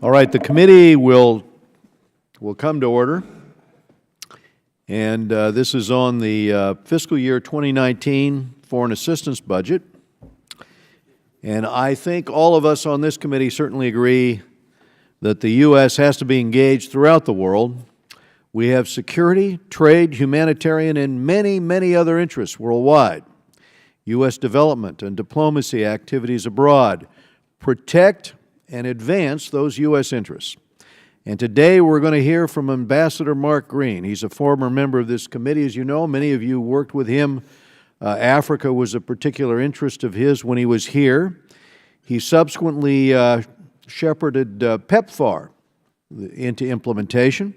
All right, the committee will come to order, and this is on the fiscal year 2019 foreign assistance budget. And I think all of us on this committee certainly agree that the U.S. has to be engaged throughout the world. We have security, trade, humanitarian, and many, many other interests worldwide. U.S. development and diplomacy activities abroad protect and advance those U.S. interests. And today we're going to hear from Ambassador Mark Green. He's a former member of this committee, as you know. Many of you worked with him. Africa was a particular interest of his when he was here. He subsequently shepherded PEPFAR into implementation.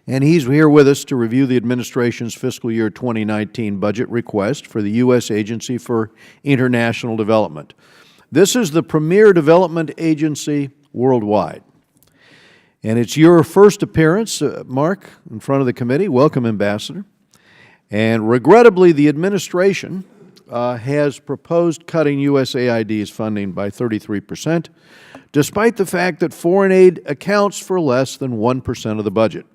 And he's here with us to review the administration's fiscal year 2019 budget request for the U.S. Agency for International Development. This is the premier development agency worldwide. And it's your first appearance, Mark, in front of the committee. Welcome, Ambassador. And regrettably, the administration has proposed cutting USAID's funding by 33%, despite the fact that foreign aid accounts for less than 1% of the budget.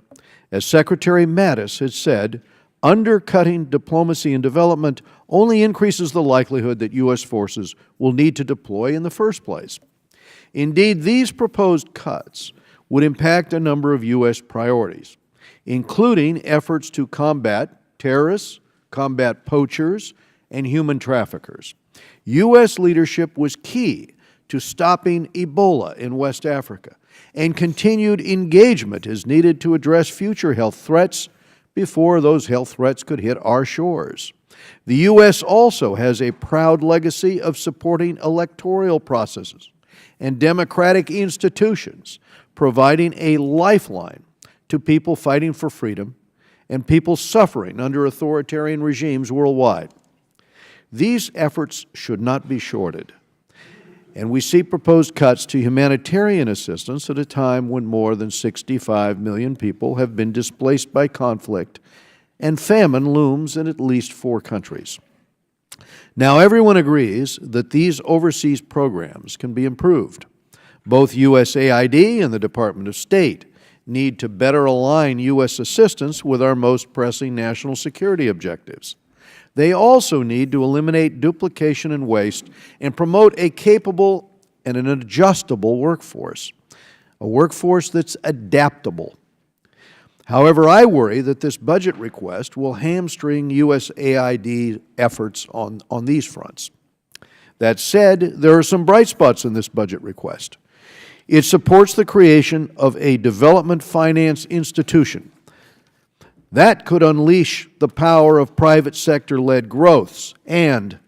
As Secretary Mattis has said, undercutting diplomacy and development only increases the likelihood that U.S. forces will need to deploy in the first place. Indeed, these proposed cuts would impact a number of U.S. priorities, including efforts to combat terrorists, combat poachers, and human traffickers. U.S. leadership was key to stopping Ebola in West Africa, and continued engagement is needed to address future health threats before those health threats could hit our shores. The U.S. also has a proud legacy of supporting electoral processes and democratic institutions, providing a lifeline to people fighting for freedom and people suffering under authoritarian regimes worldwide. These efforts should not be shorted, and we see proposed cuts to humanitarian assistance at a time when more than 65 million people have been displaced by conflict and famine looms in at least 4 countries. Now, everyone agrees that these overseas programs can be improved. Both USAID and the Department of State need to better align U.S. assistance with our most pressing national security objectives. They also need to eliminate duplication and waste and promote a capable and an adjustable workforce, a workforce that's adaptable. However, I worry that this budget request will hamstring USAID efforts on these fronts. That said, there are some bright spots in this budget request. It supports the creation of a development finance institution that could unleash the power of private sector-led growths, and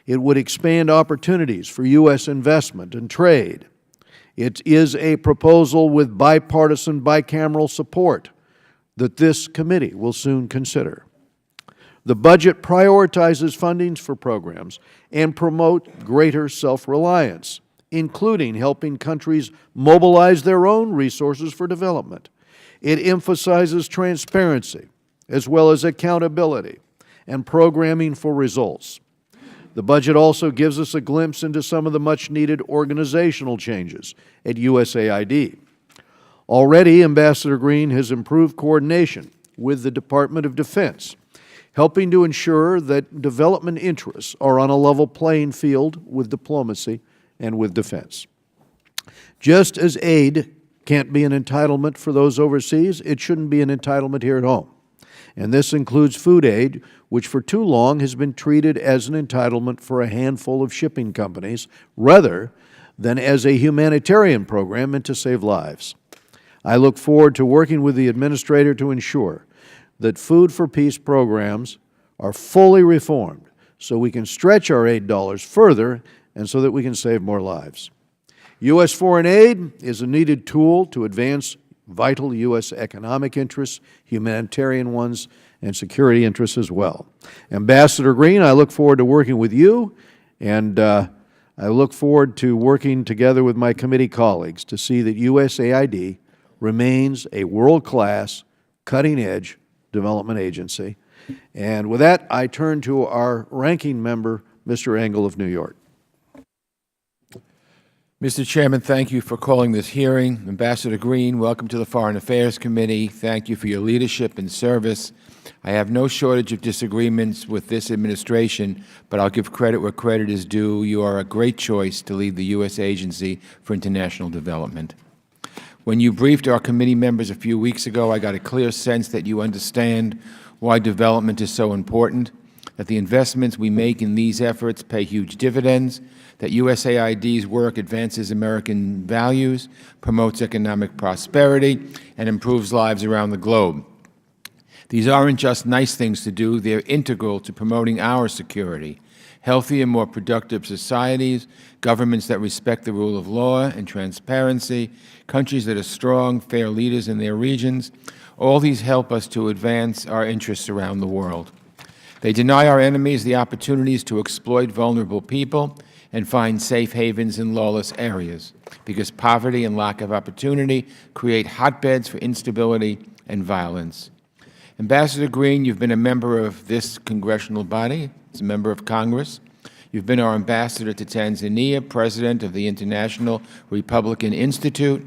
it would expand opportunities for U.S. investment and trade. It is a proposal with bipartisan, bicameral support that this committee will soon consider. The budget prioritizes fundings for programs and promote greater self-reliance, including helping countries mobilize their own resources for development. It emphasizes transparency, as well as accountability and programming for results. The budget also gives us a glimpse into some of the much-needed organizational changes at USAID. Already, Ambassador Green has improved coordination with the Department of Defense, helping to ensure that development interests are on a level playing field with diplomacy and with defense. Just as aid can't be an entitlement for those overseas, it shouldn't be an entitlement here at home. And this includes food aid, which for too long has been treated as an entitlement for a handful of shipping companies, rather than as a humanitarian program meant to save lives. I look forward to working with the Administrator to ensure that Food for Peace programs are fully reformed so we can stretch our aid dollars further and so that we can save more lives. U.S. foreign aid is a needed tool to advance vital U.S. economic interests, humanitarian ones, and security interests as well. Ambassador Green, I look forward to working with you, and I look forward to working together with my committee colleagues to see that USAID remains a world-class, cutting-edge development agency. And with that, I turn to our ranking member, Mr. Engel of New York. Mr. Chairman, thank you for calling this hearing. Ambassador Green, welcome to the Foreign Affairs Committee. Thank you for your leadership and service. I have no shortage of disagreements with this administration, but I'll give credit where credit is due. You are a great choice to lead the U.S. Agency for International Development. When you briefed our committee members a few weeks ago, I got a clear sense that you understand why development is so important, that the investments we make in these efforts pay huge dividends, that USAID's work advances American values, promotes economic prosperity, and improves lives around the globe. These aren't just nice things to do, they're integral to promoting our security. Healthier, more productive societies, governments that respect the rule of law and transparency, countries that are strong, fair leaders in their regions, all these help us to advance our interests around the world. They deny our enemies the opportunities to exploit vulnerable people and find safe havens in lawless areas, because poverty and lack of opportunity create hotbeds for instability and violence. Ambassador Green, you've been a member of this congressional body, as a member of Congress. You've been our ambassador to Tanzania, president of the International Republican Institute,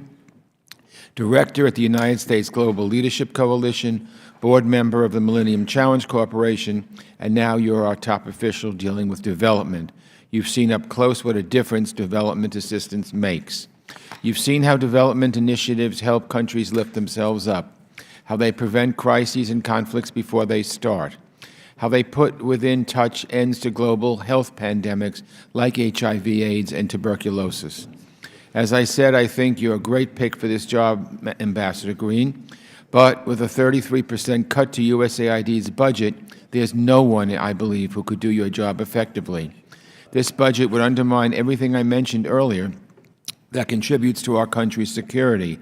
director at the United States Global Leadership Coalition, board member of the Millennium Challenge Corporation, and now you're our top official dealing with development. You've seen up close what a difference development assistance makes. You've seen how development initiatives help countries lift themselves up, how they prevent crises and conflicts before they start, how they put within touch ends to global health pandemics like HIV/AIDS and tuberculosis. As I said, I think you're a great pick for this job, Ambassador Green, but with a 33% cut to USAID's budget, there's no one, I believe, who could do your job effectively. This budget would undermine everything I mentioned earlier that contributes to our country's security,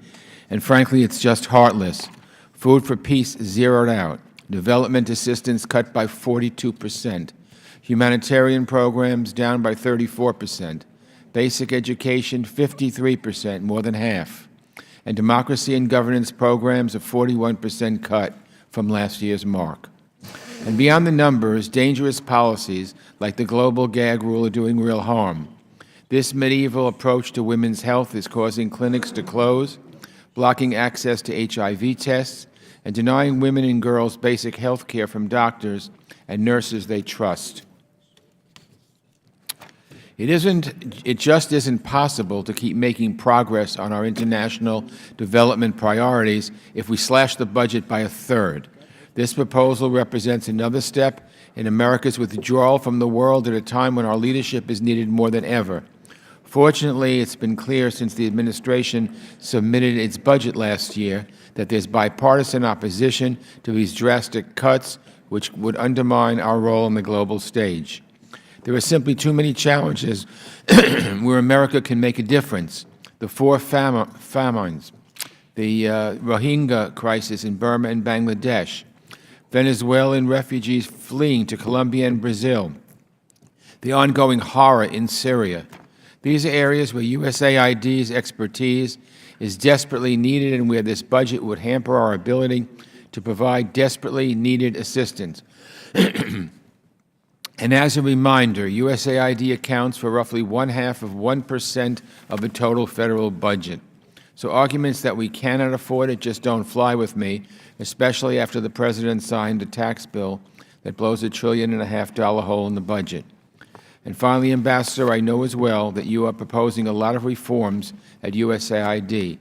and frankly, it's just heartless. Food for Peace zeroed out, development assistance cut by 42%, humanitarian programs down by 34%, basic education 53%, more than half, and democracy and governance programs a 41% cut from last year's mark. And beyond the numbers, dangerous policies like the global gag rule are doing real harm. This medieval approach to women's health is causing clinics to close, blocking access to HIV tests, and denying women and girls basic health care from doctors and nurses they trust. It just isn't possible to keep making progress on our international development priorities if we slash the budget by a third. This proposal represents another step in America's withdrawal from the world at a time when our leadership is needed more than ever. Fortunately, it's been clear since the administration submitted its budget last year that there's bipartisan opposition to these drastic cuts, which would undermine our role on the global stage. There are simply too many challenges where America can make a difference. The four famines, the Rohingya crisis in Burma and Bangladesh, Venezuelan refugees fleeing to Colombia and Brazil, the ongoing horror in Syria. These are areas where USAID's expertise is desperately needed and where this budget would hamper our ability to provide desperately needed assistance. And as a reminder, USAID accounts for roughly 0.5% of the total federal budget. So arguments that we cannot afford it just don't fly with me, especially after the President signed a tax bill that blows a $1.5 trillion hole in the budget. And finally, Ambassador, I know as well that you are proposing a lot of reforms at USAID.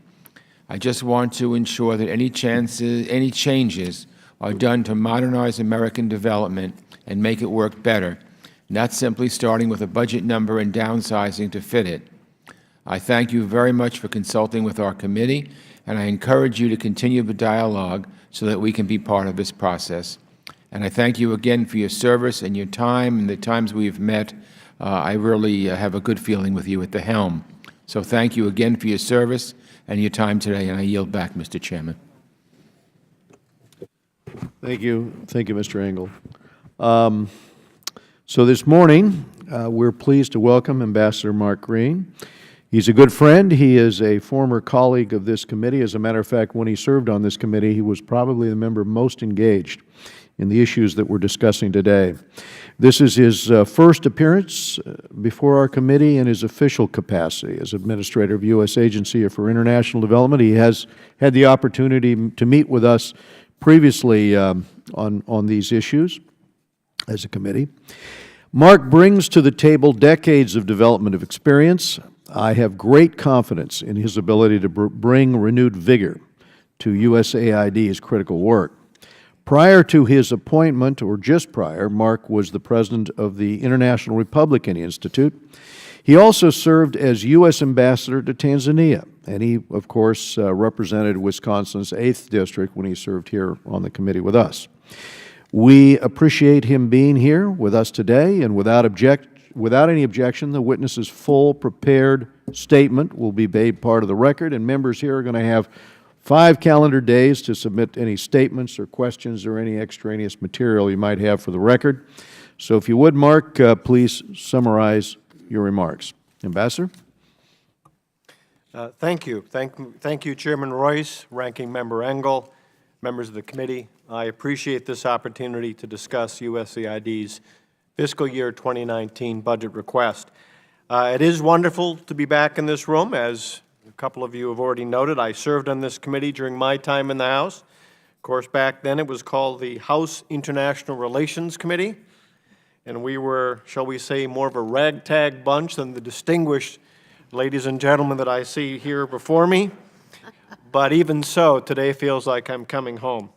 I just want to ensure that any changes are done to modernize American development and make it work better, not simply starting with a budget number and downsizing to fit it. I thank you very much for consulting with our committee, and I encourage you to continue the dialogue so that we can be part of this process. And I thank you again for your service and your time and the times we've met. I really have a good feeling with you at the helm. So thank you again for your service and your time today, and I yield back, Mr. Chairman. Thank you, Mr. Engel. So this morning, we're pleased to welcome Ambassador Mark Green. He's a good friend. He is a former colleague of this committee. As a matter of fact, when he served on this committee, he was probably the member most engaged in the issues that we're discussing today. This is his first appearance before our committee in his official capacity as Administrator of U.S. Agency for International Development. He has had the opportunity to meet with us previously on these issues as a committee. Mark brings to the table decades of development of experience. I have great confidence in his ability to bring renewed vigor to USAID's critical work. Prior to his appointment, or just prior, Mark was the president of the International Republican Institute. He also served as U.S. Ambassador to Tanzania, and he, of course, represented Wisconsin's 8th District when he served here on the committee with us. We appreciate him being here with us today, and without any objection, the witness's full prepared statement will be made part of the record, and members here are going to have 5 calendar days to submit any statements or questions or any extraneous material you might have for the record. So if you would, Mark, please summarize your remarks. Ambassador? Thank you. Thank you, Chairman Royce, Ranking Member Engel, members of the committee. I appreciate this opportunity to discuss USAID's fiscal year 2019 budget request. It is wonderful to be back in this room. As a couple of you have already noted, I served on this committee during my time in the House. Of course, back then it was called the House International Relations Committee, and we were, shall we say, more of a ragtag bunch than the distinguished ladies and gentlemen that I see here before me. But even so, today feels like I'm coming home.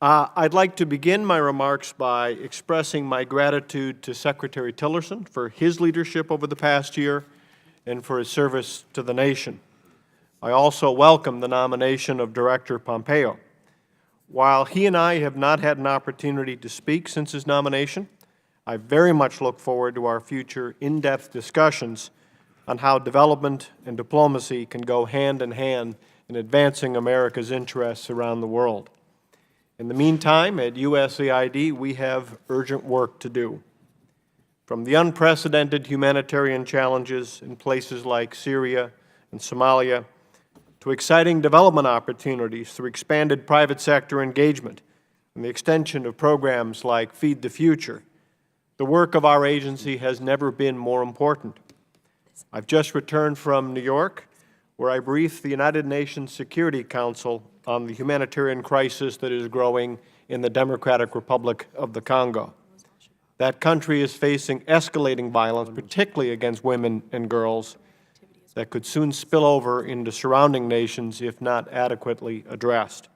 I'd like to begin my remarks by expressing my gratitude to Secretary Tillerson for his leadership over the past year and for his service to the nation. I also welcome the nomination of Director Pompeo. While he and I have not had an opportunity to speak since his nomination, I very much look forward to our future in-depth discussions on how development and diplomacy can go hand in hand in advancing America's interests around the world. In the meantime, at USAID, we have urgent work to do. From the unprecedented humanitarian challenges in places like Syria and Somalia, to exciting development opportunities through expanded private sector engagement and the extension of programs like Feed the Future, the work of our agency has never been more important. I've just returned from New York, where I briefed the United Nations Security Council on the humanitarian crisis that is growing in the Democratic Republic of the Congo. That country is facing escalating violence, particularly against women and girls, that could soon spill over into surrounding nations if not adequately addressed.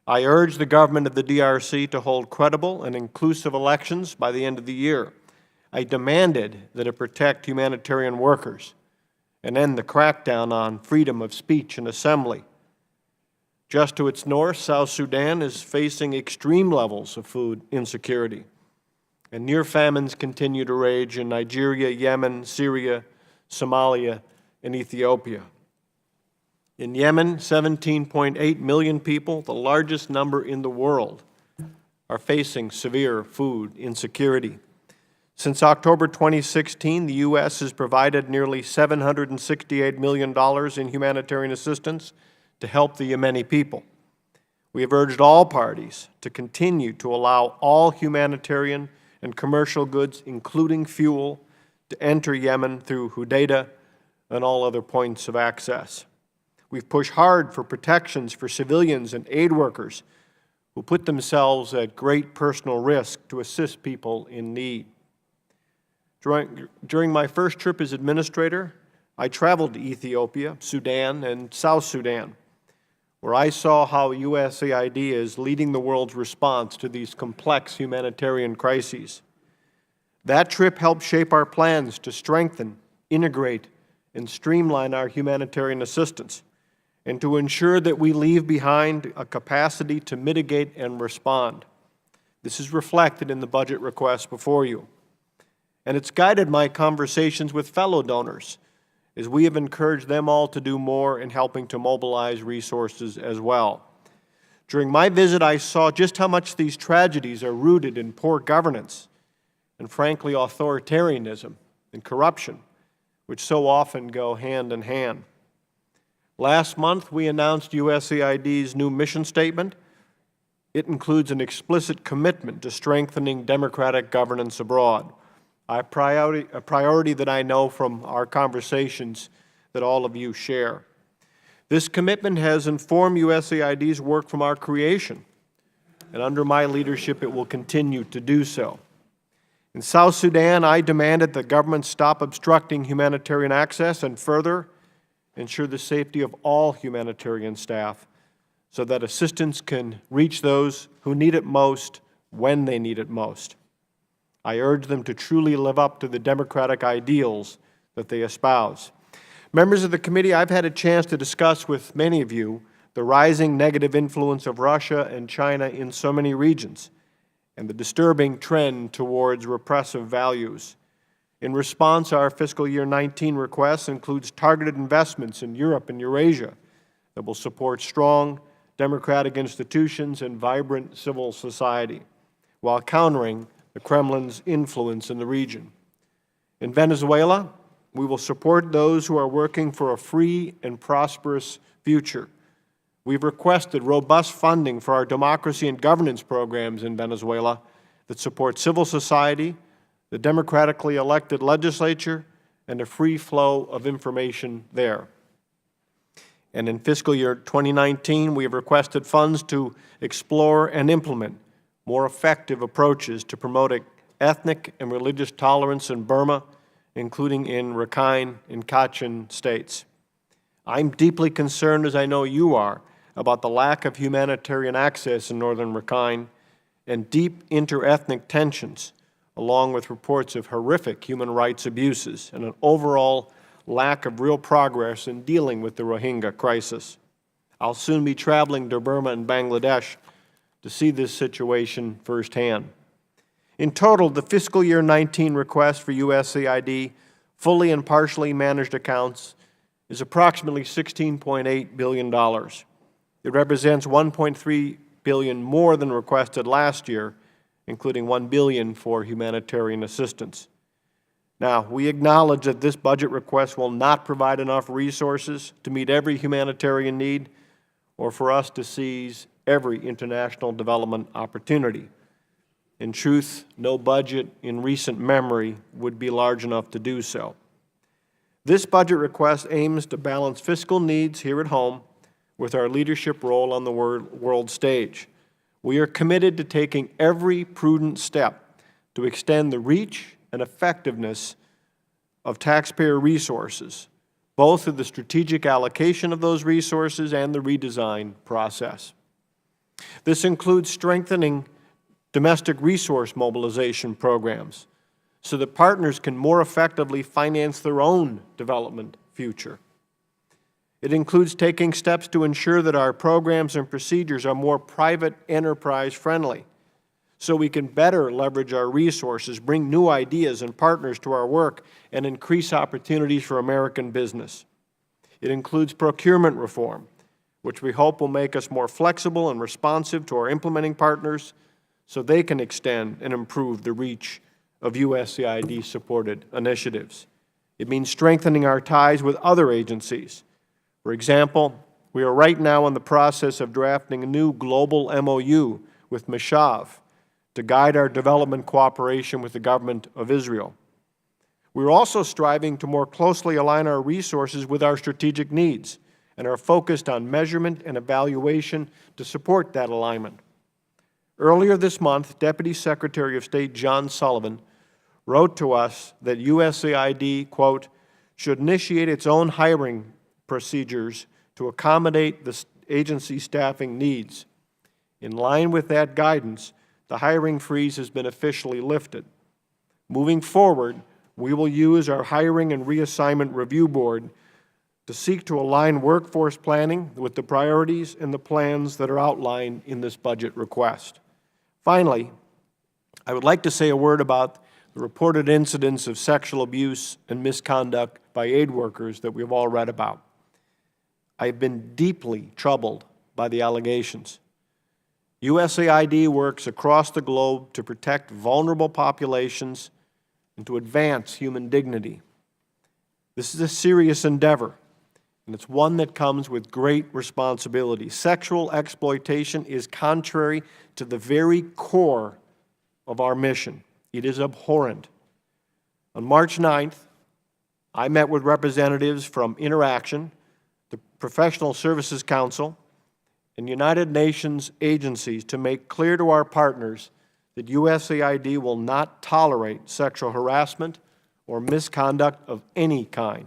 I urge the government of the DRC to hold credible and inclusive elections by the end of the year. I demanded that it protect humanitarian workers and end the crackdown on freedom of speech and assembly. Just to its north, South Sudan is facing extreme levels of food insecurity, and near famines continue to rage in Nigeria, Yemen, Syria, Somalia, and Ethiopia. In Yemen, 17.8 million people, the largest number in the world, are facing severe food insecurity. Since October 2016, the U.S. has provided nearly $768 million in humanitarian assistance to help the Yemeni people. We have urged all parties to continue to allow all humanitarian and commercial goods, including fuel, to enter Yemen through Hodeidah and all other points of access. We've pushed hard for protections for civilians and aid workers who put themselves at great personal risk to assist people in need. During my first trip as administrator, I traveled to Ethiopia, Sudan, and South Sudan, where I saw how USAID is leading the world's response to these complex humanitarian crises. That trip helped shape our plans to strengthen, integrate, and streamline our humanitarian assistance, and to ensure that we leave behind a capacity to mitigate and respond. This is reflected in the budget request before you. And it's guided my conversations with fellow donors, as we have encouraged them all to do more in helping to mobilize resources as well. During my visit, I saw just how much these tragedies are rooted in poor governance and, frankly, authoritarianism and corruption, which so often go hand in hand. Last month, we announced USAID's new mission statement, It includes an explicit commitment to strengthening democratic governance abroad, a priority that I know from our conversations that all of you share. This commitment has informed USAID's work from our creation, and under my leadership it will continue to do so. In South Sudan, I demanded that government stop obstructing humanitarian access and further ensure the safety of all humanitarian staff so that assistance can reach those who need it most when they need it most. I urge them to truly live up to the democratic ideals that they espouse. Members of the committee, I've had a chance to discuss with many of you the rising negative influence of Russia and China in so many regions and the disturbing trend towards repressive values. In response, our fiscal year 19 request includes targeted investments in Europe and Eurasia that will support strong democratic institutions and vibrant civil society while countering the Kremlin's influence in the region. In Venezuela, we will support those who are working for a free and prosperous future. We've requested robust funding for our democracy and governance programs in Venezuela that support civil society, the democratically elected legislature, and a free flow of information there. And in fiscal year 2019, we have requested funds to explore and implement more effective approaches to promoting ethnic and religious tolerance in Burma, including in Rakhine and Kachin states. I'm deeply concerned, as I know you are, about the lack of humanitarian access in northern Rakhine and deep inter-ethnic tensions, along with reports of horrific human rights abuses and an overall lack of real progress in dealing with the Rohingya crisis. I'll soon be traveling to Burma and Bangladesh to see this situation firsthand. In total, the fiscal year 19 request for USAID fully and partially managed accounts is approximately $16.8 billion. It represents $1.3 billion more than requested last year, including $1 billion for humanitarian assistance. Now, we acknowledge that this budget request will not provide enough resources to meet every humanitarian need or for us to seize every international development opportunity. In truth, no budget in recent memory would be large enough to do so. This budget request aims to balance fiscal needs here at home with our leadership role on the world stage. We are committed to taking every prudent step to extend the reach and effectiveness of taxpayer resources, both through the strategic allocation of those resources and the redesign process. This includes strengthening domestic resource mobilization programs so that partners can more effectively finance their own development future. It includes taking steps to ensure that our programs and procedures are more private enterprise friendly, so we can better leverage our resources, bring new ideas and partners to our work, and increase opportunities for American business. It includes procurement reform, which we hope will make us more flexible and responsive to our implementing partners so they can extend and improve the reach of USAID-supported initiatives. It means strengthening our ties with other agencies. For example, we are right now in the process of drafting a new global MOU with Meshav to guide our development cooperation with the government of Israel. We are also striving to more closely align our resources with our strategic needs and are focused on measurement and evaluation to support that alignment. Earlier this month, Deputy Secretary of State John Sullivan wrote to us that USAID, quote, should initiate its own hiring procedures to accommodate the agency staffing needs. In line with that guidance, the hiring freeze has been officially lifted. Moving forward, we will use our Hiring and Reassignment Review Board to seek to align workforce planning with the priorities and the plans that are outlined in this budget request. Finally, I would like to say a word about the reported incidents of sexual abuse and misconduct by aid workers that we've all read about. I have been deeply troubled by the allegations. USAID works across the globe to protect vulnerable populations and to advance human dignity. This is a serious endeavor, and it's one that comes with great responsibility. Sexual exploitation is contrary to the very core of our mission. It is abhorrent. On March 9th, I met with representatives from Interaction, the Professional Services Council, and United Nations agencies to make clear to our partners that USAID will not tolerate sexual harassment or misconduct of any kind.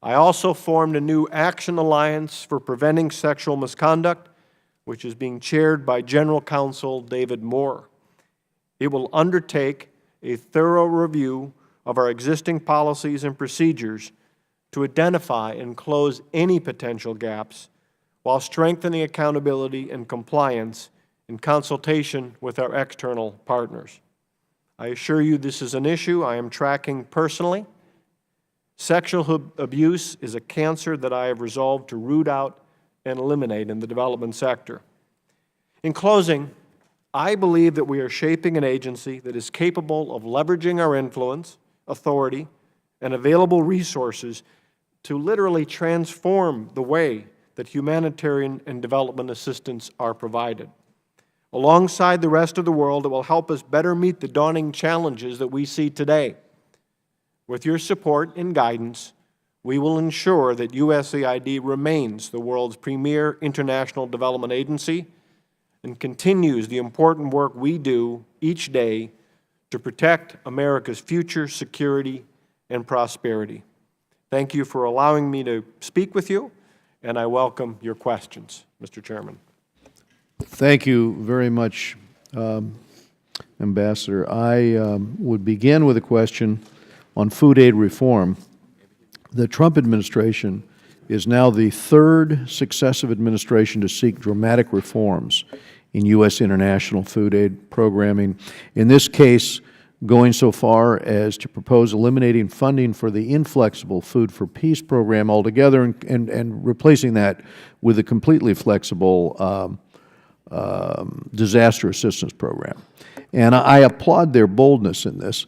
I also formed a new Action Alliance for Preventing Sexual Misconduct, which is being chaired by General Counsel David Moore. It will undertake a thorough review of our existing policies and procedures to identify and close any potential gaps while strengthening accountability and compliance in consultation with our external partners. I assure you this is an issue I am tracking personally. Sexual abuse is a cancer that I have resolved to root out and eliminate in the development sector. In closing, I believe that we are shaping an agency that is capable of leveraging our influence, authority, and available resources to literally transform the way that humanitarian and development assistance are provided. Alongside the rest of the world, it will help us better meet the daunting challenges that we see today. With your support and guidance, we will ensure that USAID remains the world's premier international development agency and continues the important work we do each day to protect America's future security and prosperity. Thank you for allowing me to speak with you, and I welcome your questions, Mr. Chairman. Thank you very much, Ambassador. I would begin with a question on food aid reform. The Trump administration is now the third successive administration to seek dramatic reforms in U.S. international food aid programming. In this case, going so far as to propose eliminating funding for the inflexible Food for Peace program altogether and replacing that with a completely flexible disaster assistance program. And I applaud their boldness in this.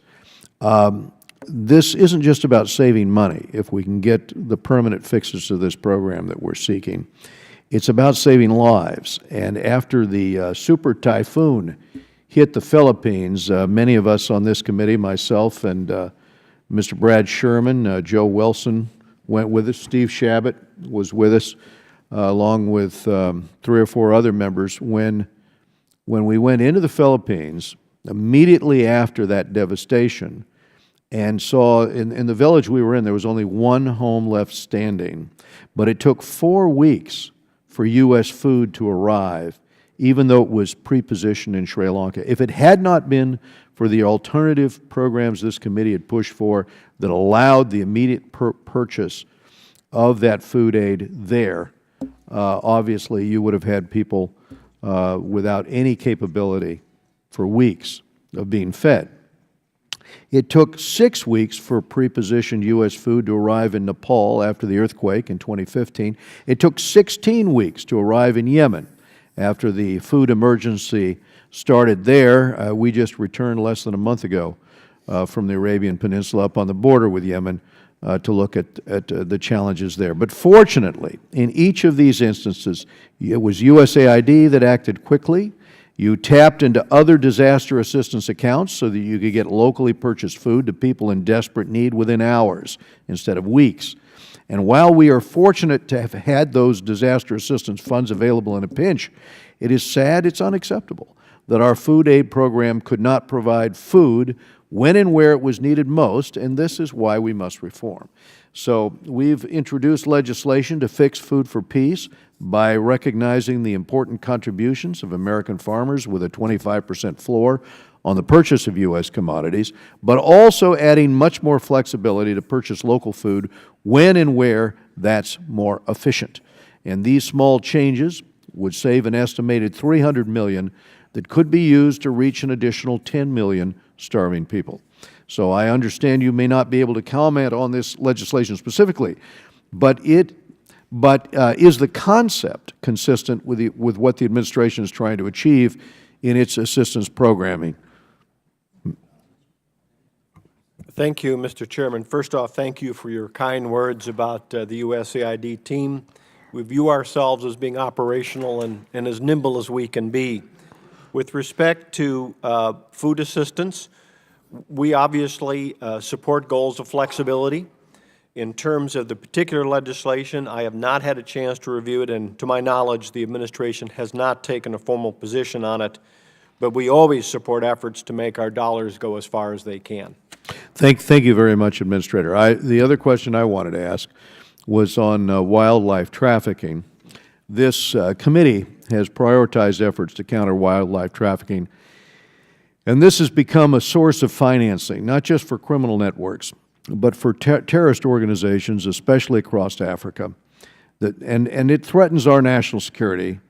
This isn't just about saving money, if we can get the permanent fixes to this program that we're seeking. It's about saving lives. And after the super typhoon hit the Philippines, many of us on this committee, myself and Mr. Brad Sherman, Joe Wilson went with us, Steve Shabbat was with us, along with 3 or 4 other members. When we went into the Philippines, immediately after that devastation, and saw in the village we were in, there was only one home left standing. But it took 4 weeks for U.S. food to arrive, even though it was pre-positioned in Sri Lanka. If it had not been for the alternative programs this committee had pushed for that allowed the immediate purchase of that food aid there, obviously you would have had people without any capability for weeks of being fed. It took 6 weeks for pre-positioned U.S. food to arrive in Nepal after the earthquake in 2015. It took 16 weeks to arrive in Yemen after the food emergency started there. We just returned less than a month ago from the Arabian Peninsula up on the border with Yemen to look at the challenges there. But fortunately, in each of these instances, it was USAID that acted quickly. You tapped into other disaster assistance accounts so that you could get locally purchased food to people in desperate need within hours instead of weeks. And while we are fortunate to have had those disaster assistance funds available in a pinch, it is sad, it's unacceptable that our food aid program could not provide food when and where it was needed most, and this is why we must reform. So we've introduced legislation to fix Food for Peace by recognizing the important contributions of American farmers with a 25% floor on the purchase of U.S. commodities, but also adding much more flexibility to purchase local food when and where that's more efficient. And these small changes would save an estimated $300 million that could be used to reach an additional 10 million starving people. So I understand you may not be able to comment on this legislation specifically, but is the concept consistent with what the administration is trying to achieve in its assistance programming? Thank you, Mr. Chairman. First off, thank you for your kind words about the USAID team. We view ourselves as being operational and as nimble as we can be. With respect to food assistance, we obviously support goals of flexibility. In terms of the particular legislation, I have not had a chance to review it, and to my knowledge, the administration has not taken a formal position on it, but we always support efforts to make our dollars go as far as they can. Thank you very much, Administrator. The other question I wanted to ask was on wildlife trafficking. This committee has prioritized efforts to counter wildlife trafficking, and this has become a source of financing, not just for criminal networks, but for terrorist organizations, especially across Africa. And it threatens our national security.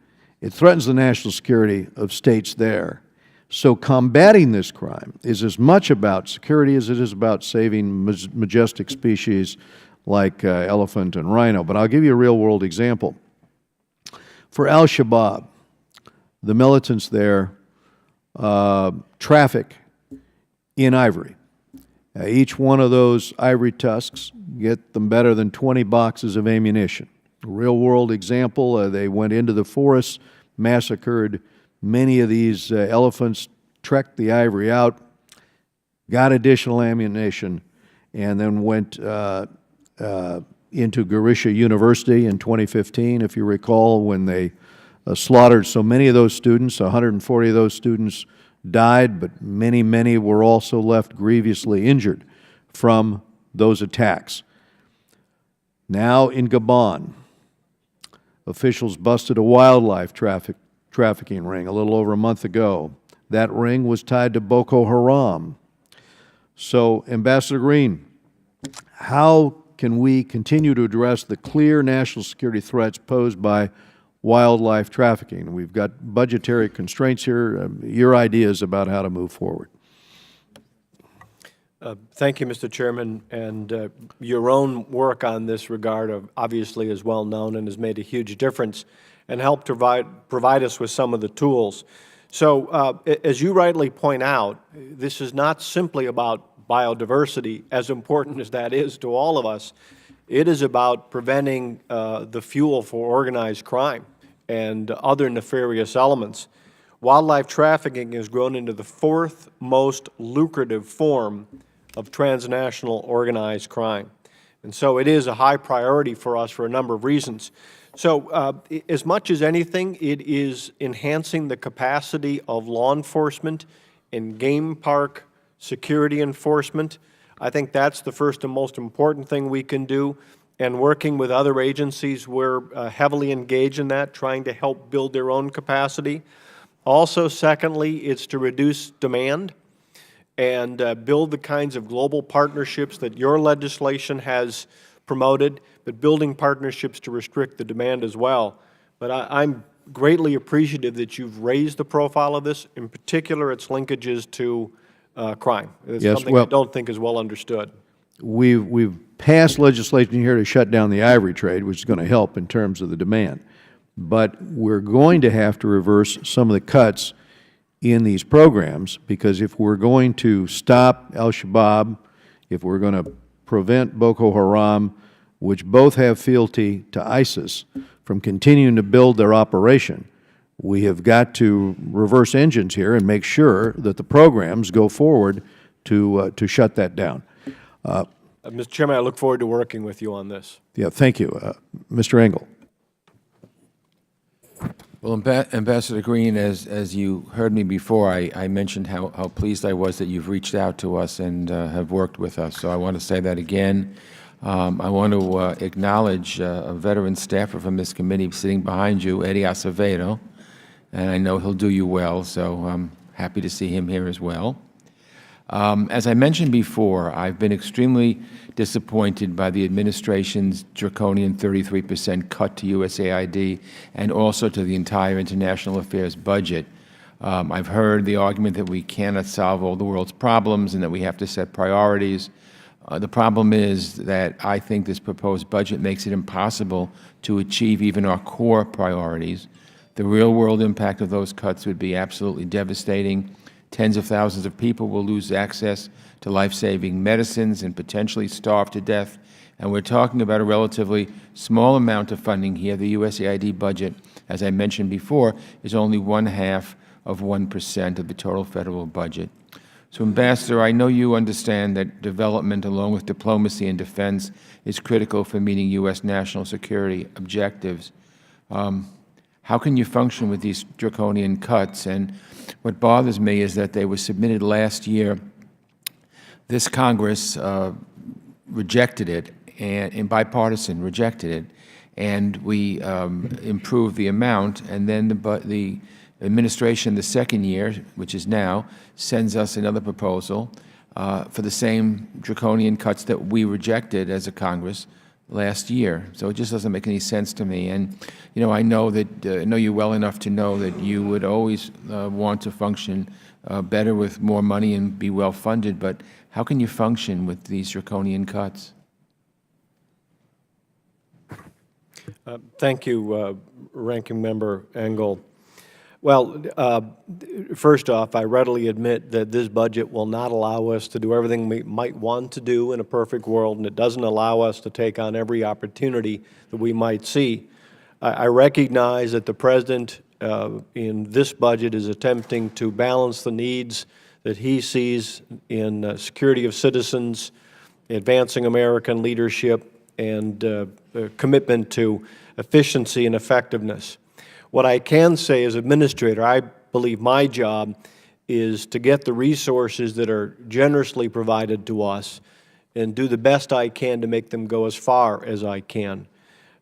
It threatens the national security of states there. So combating this crime is as much about security as it is about saving majestic species like elephant and rhino. But I'll give you a real-world example. For al-Shabaab, the militants there traffic in ivory. Each one of those ivory tusks get them better than 20 boxes of ammunition. A real-world example, they went into the forests, massacred many of these elephants, trekked the ivory out, got additional ammunition, and then went into Garissa University in 2015, if you recall, when they slaughtered so many of those students. 140 of those students died, but many were also left grievously injured from those attacks. Now in Gabon, officials busted a wildlife trafficking ring a little over a month ago. That ring was tied to Boko Haram. So, Ambassador Green, how can we continue to address the clear national security threats posed by wildlife trafficking? We've got budgetary constraints here. Your ideas about how to move forward. Thank you, Mr. Chairman, and your own work on this regard obviously is well known and has made a huge difference and helped provide us with some of the tools. So as you rightly point out, this is not simply about biodiversity, as important as that is to all of us. It is about preventing the fuel for organized crime and other nefarious elements. Wildlife trafficking has grown into the fourth most lucrative form of transnational organized crime. And so it is a high priority for us for a number of reasons. So as much as anything, it is enhancing the capacity of law enforcement and game park security enforcement. I think that's the first and most important thing we can do. And working with other agencies, we're heavily engaged in that, trying to help build their own capacity. Also, secondly, it's to reduce demand and build the kinds of global partnerships that your legislation has promoted, but building partnerships to restrict the demand as well. But I'm greatly appreciative that you've raised the profile of this, in particular its linkages to crime. It's something I don't think is well understood. We've passed legislation here to shut down the ivory trade, which is going to help in terms of the demand. But we're going to have to reverse some of the cuts in these programs, because if we're going to stop al-Shabaab, if we're going to prevent Boko Haram, which both have fealty to ISIS, from continuing to build their operation, we have got to reverse engines here and make sure that the programs go forward to shut that down. Mr. Chairman, I look forward to working with you on this. Yeah, thank you. Mr. Engel. Well, Ambassador Green, as you heard me before, I mentioned how pleased I was that you've reached out to us and have worked with us. So I want to say that again. I want to acknowledge a veteran staffer from this committee sitting behind you, Eddie Acevedo, and I know he'll do you well, so I'm happy to see him here as well. As I mentioned before, I've been extremely disappointed by the administration's draconian 33% cut to USAID and also to the entire international affairs budget. I've heard the argument that we cannot solve all the world's problems and that we have to set priorities. The problem is that I think this proposed budget makes it impossible to achieve even our core priorities. The real-world impact of those cuts would be absolutely devastating. Tens of thousands of people will lose access to life-saving medicines and potentially starve to death. And we're talking about a relatively small amount of funding here. The USAID budget, as I mentioned before, is only 0.5% of the total federal budget. So, Ambassador, I know you understand that development, along with diplomacy and defense, is critical for meeting U.S. national security objectives. How can you function with these draconian cuts? And what bothers me is that they were submitted last year. This Congress rejected it, and bipartisan rejected it, and we improved the amount, and then the administration the second year, which is now, sends us another proposal for the same draconian cuts that we rejected as a Congress last year. So it just doesn't make any sense to me. And you know, I know you well enough to know that you would always want to function better with more money and be well funded. But how can you function with these draconian cuts? Thank you, Ranking Member Engel. Well, first off, I readily admit that this budget will not allow us to do everything we might want to do in a perfect world, and it doesn't allow us to take on every opportunity that we might see. I recognize that the President in this budget is attempting to balance the needs that he sees in security of citizens, advancing American leadership, and commitment to efficiency and effectiveness. What I can say as administrator, I believe my job is to get the resources that are generously provided to us and do the best I can to make them go as far as I can.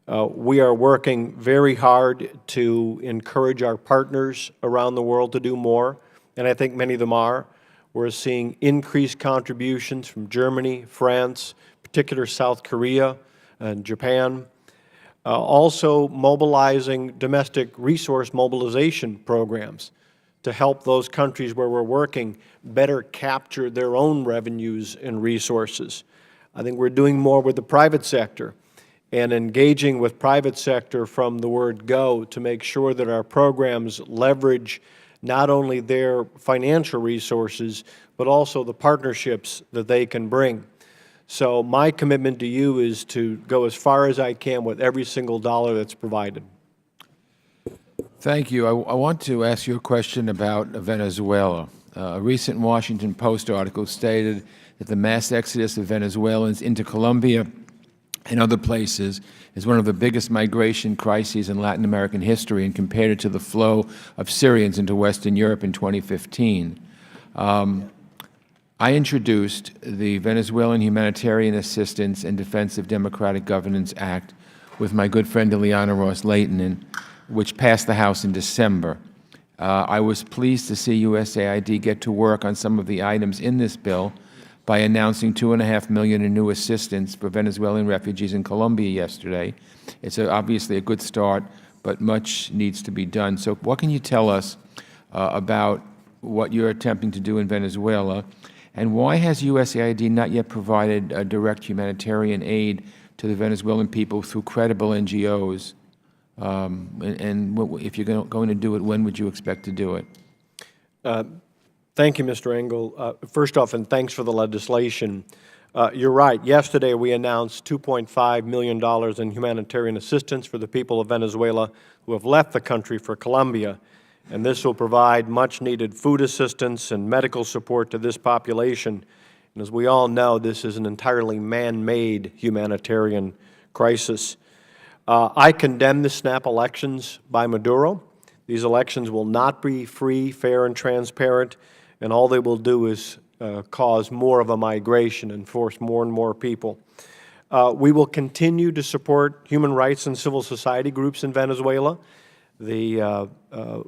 We are working very hard to encourage our partners around the world to do more, and I think many of them are. We're seeing increased contributions from Germany, France, particular South Korea, and Japan. Also mobilizing domestic resource mobilization programs to help those countries where we're working better capture their own revenues and resources. I think we're doing more with the private sector and engaging with private sector from the word go to make sure that our programs leverage not only their financial resources, but also the partnerships that they can bring. So my commitment to you is to go as far as I can with every single dollar that's provided. Thank you. I want to ask you a question about Venezuela. A recent Washington Post article stated that the mass exodus of Venezuelans into Colombia and other places is one of the biggest migration crises in Latin American history, and compared it to the flow of Syrians into Western Europe in 2015. I introduced the Venezuelan Humanitarian Assistance and Defense of Democratic Governance Act with my good friend Ileana Ross-Layton, which passed the House in December. I was pleased to see USAID get to work on some of the items in this bill by announcing $2.5 million in new assistance for Venezuelan refugees in Colombia yesterday. It's obviously a good start, but much needs to be done. So what can you tell us about what you're attempting to do in Venezuela? And why has USAID not yet provided direct humanitarian aid to the Venezuelan people through credible NGOs? And if you're going to do it, when would you expect to do it? Thank you, Mr. Engel. First off, and thanks for the legislation. You're right. Yesterday we announced $2.5 million in humanitarian assistance for the people of Venezuela who have left the country for Colombia. And this will provide much-needed food assistance and medical support to this population. And as we all know, this is an entirely man-made humanitarian crisis. I condemn the snap elections by Maduro. These elections will not be free, fair, and transparent, and all they will do is cause more of a migration and force more and more people. We will continue to support human rights and civil society groups in Venezuela. The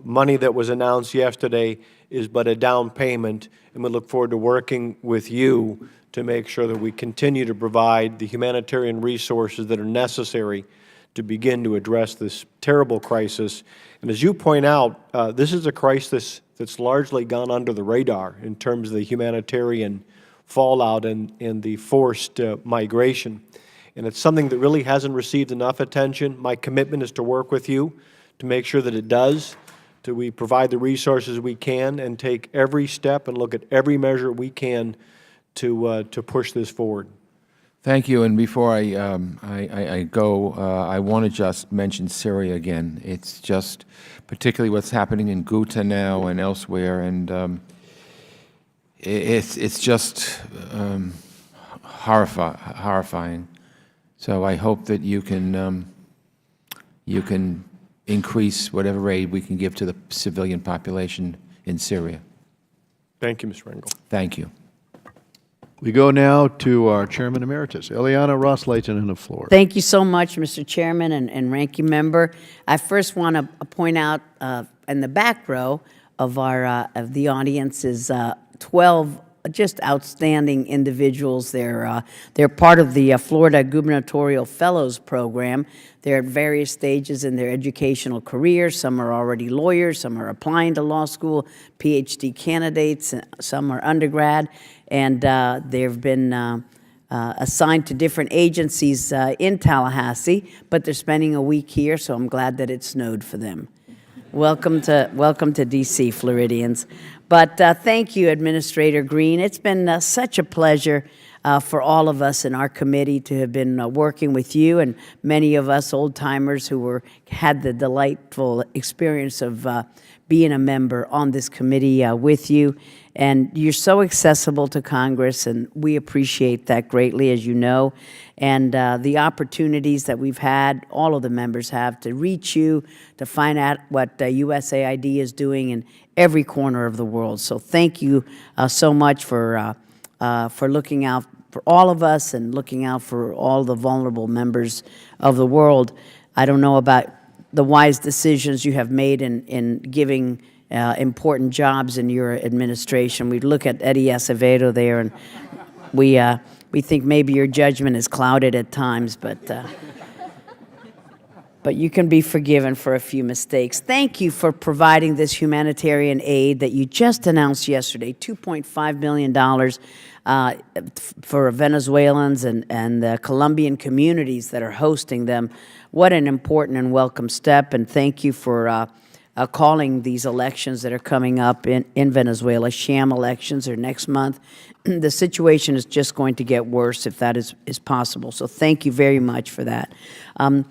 money that was announced yesterday is but a down payment, and we look forward to working with you to make sure that we continue to provide the humanitarian resources that are necessary to begin to address this terrible crisis. And as you point out, this is a crisis that's largely gone under the radar in terms of the humanitarian fallout and the forced migration. And it's something that really hasn't received enough attention. My commitment is to work with you to make sure that it does, We provide the resources we can and take every step and look at every measure we can to push this forward. Thank you. And before I go, I want to just mention Syria again. It's just particularly what's happening in Ghouta now and elsewhere, and it's just horrifying. So I hope that you can increase whatever aid we can give to the civilian population in Syria. Thank you, Mr. Engel. Thank you. We go now to our Chairman Emeritus, Eliana Ross-Layton, on the floor. Thank you so much, Mr. Chairman and Ranking Member. I first want to point out in the back row of the audience is 12 just outstanding individuals. They're part of the Florida Gubernatorial Fellows Program. They're at various stages in their educational careers. Some are already lawyers, some are applying to law school, PhD candidates, some are undergrad, and they've been assigned to different agencies in Tallahassee, but they're spending a week here, so I'm glad that it snowed for them. Welcome to D.C., Floridians. But thank you, Administrator Green. It's been such a pleasure for all of us in our committee to have been working with you and many of us old-timers who had the delightful experience of being a member on this committee with you. And you're so accessible to Congress, and we appreciate that greatly, as you know. And the opportunities that we've had, all of the members have, to reach you, to find out what USAID is doing in every corner of the world. So thank you so much for looking out for all of us and looking out for all the vulnerable members of the world. I don't know about the wise decisions you have made in giving important jobs in your administration. We look at Eddie Acevedo there, and we think maybe your judgment is clouded at times, but you can be forgiven for a few mistakes. Thank you for providing this humanitarian aid that you just announced yesterday, $2.5 million for Venezuelans and the Colombian communities that are hosting them. What an important and welcome step, and thank you for calling these elections that are coming up in Venezuela sham elections, or next month. The situation is just going to get worse if that is possible. So thank you very much for that. On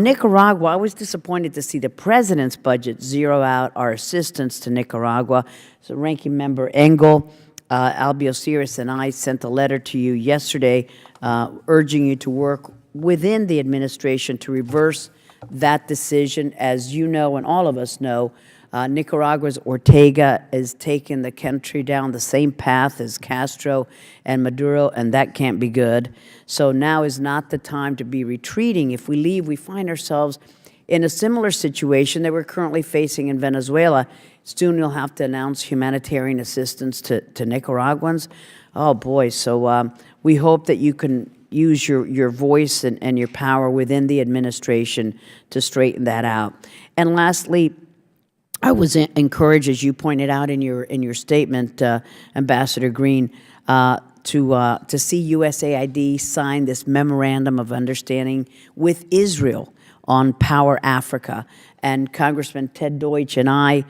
Nicaragua, I was disappointed to see the President's budget zero out our assistance to Nicaragua. So Ranking Member Engel, Albiosiris, and I sent a letter to you yesterday urging you to work within the administration to reverse that decision. As you know, and all of us know, Nicaragua's Ortega is taking the country down the same path as Castro and Maduro, and that can't be good. So now is not the time to be retreating. If we leave, we find ourselves in a similar situation that we're currently facing in Venezuela. Soon you'll have to announce humanitarian assistance to Nicaraguans. Oh, boy. So we hope that you can use your voice and your power within the administration to straighten that out. And lastly, I was encouraged, as you pointed out in your statement, Ambassador Green, to see USAID sign this memorandum of understanding with Israel on Power Africa. And Congressman Ted Deutsch and I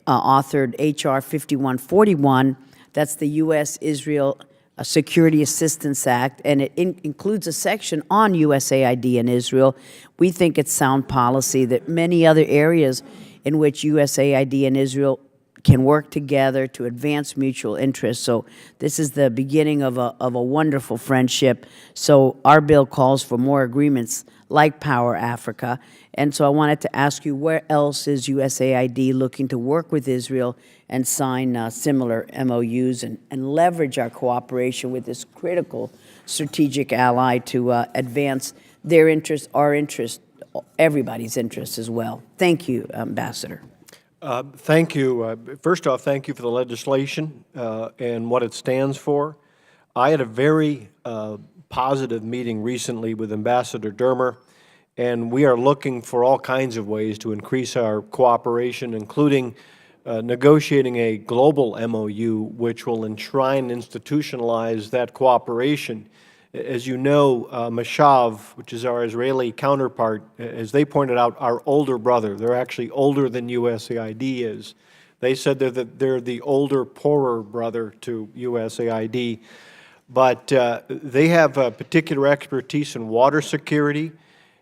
authored H.R. 5141. That's the U.S.-Israel Security Assistance Act, and it includes a section on USAID and Israel. We think it's sound policy that many other areas in which USAID and Israel can work together to advance mutual interests. So this is the beginning of a wonderful friendship. So our bill calls for more agreements like Power Africa. And so I wanted to ask you, where else is USAID looking to work with Israel and sign similar MOUs and leverage our cooperation with this critical strategic ally to advance their interests, our interests, everybody's interests as well? Thank you, Ambassador. Thank you. First off, thank you for the legislation and what it stands for. I had a very positive meeting recently with Ambassador Dermer, and we are looking for all kinds of ways to increase our cooperation, including negotiating a global MOU which will enshrine and institutionalize that cooperation As you know, Mashav, which is our Israeli counterpart, as they pointed out, our older brother. They're actually older than USAID is. They said they're the older, poorer brother to USAID. But they have a particular expertise in water security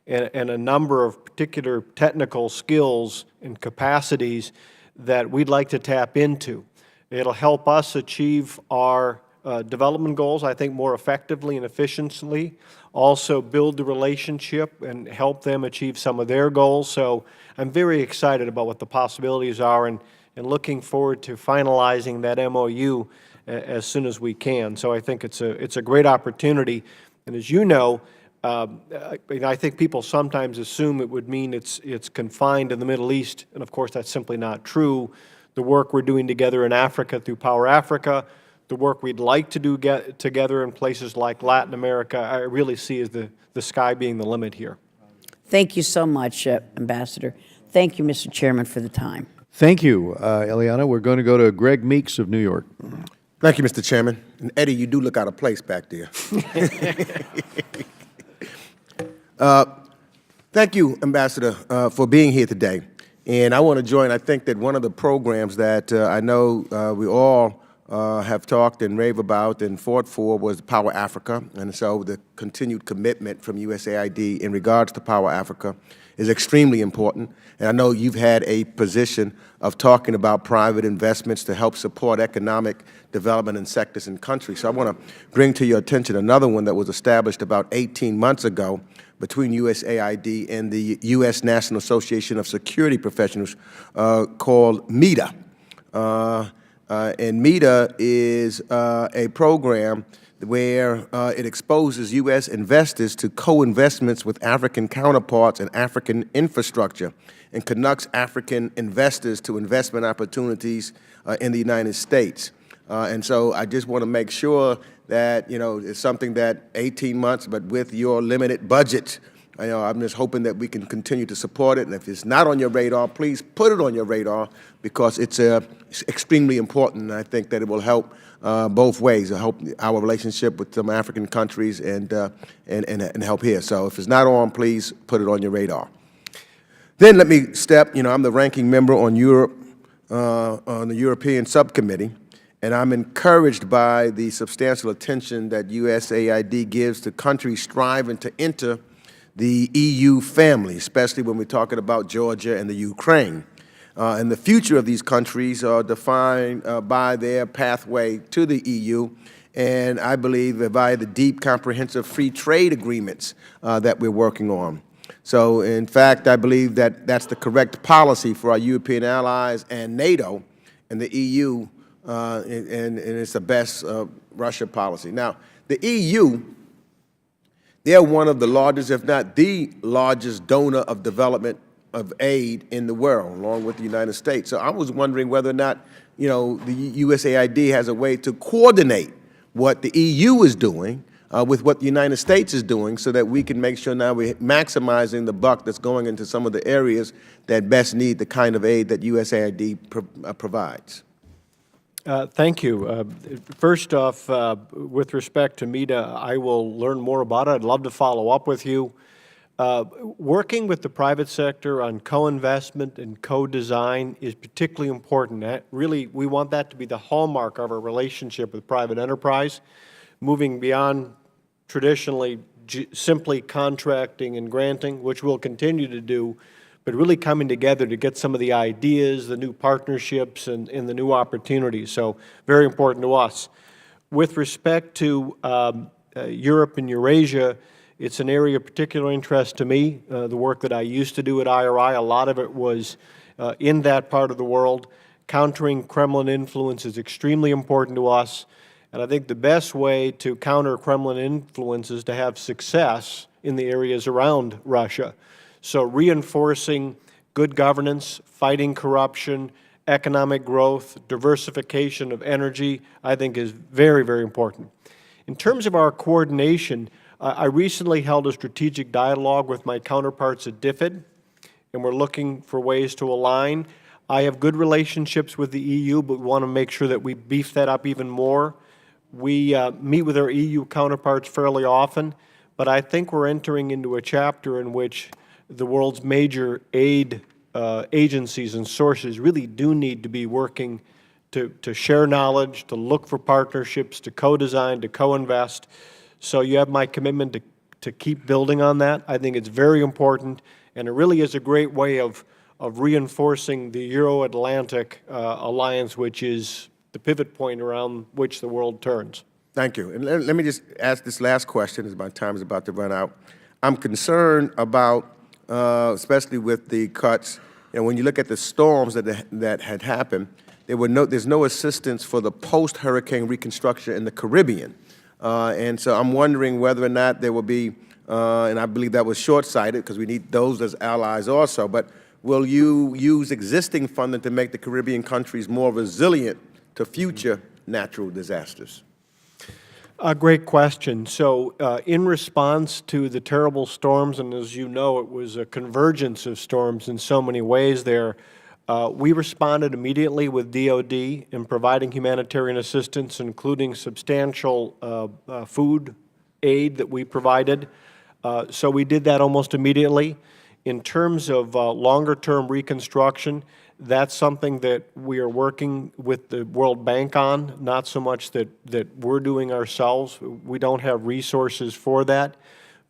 and a number of particular technical skills and capacities that we'd like to tap into. It'll help us achieve our development goals, I think, more effectively and efficiently, also build the relationship and help them achieve some of their goals. So I'm very excited about what the possibilities are and looking forward to finalizing that MOU as soon as we can. So I think it's a great opportunity. And as you know, I think people sometimes assume it would mean it's confined to the Middle East, and of course that's simply not true. The work we're doing together in Africa through Power Africa, the work we'd like to do together in places like Latin America, I really see as the sky being the limit here. Thank you so much, Ambassador. Thank you, Mr. Chairman, for the time. Thank you, Eliana. We're going to go to Greg Meeks of New York. Thank you, Mr. Chairman. And Eddie, you do look out of place back there. Thank you, Ambassador, for being here today. And I want to join. I think that one of the programs that I know we all have talked and rave about and fought for was Power Africa. And so the continued commitment from USAID in regards to Power Africa is extremely important. And I know you've had a position of talking about private investments to help support economic development in sectors and countries. So I want to bring to your attention another one that was established about 18 months ago between USAID and the U.S. National Association of Security Professionals called MEDA. And MEDA is a program where it exposes U.S. investors to co-investments with African counterparts and African infrastructure and conducts African investors to investment opportunities in the United States. And so I just want to make sure that, you know, it's something that 18 months, but with your limited budget, you know, I'm just hoping that we can continue to support it. And if it's not on your radar, please put it on your radar because it's extremely important. And I think that it will help both ways. It'll help our relationship with some African countries and help here. So if it's not on, please put it on your radar. Then let me step, you know, I'm the ranking member on Europe, on the European Subcommittee. And I'm encouraged by the substantial attention that USAID gives to countries striving to enter the EU family, especially when we're talking about Georgia and the Ukraine. And the future of these countries are defined by their pathway to the EU, and I believe by the deep, comprehensive free trade agreements that we're working on. So, in fact, I believe that that's the correct policy for our European allies and NATO and the EU, and it's the best Russia policy. Now, the EU, they're one of the largest, if not the largest donor of development of aid in the world, along with the United States. So I was wondering whether or not, you know, the USAID has a way to coordinate what the EU is doing with what the United States is doing so that we can make sure now we're maximizing the buck that's going into some of the areas that best need the kind of aid that USAID provides. Thank you. First off, with respect to MEDA, I will learn more about it. I'd love to follow up with you. Working with the private sector on co-investment and co-design is particularly important. Really, we want that to be the hallmark of our relationship with private enterprise, moving beyond traditionally simply contracting and granting, which we'll continue to do, but really coming together to get some of the ideas, the new partnerships, and the new opportunities. So very important to us. With respect to Europe and Eurasia, it's an area of particular interest to me. The work that I used to do at IRI, a lot of it was in that part of the world. Countering Kremlin influence is extremely important to us. And I think the best way to counter Kremlin influence is to have success in the areas around Russia. So reinforcing good governance, fighting corruption, economic growth, diversification of energy, I think is very, very important. In terms of our coordination, I recently held a strategic dialogue with my counterparts at DFID, and we're looking for ways to align. I have good relationships with the EU, but we want to make sure that we beef that up even more. We meet with our EU counterparts fairly often, but I think we're entering into a chapter in which the world's major aid agencies and sources really do need to be working to share knowledge, to look for partnerships, to co-design, to co-invest. So you have my commitment to keep building on that. I think it's very important, and it really is a great way of reinforcing the Euro-Atlantic alliance, which is the pivot point around which the world turns. Thank you. And let me just ask this last question, as my time is about to run out. I'm concerned about, especially with the cuts, when you look at the storms that had happened, there's no assistance for the post-hurricane reconstruction in the Caribbean. And so I'm wondering whether or not there will be, and I believe that was short-sighted because we need those as allies also, but will you use existing funding to make the Caribbean countries more resilient to future natural disasters? A great question. So in response to the terrible storms, and as you know, it was a convergence of storms in so many ways there, we responded immediately with DOD in providing humanitarian assistance, including substantial food aid that we provided. So we did that almost immediately. In terms of longer-term reconstruction, that's something that we are working with the World Bank on, not so much that we're doing ourselves. We don't have resources for that.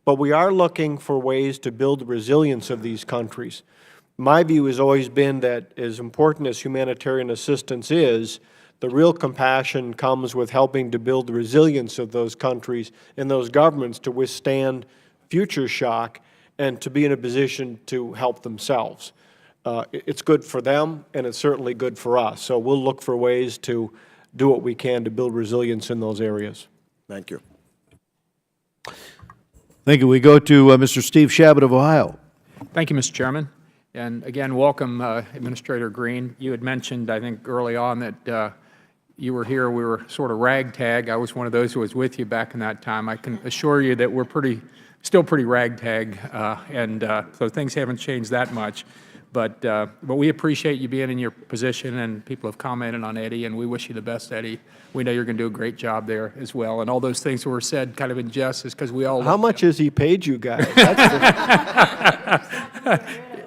But we are looking for ways to build the resilience of these countries. My view has always been that as important as humanitarian assistance is, the real compassion comes with helping to build the resilience of those countries and those governments to withstand future shock and to be in a position to help themselves. It's good for them, and it's certainly good for us. So we'll look for ways to do what we can to build resilience in those areas. Thank you. Thank you. We go to Mr. Steve Shabbat of Ohio. Thank you, Mr. Chairman. And again, welcome, Administrator Green. You had mentioned, I think, early on that you were here. We were sort of ragtag. I was one of those who was with you back in that time. I can assure you that we're still pretty ragtag, and so things haven't changed that much. But we appreciate you being in your position, and people have commented on Eddie, and we wish you the best, Eddie. We know you're going to do a great job there as well. And all those things that were said kind of in jest is because we all How much has he paid you guys?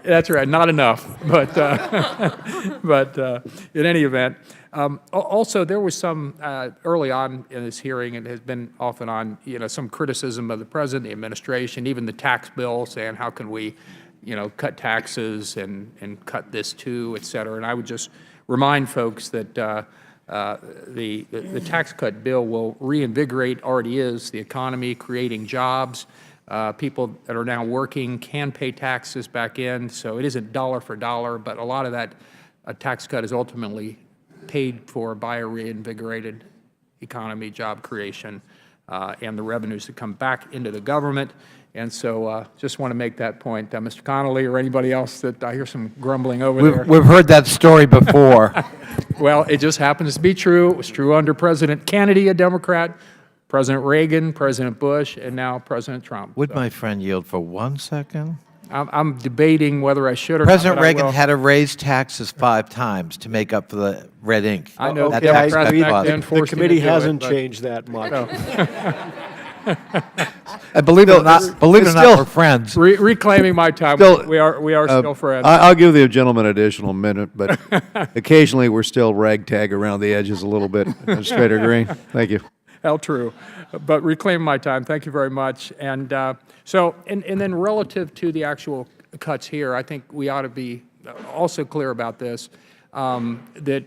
That's right, not enough. But in any event, also there was some early on in this hearing, and has been off and on, some criticism of the president, the administration, even the tax bill, saying how can we, cut taxes and cut this too, et cetera. And I would just remind folks that the tax cut bill will reinvigorate, already is, the economy, creating jobs. People that are now working can pay taxes back in, so it isn't dollar for dollar, but a lot of that tax cut is ultimately paid for by a reinvigorated economy, job creation, and the revenues that come back into the government. And so just want to make that point. Mr. Connolly or anybody else that I hear some grumbling over there. We've heard that story before. Well, it just happens to be true. It was true under President Kennedy, a Democrat, President Reagan, President Bush, and now President Trump. Would my friend yield for 1 second? I'm debating whether I should or President not. Reagan had to raise taxes 5 times to make up for the red ink. I know. That Okay, tax cut President cost. then the forced him to committee do it, hasn't but- changed that much. And believe it or not, we're friends. Reclaiming my time, Still, we are still friends. I'll give the gentleman an additional minute, but occasionally we're still ragtag around the edges a little bit. Administrator Green, thank you. Hell true. But reclaiming my time, thank you very much. And and then relative to the actual cuts here, I think we ought to be also clear about this, that,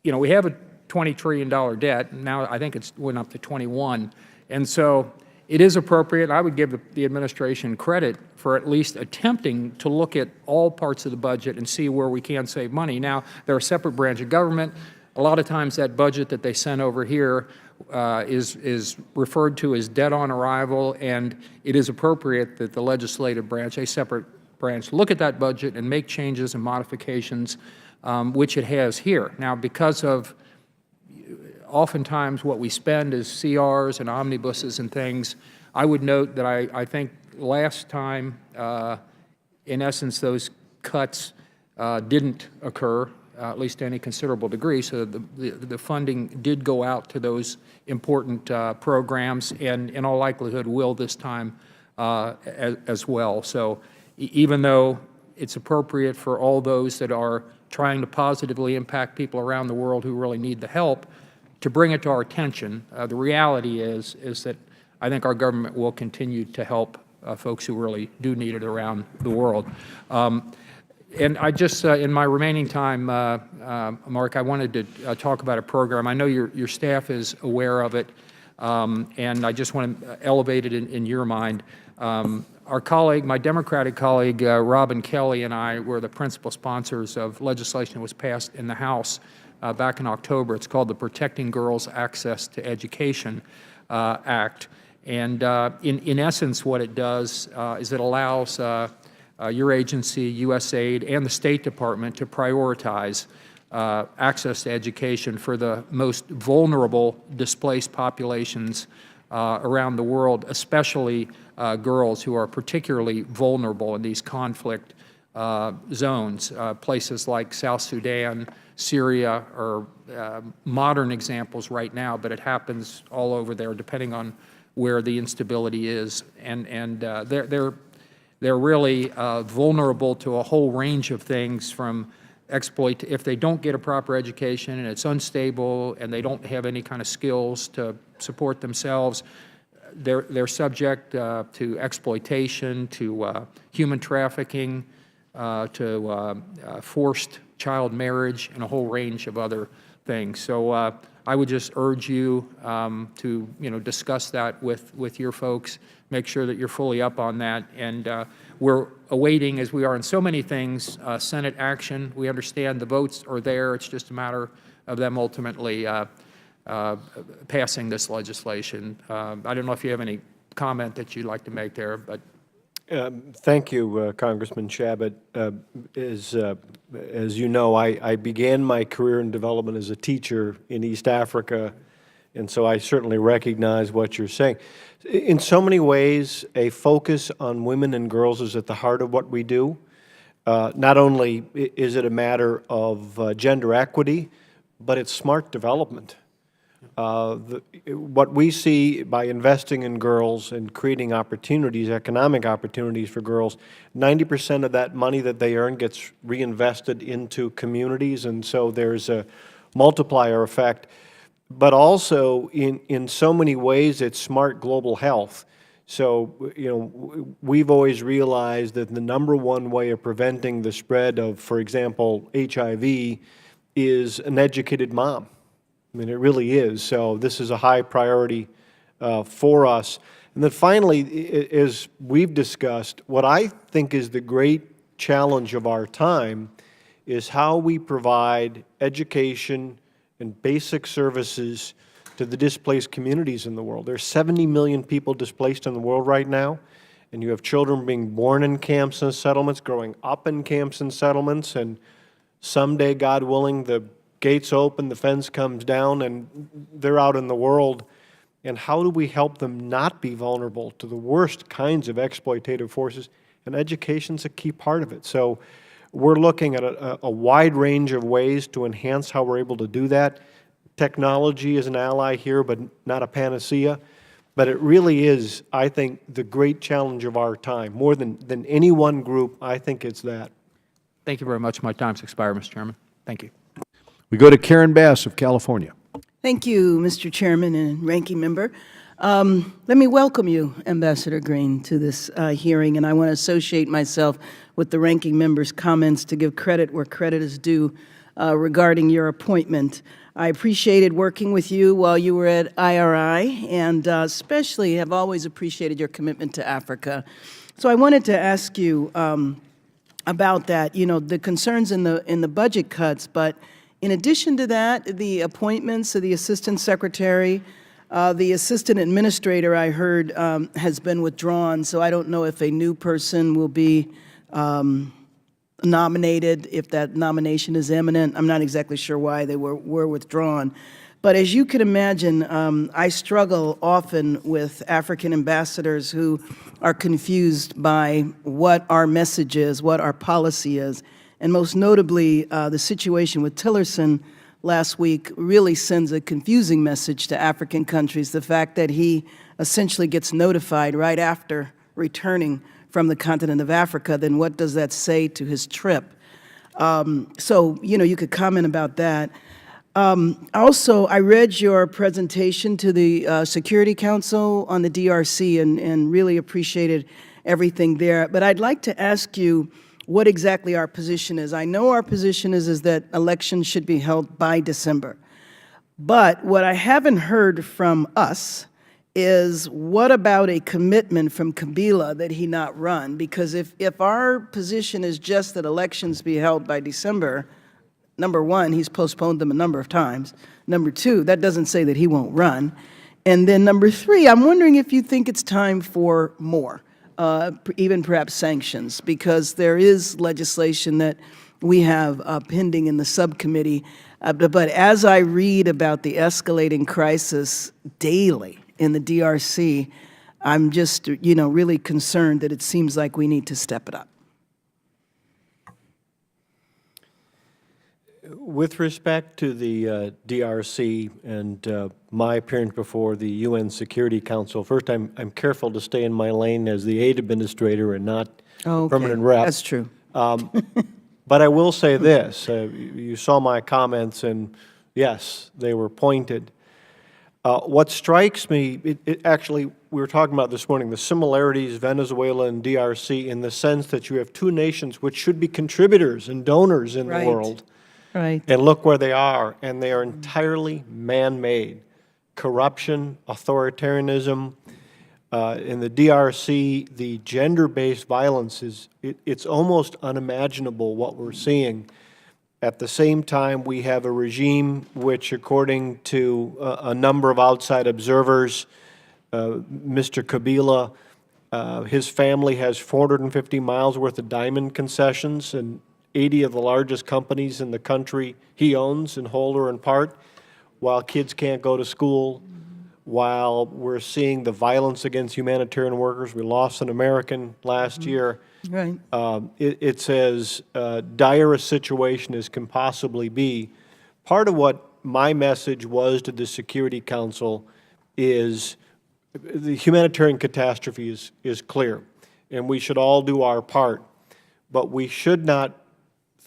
we have a $20 trillion debt. Now I think it's went up to 21. And so it is appropriate. I would give the administration credit for at least attempting to look at all parts of the budget and see where we can save money. Now, they're a separate branch of government. A lot of times that budget that they sent over here is referred to as debt on arrival, and it is appropriate that the legislative branch, a separate branch, look at that budget and make changes and modifications, which it has here. Now, because of oftentimes what we spend is CRs and omnibuses and things, I would note that I think last time, in essence, those cuts didn't occur. at least to any considerable degree. So the funding did go out to those important programs, and in all likelihood will this time as well. So even though it's appropriate for all those that are trying to positively impact people around the world who really need the help to bring it to our attention, the reality is that I think our government will continue to help folks who really do need it around the world. And I just, in my remaining time, Mark, I wanted to talk about a program. I know your staff is aware of it, and I just want to elevate it in your mind. Our colleague, my Democratic colleague, Robin Kelly, and I were the principal sponsors of legislation that was passed in the House back in October. It's called the Protecting Girls' Access to Education Act. And in essence, what it does is it allows your agency, USAID, and the State Department to prioritize access to education for the most vulnerable displaced populations around the world, especially girls who are particularly vulnerable in these conflict zones. Places like South Sudan, Syria are modern examples right now, but it happens all over there depending on where the instability is. And they're really vulnerable to a whole range of things, from exploit, if they don't get a proper education and it's unstable and they don't have any kind of skills to support themselves, they're subject to exploitation, to human trafficking, to forced child marriage, and a whole range of other things. So I would just urge you to discuss that with your folks, make sure that you're fully up on that. And we're awaiting, as we are in so many things, Senate action. We understand the votes are there. It's just a matter of them ultimately passing this legislation. I don't know if you have any comment that you'd like to make there, but. Thank you, Congressman Chabot. As you know, I began my career in development as a teacher in East Africa, and so I certainly recognize what you're saying. In so many ways, a focus on women and girls is at the heart of what we do. Not only is it a matter of gender equity, but it's smart development. What we see by investing in girls and creating opportunities, economic opportunities for girls, 90% of that money that they earn gets reinvested into communities, and so there's a multiplier effect. But also, in so many ways, it's smart global health. So, we've always realized that the #1 way of preventing the spread of, for example, HIV is an educated mom. I mean, it really is. So this is a high priority for us. And then finally, as we've discussed, what I think is the great challenge of our time is how we provide education and basic services to the displaced communities in the world. There's 70 million people displaced in the world right now, and you have children being born in camps and settlements, growing up in camps and settlements, and someday, God willing, the gates open, the fence comes down, and they're out in the world. And how do we help them not be vulnerable to the worst kinds of exploitative forces? And education's a key part of it. So we're looking at a wide range of ways to enhance how we're able to do that. Technology is an ally here, but not a panacea. But it really is, I think, the great challenge of our time. More than any one group, I think it's that. Thank you very much. My time's expired, Mr. Chairman. Thank you. We go to Karen Bass of California. Thank you, Mr. Chairman and Ranking Member. Let me welcome you, Ambassador Green, to this hearing, and I want to associate myself with the Ranking Member's comments to give credit where credit is due regarding your appointment. I appreciated working with you while you were at IRI, and especially have always appreciated your commitment to Africa. So I wanted to ask you about that, the concerns in the budget cuts, but in addition to that, the appointments of the Assistant Secretary, the Assistant Administrator, I heard, has been withdrawn, so I don't know if a new person will be nominated, if that nomination is imminent. I'm not exactly sure why they were withdrawn. But as you can imagine, I struggle often with African ambassadors who are confused by what our message is, what our policy is. and most notably, the situation with Tillerson last week really sends a confusing message to African countries. The fact that he essentially gets notified right after returning from the continent of Africa, then what does that say to his trip? So, you could comment about that. Also, I read your presentation to the Security Council on the DRC and really appreciated everything there. But I'd like to ask you what exactly our position is. I know our position is that elections should be held by December. But what I haven't heard from us is what about a commitment from Kabila that he not run? Because if our position is just that elections be held by December, number one, he's postponed them a number of times. Number two, that doesn't say that he won't run. And then number three, I'm wondering if you think it's time for more, even perhaps sanctions, because there is legislation that we have pending in the subcommittee. But as I read about the escalating crisis daily in the DRC, I'm just, really concerned that it seems like we need to step it up. With respect to the DRC and my appearance before the UN Security Council, first, I'm careful to stay in my lane as the aid administrator and not permanent rep. That's true. But I will say this. You saw my comments, and yes, they were pointed. What strikes me, actually, we were talking about this morning, the similarities, Venezuela and DRC, in the sense that you have two nations which should be contributors and donors in the world. Right. And look where they are, and they are entirely man-made. Corruption, authoritarianism. In the DRC, the gender-based violence it's almost unimaginable what we're seeing. At the same time, we have a regime which, according to a number of outside observers, Mr. Kabila, his family has 450 miles worth of diamond concessions, and 80 of the largest companies in the country he owns in whole or in part, while kids can't go to school, while we're seeing the violence against humanitarian workers. We lost an American last year. Right. It's as dire a situation as can possibly be. Part of what my message was to the Security Council is the humanitarian catastrophe is clear, and we should all do our part. But we should not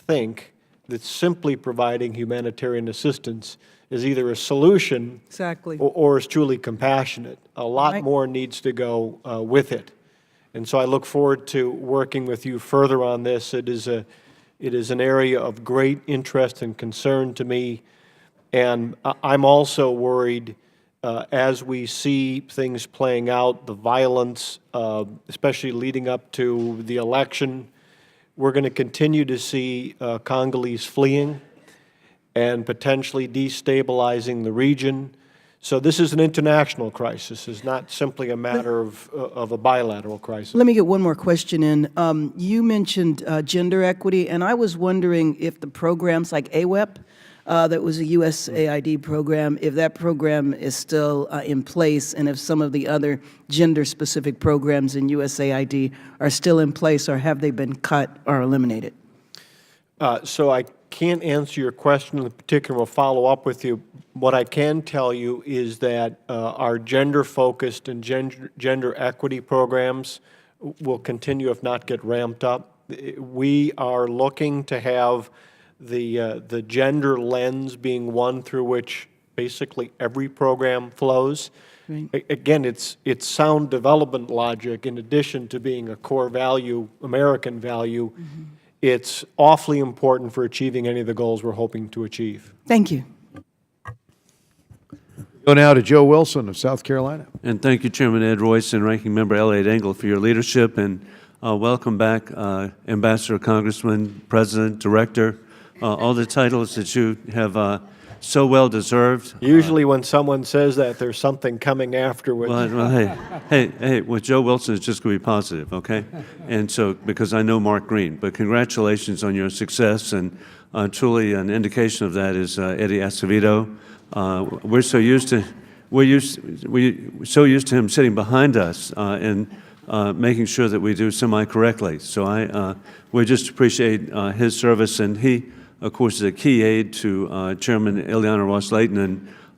think that simply providing humanitarian assistance is either a solution Exactly. or is truly compassionate. A lot more needs to go with it. And so I look forward to working with you further on this. It is an area of great interest and concern to me. And I'm also worried as we see things playing out, the violence, especially leading up to the election. We're going to continue to see Congolese fleeing and potentially destabilizing the region. So this is an international crisis. It's not simply a matter of a bilateral crisis. Let me get one more question in. You mentioned gender equity, and I was wondering if the programs like AWEP, that was a USAID program, if that program is still in place, and if some of the other gender-specific programs in USAID are still in place, or have they been cut or eliminated? So I can't answer your question in particular. We'll follow up with you. What I can tell you is that our gender-focused and gender equity programs will continue, if not get ramped up. We are looking to have the gender lens being one through which basically every program flows. Right. Again, it's sound development logic in addition to being a core value, American value. Mm-hmm. It's awfully important for achieving any of the goals we're hoping to achieve. Thank you. Go now to Joe Wilson of South Carolina. And thank you, Chairman Ed Royce and Ranking Member Elliott Engel, for your leadership, and welcome back, Ambassador, Congressman, President, Director, all the titles that you have so well deserved. Usually when someone says that, there's something coming afterwards. Well, hey, with Joe Wilson, it's just going to be positive, okay? And so, because I know Mark Green, but congratulations on your success, and truly an indication of that is Eddie Acevedo. We're so used to him sitting behind us, and making sure that we do semi-correctly. So we just appreciate his service, and he, of course, is a key aide to Chairman Ileana Ross-Layton,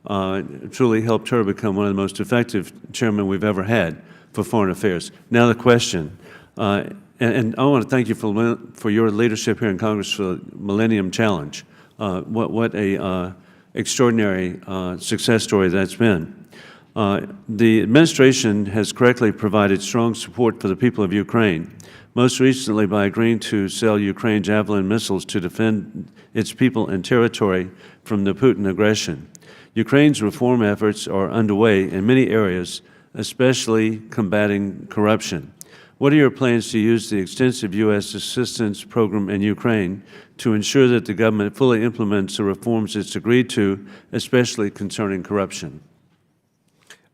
and truly helped her become one of the most effective chairmen we've ever had for foreign affairs. Now the question, and I want to thank you for your leadership here in Congress for the Millennium Challenge. What a extraordinary success story that's been. The administration has correctly provided strong support for the people of Ukraine, most recently by agreeing to sell Ukraine Javelin missiles to defend its people and territory from the Putin aggression. Ukraine's reform efforts are underway in many areas, especially combating corruption. What are your plans to use the extensive U.S. assistance program in Ukraine to ensure that the government fully implements the reforms it's agreed to, especially concerning corruption?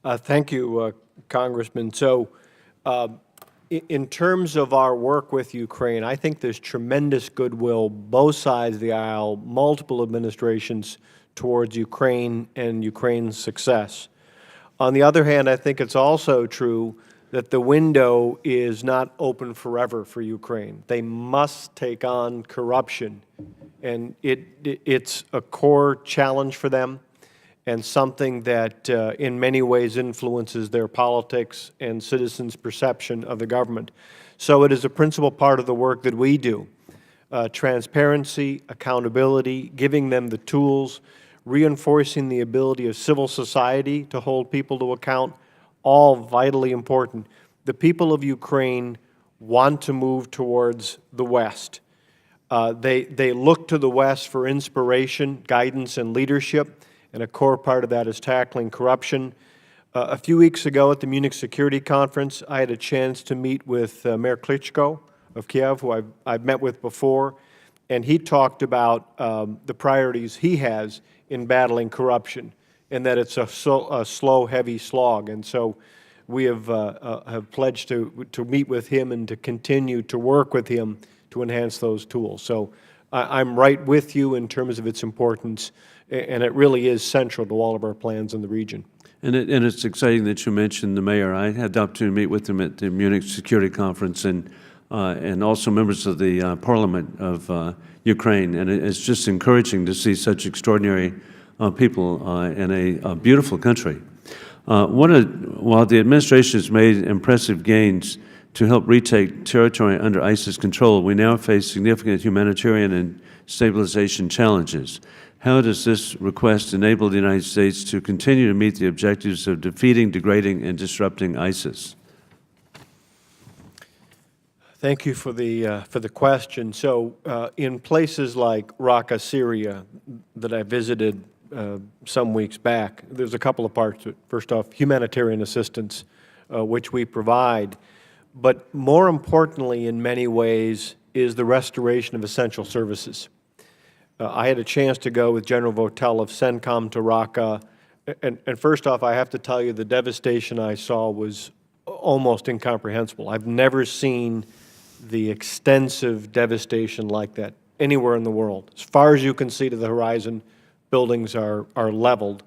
Thank you, Congressman. So in terms of our work with Ukraine, I think there's tremendous goodwill, both sides of the aisle, multiple administrations towards Ukraine and Ukraine's success. On the other hand, I think it's also true that the window is not open forever for Ukraine. They must take on corruption, and it's a core challenge for them and something that in many ways influences their politics and citizens' perception of the government. So it is a principal part of the work that we do. Transparency, accountability, giving them the tools, reinforcing the ability of civil society to hold people to account, all vitally important. The people of Ukraine want to move towards the West. They look to the West for inspiration, guidance, and leadership, and a core part of that is tackling corruption. A few weeks ago at the Munich Security Conference, I had a chance to meet with Mayor Klitschko of Kiev, who I've met with before, and he talked about the priorities he has in battling corruption, and that it's a slow, heavy slog. And so we have pledged to meet with him and to continue to work with him to enhance those tools. So I'm right with you in terms of its importance, and it really is central to all of our plans in the region. And it's exciting that you mentioned the mayor. I had the opportunity to meet with him at the Munich Security Conference, and also members of the Parliament of Ukraine. And it's just encouraging to see such extraordinary people in a beautiful country. While the administration has made impressive gains to help retake territory under ISIS control, we now face significant humanitarian and stabilization challenges. How does this request enable the United States to continue to meet the objectives of defeating, degrading, and disrupting ISIS? Thank you for the question. So in places like Raqqa, Syria, that I visited some weeks back, there's a couple of parts to it. First off, humanitarian assistance, which we provide. But more importantly, in many ways, is the restoration of essential services. I had a chance to go with General Votel of CENTCOM to Raqqa, and first off, I have to tell you, the devastation I saw was almost incomprehensible. I've never seen the extensive devastation like that anywhere in the world. As far as you can see to the horizon, buildings are leveled.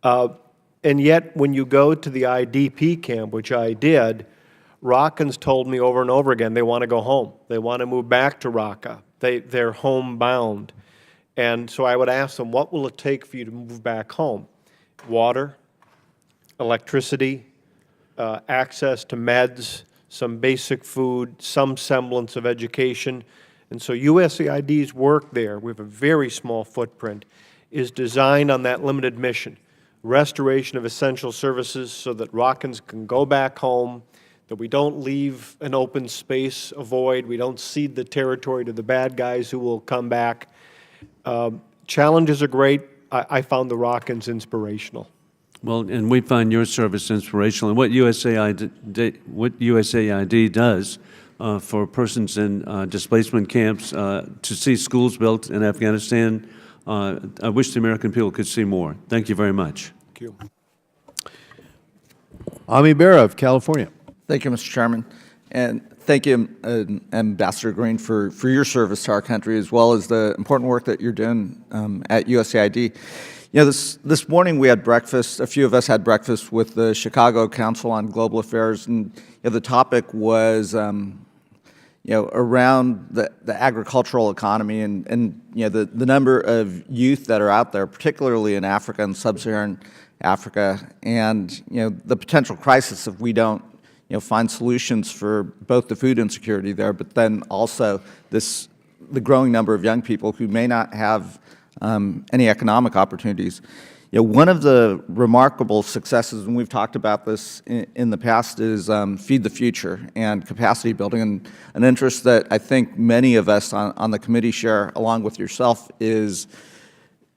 And yet, when you go to the IDP camp, which I did, Raqqans told me over and over again they want to go home. They want to move back to Raqqa. They're homebound. And so I would ask them, what will it take for you to move back home? Water, electricity, access to meds, some basic food, some semblance of education. And so USAID's work there, we have a very small footprint, is designed on that limited mission. Restoration of essential services so that Raqqans can go back home, that we don't leave an open space, a void, we don't cede the territory to the bad guys who will come back. Challenges are great. I found the Raqqans inspirational. Well, and we find your service inspirational. And what USAID does for persons in displacement camps, to see schools built in Afghanistan, I wish the American people could see more. Thank you very much. Thank you. Ami Bera of California. Thank you, Mr. Chairman. And thank you, Ambassador Green, for your service to our country, as well as the important work that you're doing at USAID. This morning we had breakfast, a few of us had breakfast with the Chicago Council on Global Affairs, and the topic was around the agricultural economy and the number of youth that are out there, particularly in Africa and sub-Saharan Africa, and the potential crisis if we don't find solutions for both the food insecurity there, but then also the growing number of young people who may not have any economic opportunities. One of the remarkable successes, and we've talked about this in the past, is Feed the Future and capacity building. And an interest that I think many of us on the committee share, along with yourself, is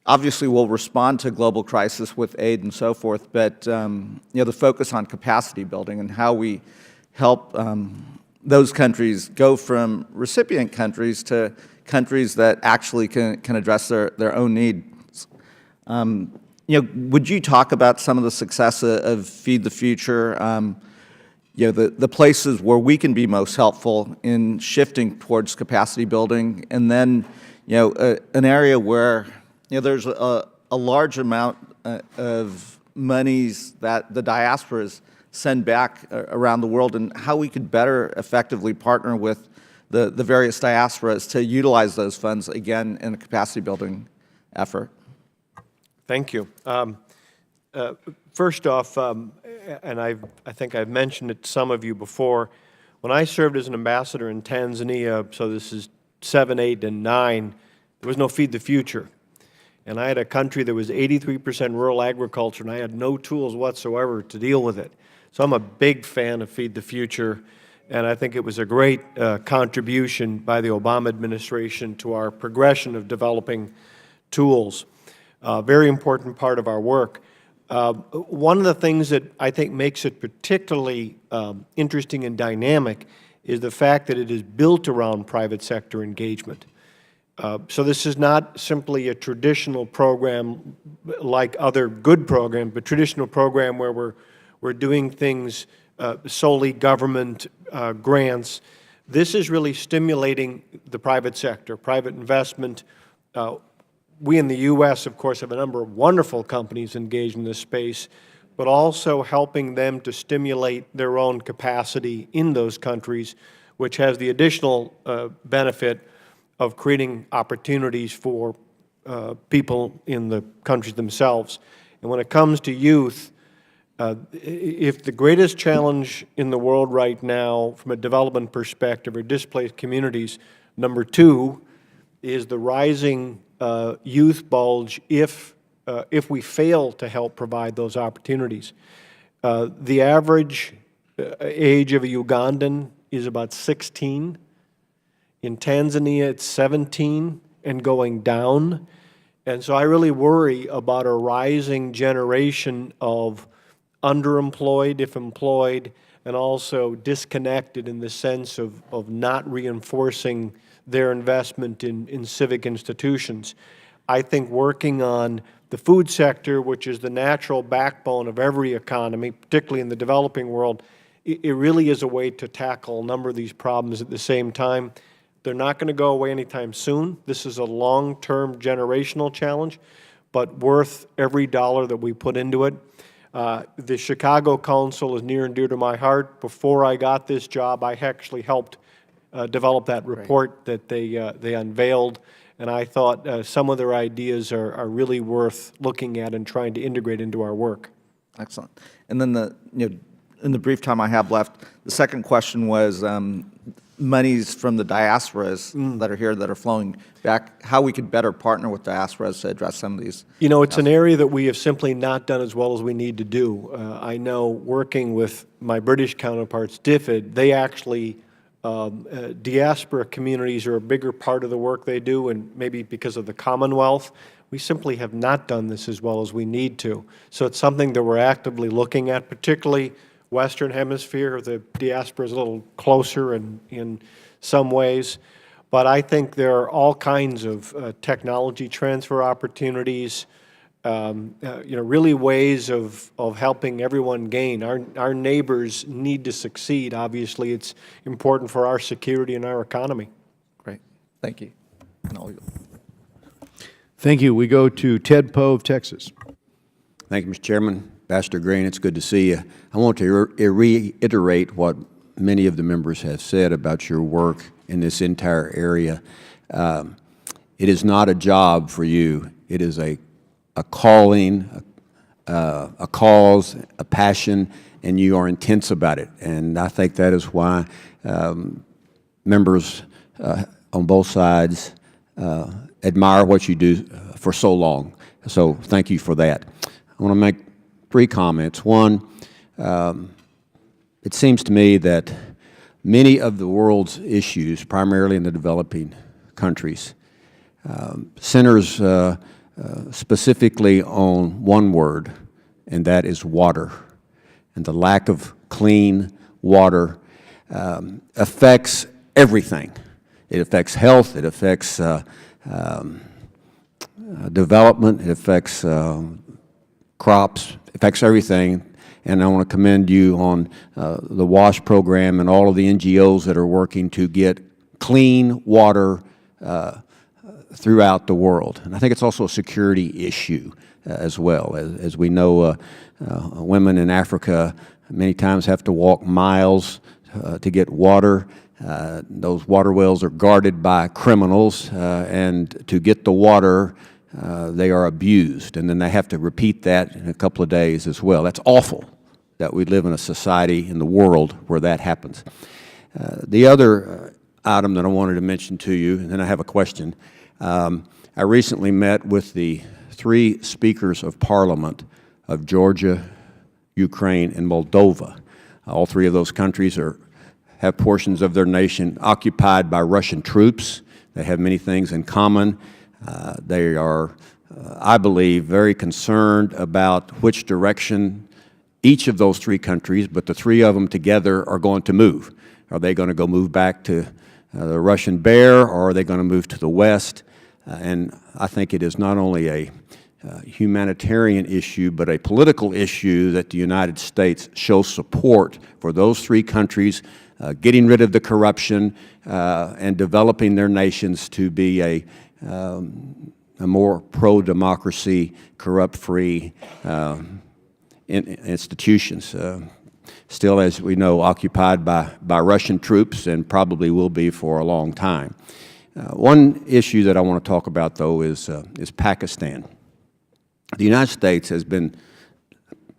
obviously we'll respond to global crisis with aid and so forth, but the focus on capacity building and how we help those countries go from recipient countries to countries that actually can address their own needs. Would you talk about some of the success of Feed the Future, the places where we can be most helpful in shifting towards capacity building, and then an area where there's a large amount of monies that the diasporas send back around the world, and how we could better effectively partner with the various diasporas to utilize those funds, again, in a capacity building effort. Thank you. First off, and I think I've mentioned it to some of you before, when I served as an ambassador in Tanzania, so this is 7, 8, and 9, there was no Feed the Future. And I had a country that was 83% rural agriculture, and I had no tools whatsoever to deal with it. So I'm a big fan of Feed the Future, and I think it was a great contribution by the Obama administration to our progression of developing tools. Very important part of our work. One of the things that I think makes it particularly interesting and dynamic is the fact that it is built around private sector engagement. So this is not simply a traditional program like other good programs, but traditional program where we're doing things solely government grants. This is really stimulating the private sector, private investment. We in the U.S., of course, have a number of wonderful companies engaged in this space, but also helping them to stimulate their own capacity in those countries, which has the additional benefit of creating opportunities for people in the countries themselves. And when it comes to youth, if the greatest challenge in the world right now from a development perspective are displaced communities, number 2 is the rising youth bulge if we fail to help provide those opportunities. The average age of a Ugandan is about 16. In Tanzania, it's 17 and going down. And so I really worry about a rising generation of underemployed, if employed, and also disconnected in the sense of not reinforcing their investment in civic institutions. I think working on the food sector, which is the natural backbone of every economy, particularly in the developing world, it really is a way to tackle a number of these problems at the same time. They're not going to go away anytime soon. This is a long-term generational challenge, but worth every dollar that we put into it. The Chicago Council is near and dear to my heart. Before I got this job, I actually helped develop that report that they unveiled, and I thought some of their ideas are really worth looking at and trying to integrate into our work. Excellent. And then in the brief time I have left, the second question was monies from the diasporas that are here that are flowing back, how we could better partner with diasporas to address some of these. You know, it's an area that we have simply not done as well as we need to do. I know working with my British counterparts, DFID, they actually, diaspora communities are a bigger part of the work they do, and maybe because of the Commonwealth, we simply have not done this as well as we need to. So it's something that we're actively looking at, particularly Western Hemisphere. The diaspora is a little closer in some ways. But I think there are all kinds of technology transfer opportunities, really ways of helping everyone gain. Our neighbors need to succeed. Obviously, it's important for our security and our economy. Great. Thank you. And Thank you. We go to Ted Poe of Texas. Thank you, Mr. Chairman. Ambassador Green, it's good to see you. I want to reiterate what many of the members have said about your work in this entire area. It is not a job for you. It is a calling, a cause, a passion, and you are intense about it. And I think that is why members on both sides admire what you do for so long. So thank you for that. I want to make 3 comments. One, it seems to me that many of the world's issues, primarily in the developing countries, centers specifically on one word, and that is water. And the lack of clean water affects everything. It affects health, it affects development, it affects crops, affects everything. And I want to commend you on the WASH program and all of the NGOs that are working to get clean water throughout the world. And I think it's also a security issue as well. As we know, women in Africa many times have to walk miles to get water. Those water wells are guarded by criminals, and to get the water, they are abused, and then they have to repeat that in a couple of days as well. That's awful that we live in a society in the world where that happens. The other item that I wanted to mention to you, and then I have a question. I recently met with the 3 speakers of parliament of Georgia, Ukraine, and Moldova. All 3 of those countries have portions of their nation occupied by Russian troops. They have many things in common. They are, I believe, very concerned about which direction each of those 3 countries, but the 3 of them together, are going to move. Are they going to go move back to the Russian bear, or are they going to move to the west? And I think it is not only a humanitarian issue, but a political issue that the United States shows support for those 3 countries getting rid of the corruption and developing their nations to be a more pro-democracy, corrupt-free institutions. Still, as we know, occupied by Russian troops, and probably will be for a long time. One issue that I want to talk about, though, is Pakistan. The United States has been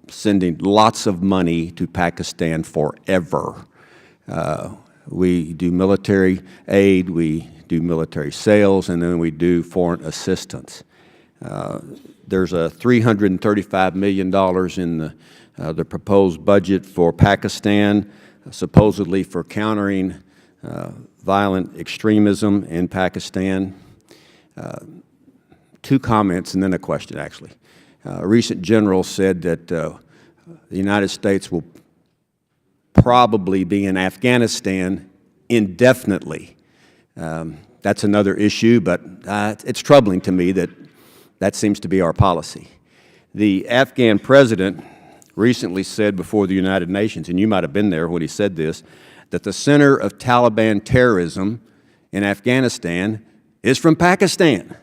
sending lots of money to Pakistan forever. We do military aid, we do military sales, and then we do foreign assistance. There's a $335 million in the proposed budget for Pakistan, supposedly for countering violent extremism in Pakistan. 2 comments and then a question, actually. A recent general said that the United States will probably be in Afghanistan indefinitely. That's another issue, but it's troubling to me that that seems to be our policy. The Afghan president recently said before the United Nations, and you might have been there when he said this, that the center of Taliban terrorism in Afghanistan is from Pakistan.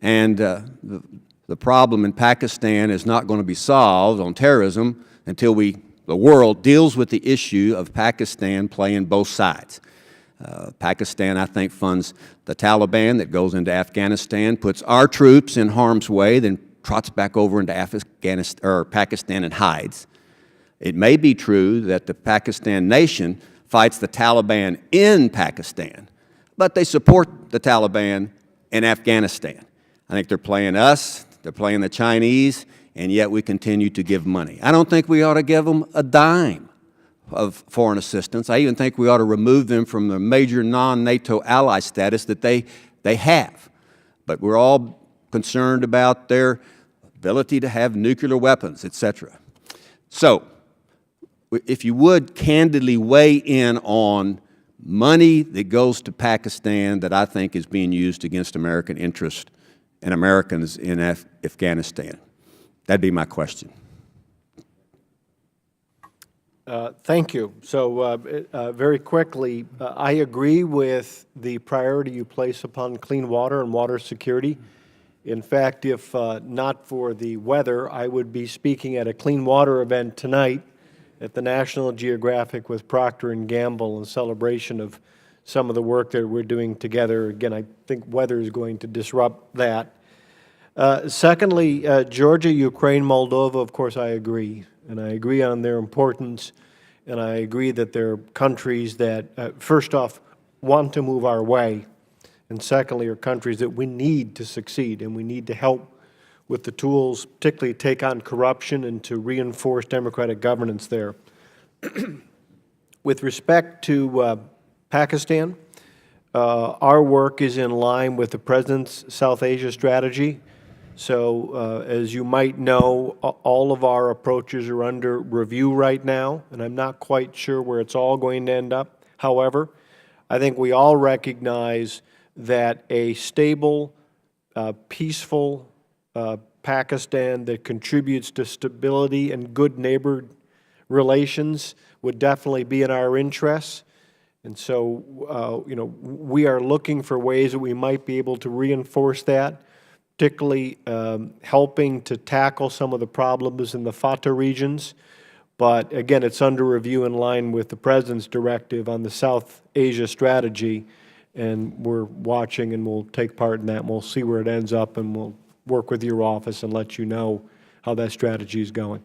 And the problem in Pakistan is not going to be solved on terrorism until the world deals with the issue of Pakistan playing both sides. Pakistan, I think, funds the Taliban that goes into Afghanistan, puts our troops in harm's way, then trots back over into Pakistan and hides. It may be true that the Pakistan nation fights the Taliban in Pakistan, but they support the Taliban in Afghanistan. I think they're playing us, they're playing the Chinese, and yet we continue to give money. I don't think we ought to give them a dime of foreign assistance. I even think we ought to remove them from the major non-NATO ally status that they have. But we're all concerned about their ability to have nuclear weapons, etc. So, if you would candidly weigh in on money that goes to Pakistan that I think is being used against American interests and Americans in Afghanistan. That'd be my question. Thank you. So very quickly, I agree with the priority you place upon clean water and water security. In fact, if not for the weather, I would be speaking at a clean water event tonight at the National Geographic with Procter & Gamble in celebration of some of the work that we're doing together. Again, I think weather is going to disrupt that. Secondly, Georgia, Ukraine, Moldova, of course, I agree. And I agree on their importance. And I agree that they're countries that, first off, want to move our way. And secondly, are countries that we need to succeed. And we need to help with the tools, particularly take on corruption and to reinforce democratic governance there. With respect to Pakistan, our work is in line with the President's South Asia strategy. So as you might know, all of our approaches are under review right now, and I'm not quite sure where it's all going to end up. However, I think we all recognize that a stable, peaceful Pakistan that contributes to stability and good neighbor relations would definitely be in our interests. And so, you know, we are looking for ways that we might be able to reinforce that, particularly helping to tackle some of the problems in the FATA regions. But again, it's under review in line with the President's directive on the South Asia strategy, and we're watching and we'll take part in that, and we'll see where it ends up, and we'll work with your office and let you know how that strategy is going.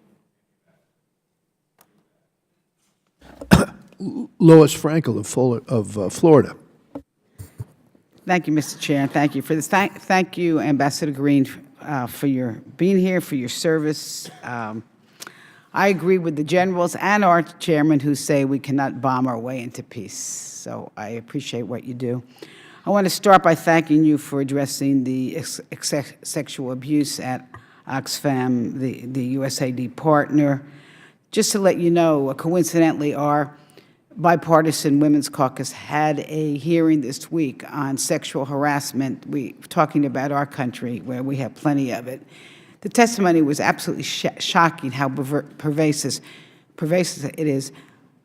Lois Frankel of Florida. Thank you, Mr. Chair, and thank you for this. Thank you, Ambassador Green, for your being here, for your service. I agree with the generals and our chairman who say we cannot bomb our way into peace. So I appreciate what you do. I want to start by thanking you for addressing the sexual abuse at Oxfam, the USAID partner. Just to let you know, coincidentally, our bipartisan Women's Caucus had a hearing this week on sexual harassment. Talking about our country, where we have plenty of it. The testimony was absolutely shocking how pervasive it is.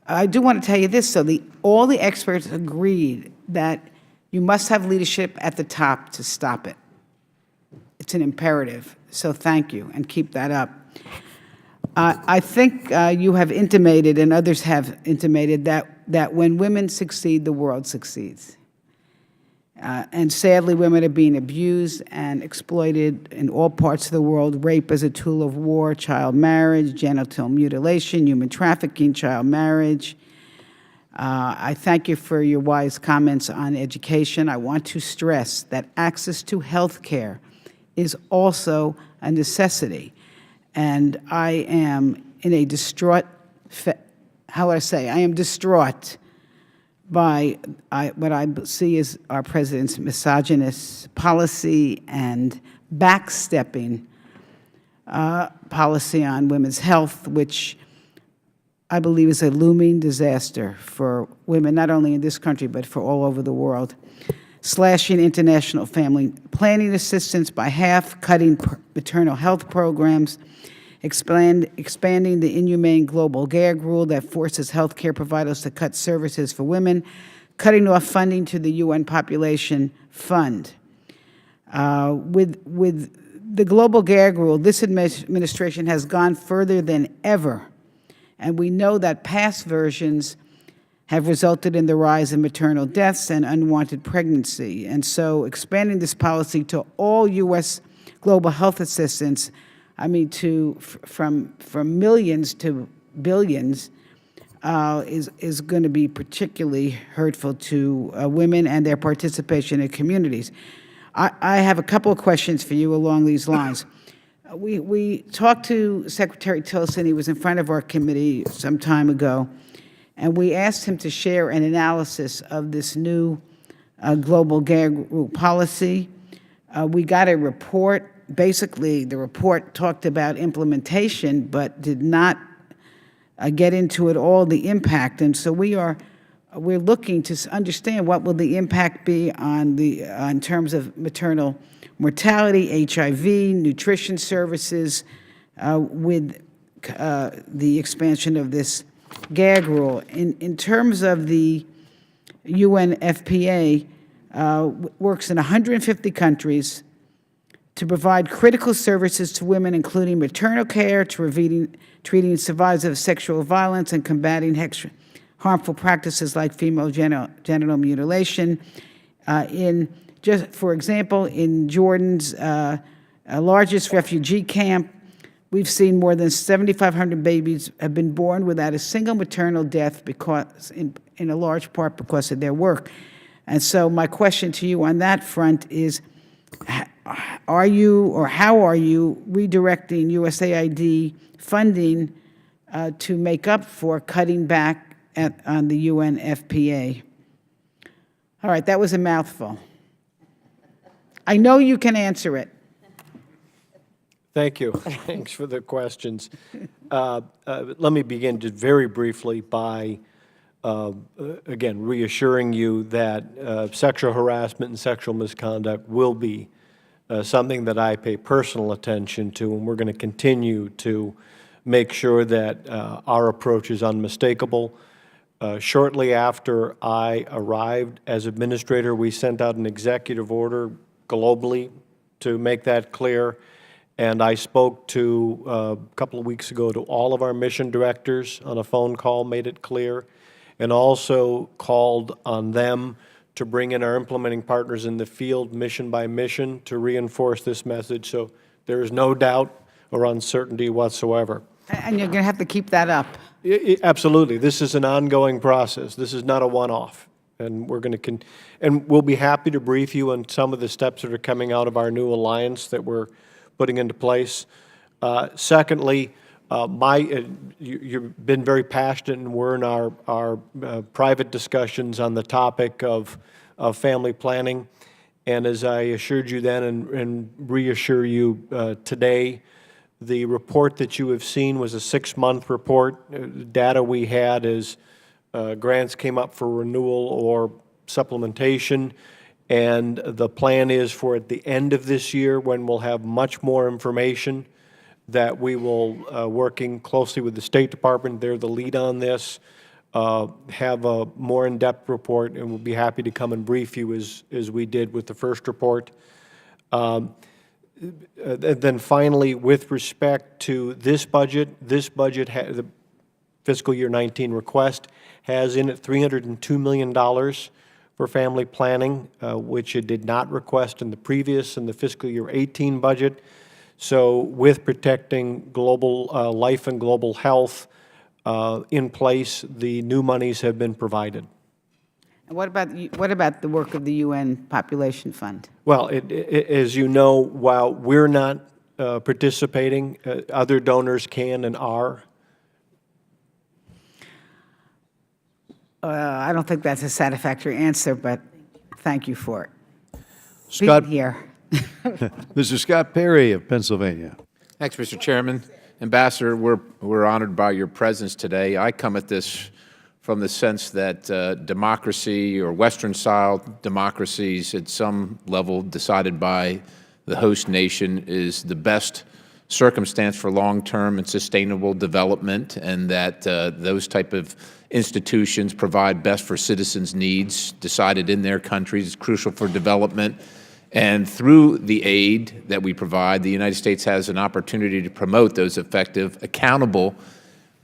I do want to tell you this, so all the experts agreed that you must have leadership at the top to stop it. It's an imperative, so thank you, and keep that up. I think you have intimated, and others have intimated, that when women succeed, the world succeeds. And sadly, women are being abused and exploited in all parts of the world. Rape as a tool of war, child marriage, genital mutilation, human trafficking, child marriage. I thank you for your wise comments on education. I want to stress that access to health care is also a necessity. And I am in a distraught, I am distraught by what I see as our President's misogynist policy and backstepping policy on women's health, which I believe is a looming disaster for women, not only in this country, but for all over the world. Slashing international family planning assistance by half, cutting maternal health programs, expanding the inhumane global gag rule that forces health care providers to cut services for women, cutting off funding to the UN Population Fund. With the global gag rule, this administration has gone further than ever, and we know that past versions have resulted in the rise in maternal deaths and unwanted pregnancy. And so expanding this policy to all U.S. global health assistance, I mean, from millions to billions, is going to be particularly hurtful to women and their participation in communities. I have a couple of questions for you along these lines. We talked to Secretary Tillerson. He was in front of our committee some time ago, and we asked him to share an analysis of this new global gag rule policy. We got a report. Basically, the report talked about implementation, but did not get into it all, the impact. And so we're looking to understand what will the impact be on in terms of maternal mortality, HIV, nutrition services, with the expansion of this gag rule. In terms of the UNFPA, works in 150 countries, to provide critical services to women, including maternal care, to treating survivors of sexual violence, and combating harmful practices like female genital mutilation. For example, in Jordan's largest refugee camp, we've seen more than 7,500 babies have been born without a single maternal death, because, in a large part, because of their work. And so my question to you on that front is, are you, or how are you, redirecting USAID funding to make up for cutting back on the UNFPA? All right, that was a mouthful. I know you can answer it. Thank you. Thanks for the questions. Let me begin just very briefly by, again, reassuring you that sexual harassment and sexual misconduct will be something that I pay personal attention to, and we're going to continue to make sure that our approach is unmistakable. Shortly after I arrived as administrator, we sent out an executive order globally to make that clear. And I spoke to, a couple of weeks ago, to all of our mission directors on a phone call, made it clear, and also called on them to bring in our implementing partners in the field, mission by mission, to reinforce this message. So there is no doubt or uncertainty whatsoever. And you're going to have to keep that up. Absolutely. This is an ongoing process. This is not a one-off. And we're going to, and we'll be happy to brief you on some of the steps that are coming out of our new alliance that we're putting into place. Secondly, you've been very passionate, and we're in our private discussions on the topic of family planning. And as I assured you then and reassure you today, the report that you have seen was a 6-month report. Data we had is grants came up for renewal or supplementation. And the plan is for at the end of this year, when we'll have much more information, that we will, working closely with the State Department, they're the lead on this, have a more in-depth report, and we'll be happy to come and brief you as we did with the first report. Then finally, with respect to this budget, the fiscal year 19 request has in it $302 million for family planning, which it did not request in the previous and the fiscal year 18 budget. So with protecting global life and global health in place, the new monies have been provided. And what about the work of the UN Population Fund? Well, as you know, while we're not participating, other donors can and are. I don't think that's a satisfactory answer, but thank you for it. Scott, Being here. Mr. Scott Perry of Pennsylvania. Thanks, Mr. Chairman. Ambassador, we're honored by your presence today. I come at this from the sense that democracy, or Western-style democracies at some level decided by the host nation, is the best circumstance for long-term and sustainable development, and that those type of institutions provide best for citizens' needs decided in their countries. It's crucial for development. And through the aid that we provide, the United States has an opportunity to promote those effective, accountable,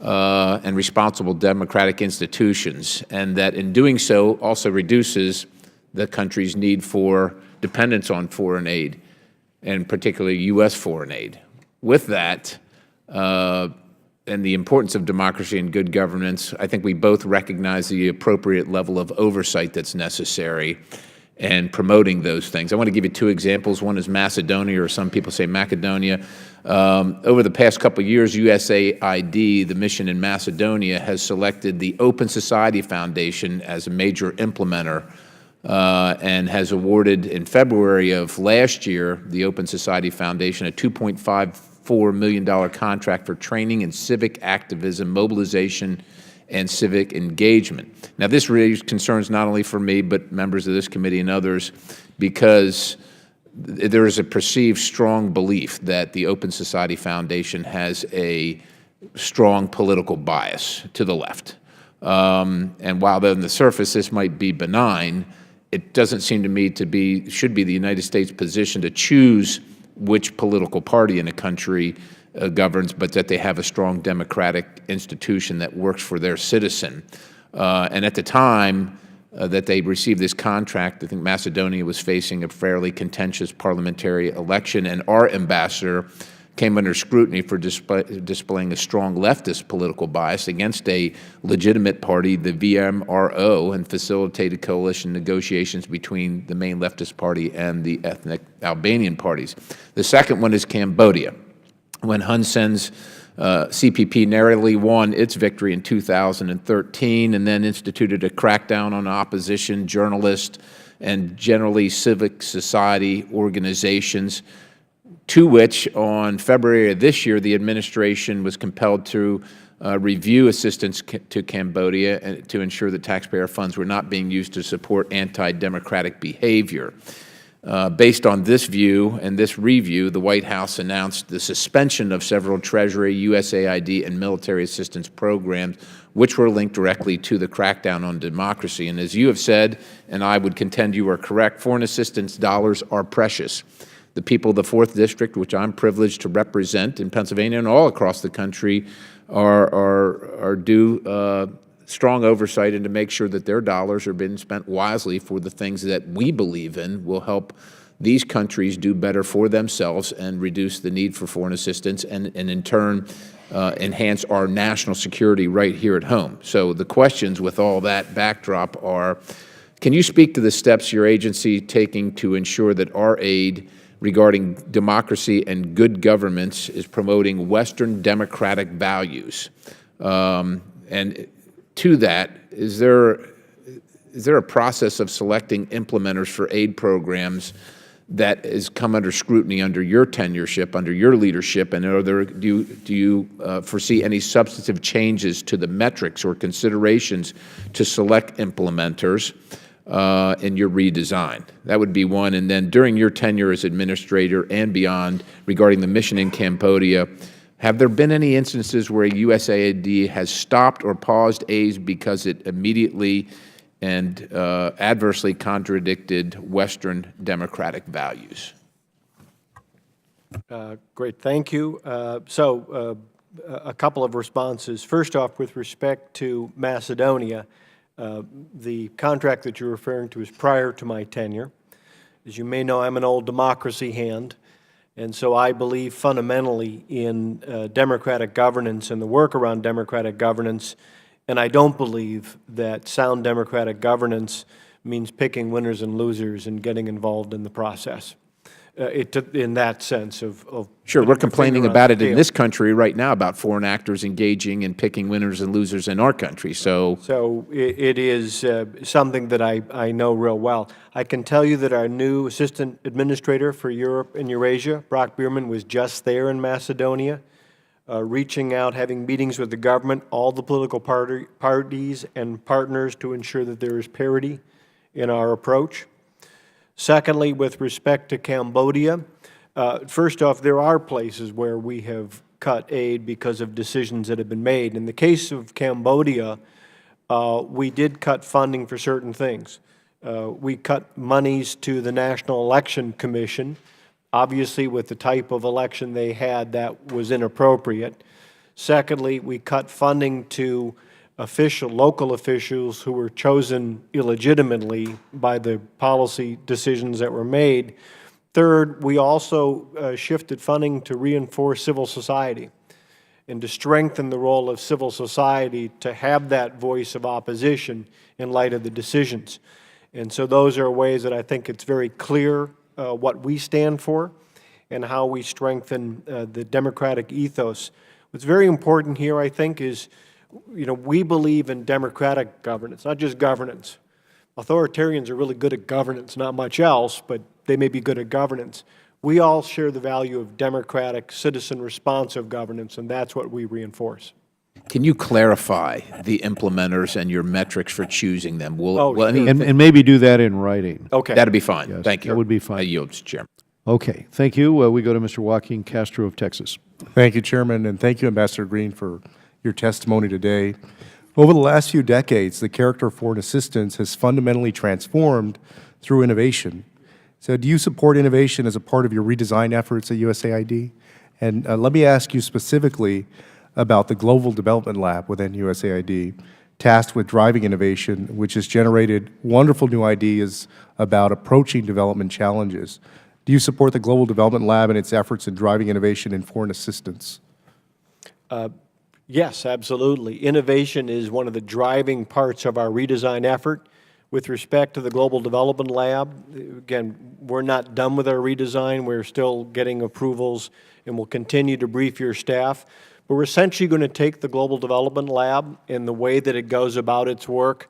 and responsible democratic institutions, and that in doing so also reduces the country's need for dependence on foreign aid, and particularly U.S. foreign aid. With that, and the importance of democracy and good governance, I think we both recognize the appropriate level of oversight that's necessary and promoting those things. I want to give you 2 examples. One is Macedonia, or some people say Macedonia. Over the past couple of years, USAID, the mission in Macedonia, has selected the Open Society Foundation as a major implementer, and has awarded in February of last year the Open Society Foundation a $2.54 million contract for training in civic activism, mobilization, and civic engagement. Now, this raises concerns not only for me, but members of this committee and others, because there is a perceived strong belief that the Open Society Foundation has a strong political bias to the left. And while on the surface this might be benign, it doesn't seem to me to be, should be the United States' position to choose which political party in a country governs, but that they have a strong democratic institution that works for their citizen. And at the time that they received this contract, I think Macedonia was facing a fairly contentious parliamentary election, and our ambassador came under scrutiny for displaying a strong leftist political bias against a legitimate party, the VMRO, and facilitated coalition negotiations between the main leftist party and the ethnic Albanian parties. The second one is Cambodia. When Hun Sen's CPP narrowly won its victory in 2013 and then instituted a crackdown on opposition, journalists, and generally civic society organizations, to which on February of this year the administration was compelled to review assistance to Cambodia to ensure that taxpayer funds were not being used to support anti-democratic behavior. Based on this view and this review, the White House announced the suspension of several Treasury, USAID, and military assistance programs, which were linked directly to the crackdown on democracy. And as you have said, and I would contend you are correct, foreign assistance dollars are precious. The people of the 4th District, which I'm privileged to represent in Pennsylvania and all across the country, are due strong oversight and to make sure that their dollars are being spent wisely for the things that we believe in will help these countries do better for themselves and reduce the need for foreign assistance and in turn enhance our national security right here at home. So the questions with all that backdrop are, can you speak to the steps your agency taking to ensure that our aid regarding democracy and good governance is promoting Western democratic values? And to that, is there a process of selecting implementers for aid programs that has come under scrutiny under your tenureship, under your leadership, and do you foresee any substantive changes to the metrics or considerations to select implementers in your redesign? That would be one. And then during your tenure as administrator and beyond, regarding the mission in Cambodia, have there been any instances where USAID has stopped or paused aids because it immediately and adversely contradicted Western democratic values? Great, thank you. A couple of responses. First off, with respect to Macedonia, the contract that you're referring to is prior to my tenure. As you may know, I'm an old democracy hand, and so I believe fundamentally in democratic governance and the work around democratic governance, and I don't believe that sound democratic governance means picking winners and losers and getting involved in the process. In that sense of sure, we're complaining about it in this country right now about foreign actors engaging and picking winners and losers in our country. So it is something that I know real well. I can tell you that our new Assistant Administrator for Europe and Eurasia, Brock Bierman, was just there in Macedonia, reaching out, having meetings with the government, all the political parties and partners to ensure that there is parity in our approach. Secondly, with respect to Cambodia, first off, there are places where we have cut aid because of decisions that have been made. In the case of Cambodia, we did cut funding for certain things. We cut monies to the National Election Commission. Obviously, with the type of election they had, that was inappropriate. Secondly, we cut funding to local officials who were chosen illegitimately by the policy decisions that were made. Third, we also shifted funding to reinforce civil society and to strengthen the role of civil society to have that voice of opposition in light of the decisions. And so those are ways that I think it's very clear what we stand for and how we strengthen the democratic ethos. What's very important here, I think, is we believe in democratic governance, not just governance. Authoritarians are really good at governance, not much else, but they may be good at governance. We all share the value of democratic, citizen-responsive governance, and that's what we reinforce. Can you clarify the implementers and your metrics for choosing them? And maybe do that in writing. Okay. That'd be fine. Yes, Thank you. that would be fine. I yield, Mr. Chairman. Okay, thank you. We go to Mr. Joaquin Castro of Texas. Thank you, Chairman, and thank you, Ambassador Green, for your testimony today. Over the last few decades, the character of foreign assistance has fundamentally transformed through innovation. So do you support innovation as a part of your redesign efforts at USAID? And let me ask you specifically about the Global Development Lab within USAID, tasked with driving innovation, which has generated wonderful new ideas about approaching development challenges. Do you support the Global Development Lab and its efforts in driving innovation in foreign assistance? Yes, absolutely. Innovation is one of the driving parts of our redesign effort. With respect to the Global Development Lab, again, we're not done with our redesign. We're still getting approvals, and we'll continue to brief your staff. But we're essentially going to take the Global Development Lab and the way that it goes about its work,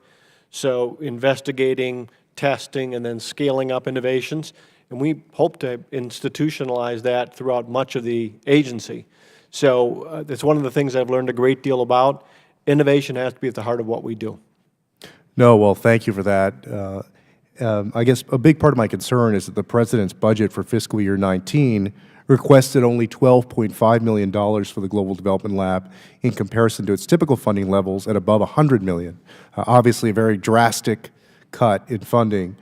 so investigating, testing, and then scaling up innovations. And we hope to institutionalize that throughout much of the agency. So it's one of the things I've learned a great deal about. Innovation has to be at the heart of what we do. No, well, thank you for that. I guess a big part of my concern is that the President's budget for fiscal year 19 requested only $12.5 million for the Global Development Lab in comparison to its typical funding levels at above $100 million. Obviously, a very drastic cut in funding.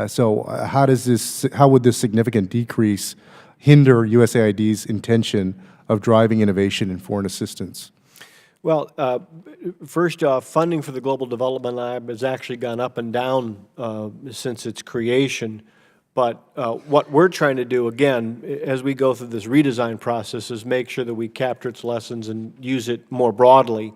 So how would this significant decrease hinder USAID's intention of driving innovation in foreign assistance? Well, first off, funding for the Global Development Lab has actually gone up and down since its creation. But what we're trying to do, again, as we go through this redesign process, is make sure that we capture its lessons and use it more broadly.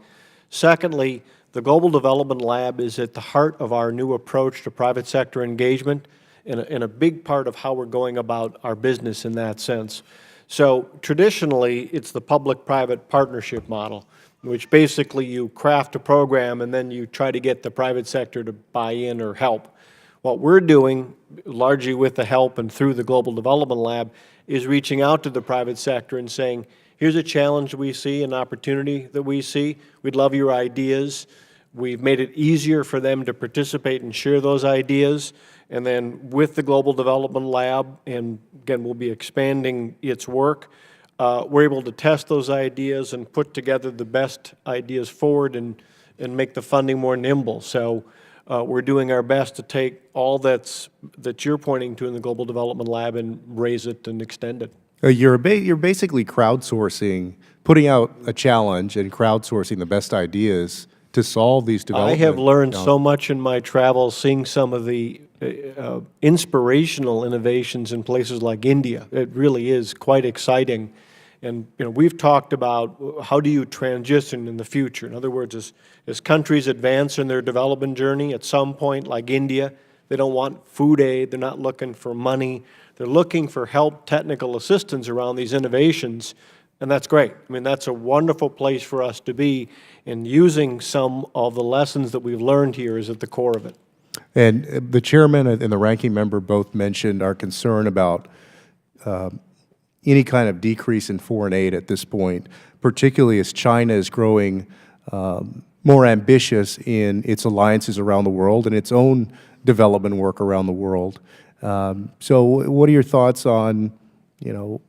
Secondly, the Global Development Lab is at the heart of our new approach to private sector engagement and a big part of how we're going about our business in that sense. So traditionally, it's the public-private partnership model, which basically you craft a program and then you try to get the private sector to buy in or help. What we're doing, largely with the help and through the Global Development Lab, is reaching out to the private sector and saying, here's a challenge we see, an opportunity that we see. We'd love your ideas. We've made it easier for them to participate and share those ideas. And then with the Global Development Lab, and again, we'll be expanding its work, we're able to test those ideas and put together the best ideas forward and make the funding more nimble. So we're doing our best to take all that you're pointing to in the Global Development Lab and raise it and extend it. You're basically crowdsourcing, putting out a challenge and crowdsourcing the best ideas to solve these development. I have learned so much in my travels, seeing some of the inspirational innovations in places like India. It really is quite exciting. And we've talked about how do you transition in the future. In other words, as countries advance in their development journey, at some point, like India, they don't want food aid, they're not looking for money, they're looking for help, technical assistance around these innovations, and that's great. I mean, that's a wonderful place for us to be, and using some of the lessons that we've learned here is at the core of it. And the chairman and the ranking member both mentioned our concern about any kind of decrease in foreign aid at this point, particularly as China is growing more ambitious in its alliances around the world and its own development work around the world. So what are your thoughts on,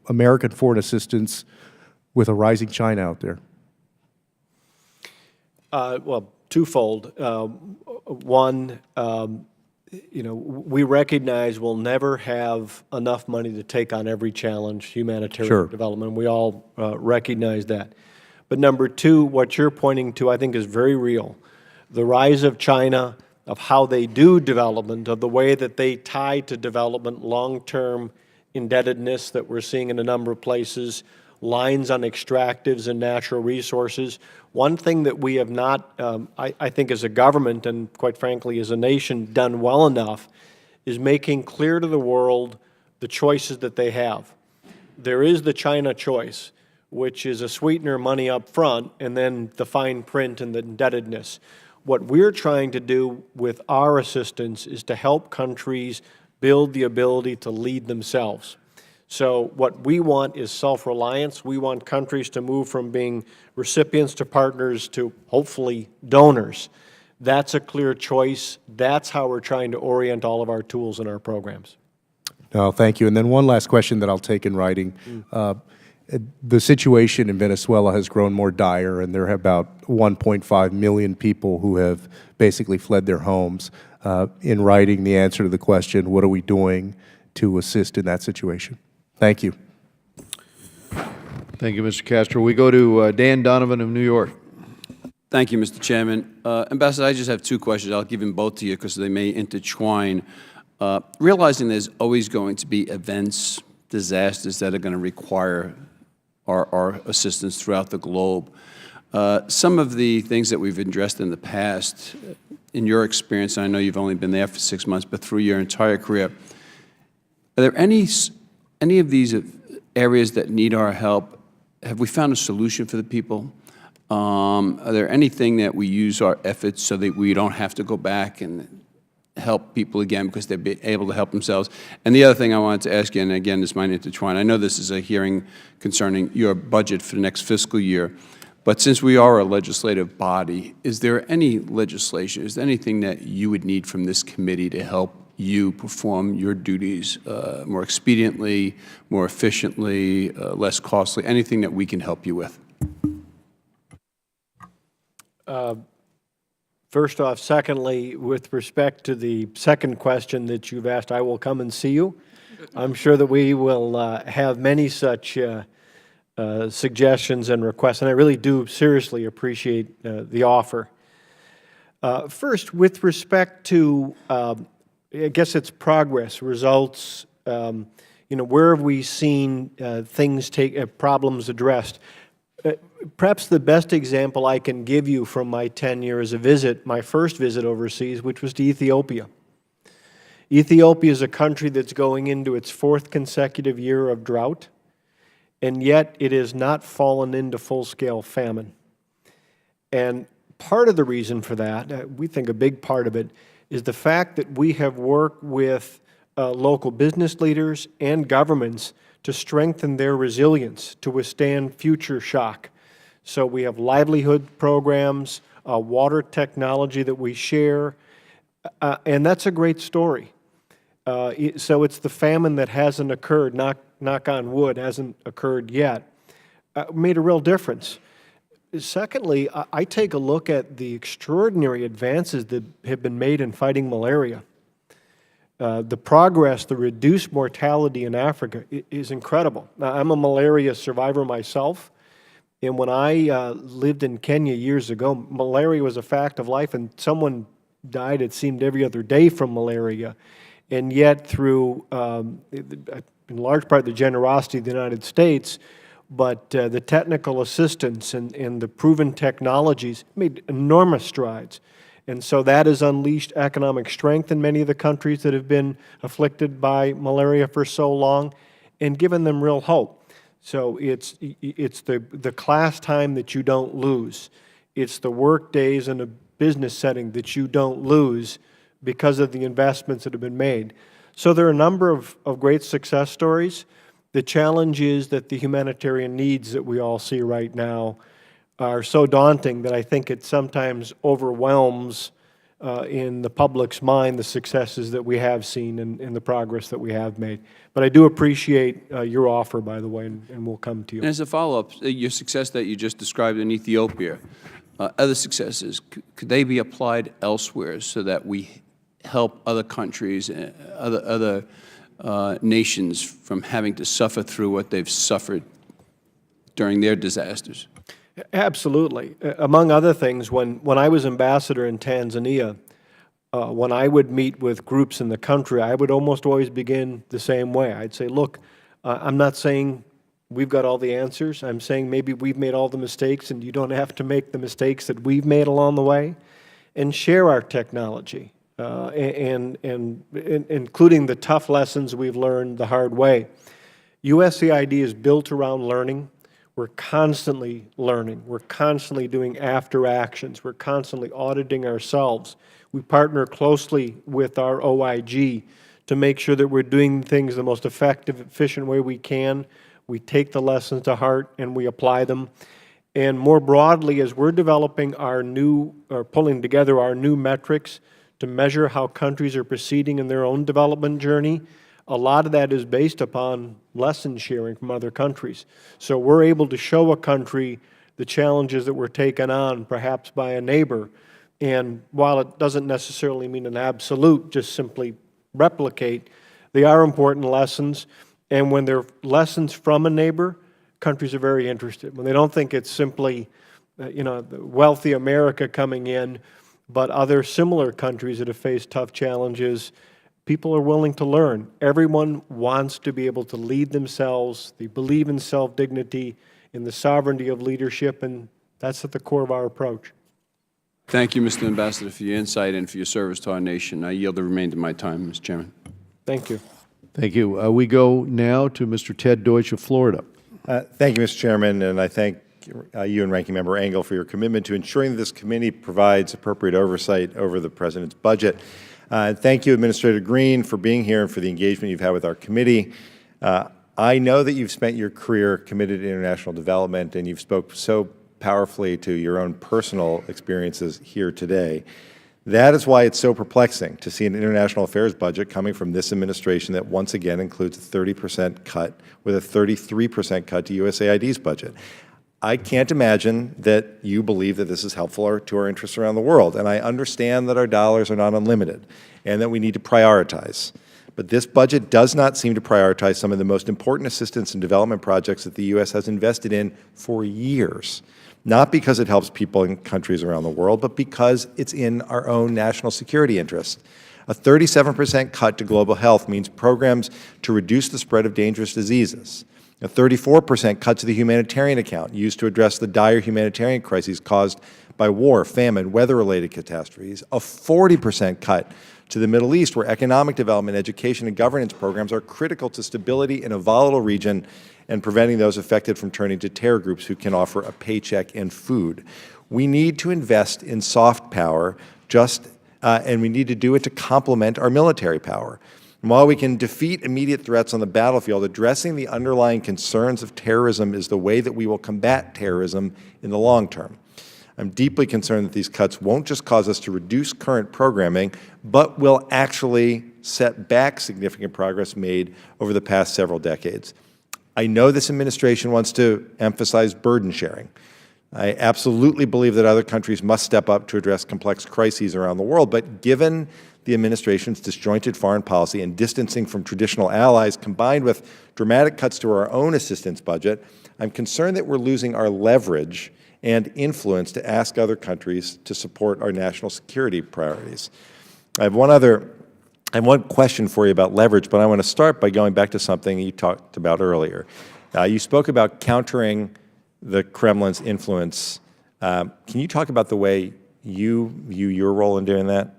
American foreign assistance with a rising China out there? Well, twofold. One, we recognize we'll never have enough money to take on every challenge, humanitarian development. We all recognize that. But number two, what you're pointing to, I think, is very real. The rise of China, of how they do development, of the way that they tie to development long-term indebtedness that we're seeing in a number of places, lines on extractives and natural resources. One thing that we have not, I think as a government and quite frankly as a nation, done well enough is making clear to the world the choices that they have. There is the China choice, which is a sweetener money up front and then the fine print and the indebtedness. What we're trying to do with our assistance is to help countries build the ability to lead themselves. So what we want is self-reliance. We want countries to move from being recipients to partners to hopefully donors. That's a clear choice. That's how we're trying to orient all of our tools and our programs. No, thank you. And then one last question that I'll take in writing. The situation in Venezuela has grown more dire, and there are about 1.5 million people who have basically fled their homes. In writing, the answer to the question, what are we doing to assist in that situation. Thank you. Thank you, Mr. Castro. We go to Dan Donovan of New York. Thank you, Mr. Chairman. Ambassador, I just have two questions. I'll give them both to you because they may intertwine. Realizing there's always going to be events, disasters that are going to require our assistance throughout the globe. Some of the things that we've addressed in the past, in your experience, and I know you've only been there for 6 months, but through your entire career, are there any of these areas that need our help? Have we found a solution for the people? Are there anything that we use our efforts so that we don't have to go back and help people again because they're able to help themselves? And the other thing I wanted to ask you, and again, this might intertwine, I know this is a hearing concerning your budget for the next fiscal year, but since we are a legislative body, is there any legislation, is there anything that you would need from this committee to help you perform your duties more expediently, more efficiently, less costly, anything that we can help you with? First off, secondly, with respect to the second question that you've asked, I will come and see you. I'm sure that we will have many such suggestions and requests, and I really do seriously appreciate the offer. First, with respect to, I guess it's progress, results, where have we seen things problems addressed? Perhaps the best example I can give you from my tenure is my first visit overseas, which was to Ethiopia. Ethiopia is a country that's going into its 4th consecutive year of drought, and yet it has not fallen into full-scale famine. And part of the reason for that, we think a big part of it, is the fact that we have worked with local business leaders and governments to strengthen their resilience to withstand future shock. So we have livelihood programs, water technology that we share, and that's a great story. So it's the famine that hasn't occurred, knock on wood, hasn't occurred yet, made a real difference. Secondly, I take a look at the extraordinary advances that have been made in fighting malaria. The progress, the reduced mortality in Africa is incredible. Now, I'm a malaria survivor myself, and when I lived in Kenya years ago, malaria was a fact of life, and someone died, it seemed, every other day from malaria. And yet, through, in large part, the generosity of the United States, but the technical assistance and the proven technologies made enormous strides. And so that has unleashed economic strength in many of the countries that have been afflicted by malaria for so long and given them real hope. So it's the class time that you don't lose. It's the work days in a business setting that you don't lose because of the investments that have been made. So there are a number of great success stories. The challenge is that the humanitarian needs that we all see right now are so daunting that I think it sometimes overwhelms in the public's mind the successes that we have seen and the progress that we have made. But I do appreciate your offer, by the way, and we'll come to you. And as a follow-up, your success that you just described in Ethiopia, other successes, could they be applied elsewhere so that we help other countries, other nations from having to suffer through what they've suffered during their disasters? Absolutely. Among other things, when I was ambassador in Tanzania, when I would meet with groups in the country, I would almost always begin the same way. I'd say, look, I'm not saying we've got all the answers. I'm saying maybe we've made all the mistakes and you don't have to make the mistakes that we've made along the way, and share our technology, and including the tough lessons we've learned the hard way. USAID is built around learning. We're constantly learning. We're constantly doing after actions. We're constantly auditing ourselves. We partner closely with our OIG to make sure that we're doing things the most effective, efficient way we can. We take the lessons to heart and we apply them. And more broadly, as we're developing pulling together our new metrics to measure how countries are proceeding in their own development journey, a lot of that is based upon lesson sharing from other countries. So we're able to show a country the challenges that were taken on, perhaps by a neighbor. And while it doesn't necessarily mean an absolute, just simply replicate, They are important lessons, and when they're lessons from a neighbor, countries are very interested. When they don't think it's simply, the wealthy America coming in, but other similar countries that have faced tough challenges, people are willing to learn. Everyone wants to be able to lead themselves. They believe in self-dignity, in the sovereignty of leadership, and that's at the core of our approach. Thank you, Mr. Ambassador, for your insight and for your service to our nation. I yield the remainder of my time, Mr. Chairman. Thank you. Thank you. We go now to Mr. Ted Deutsch of Florida. Thank you, Mr. Chairman, and I thank you and Ranking Member Engel for your commitment to ensuring that this committee provides appropriate oversight over the President's budget. And thank you, Administrator Green, for being here and for the engagement you've had with our committee. I know that you've spent your career committed to international development, and you've spoke so powerfully to your own personal experiences here today. That is why it's so perplexing to see an international affairs budget coming from this administration that once again includes a 30% cut with a 33% cut to USAID's budget. I can't imagine that you believe that this is helpful to our interests around the world, and I understand that our dollars are not unlimited and that we need to prioritize. But this budget does not seem to prioritize some of the most important assistance and development projects that the U.S. has invested in for years, not because it helps people in countries around the world, but because it's in our own national security interest. A 37% cut to global health means programs to reduce the spread of dangerous diseases. A 34% cut to the humanitarian account used to address the dire humanitarian crises caused by war, famine, weather-related catastrophes. A 40% cut to the Middle East, where economic development, education, and governance programs are critical to stability in a volatile region and preventing those affected from turning to terror groups who can offer a paycheck and food. We need to invest in soft power, and we need to do it to complement our military power. And while we can defeat immediate threats on the battlefield, addressing the underlying concerns of terrorism is the way that we will combat terrorism in the long term. I'm deeply concerned that these cuts won't just cause us to reduce current programming, but will actually set back significant progress made over the past several decades. I know this administration wants to emphasize burden sharing. I absolutely believe that other countries must step up to address complex crises around the world, but given the administration's disjointed foreign policy and distancing from traditional allies, combined with dramatic cuts to our own assistance budget, I'm concerned that we're losing our leverage and influence to ask other countries to support our national security priorities. I have one question for you about leverage, but I want to start by going back to something you talked about earlier. You spoke about countering the Kremlin's influence. Can you talk about the way you view your role in doing that?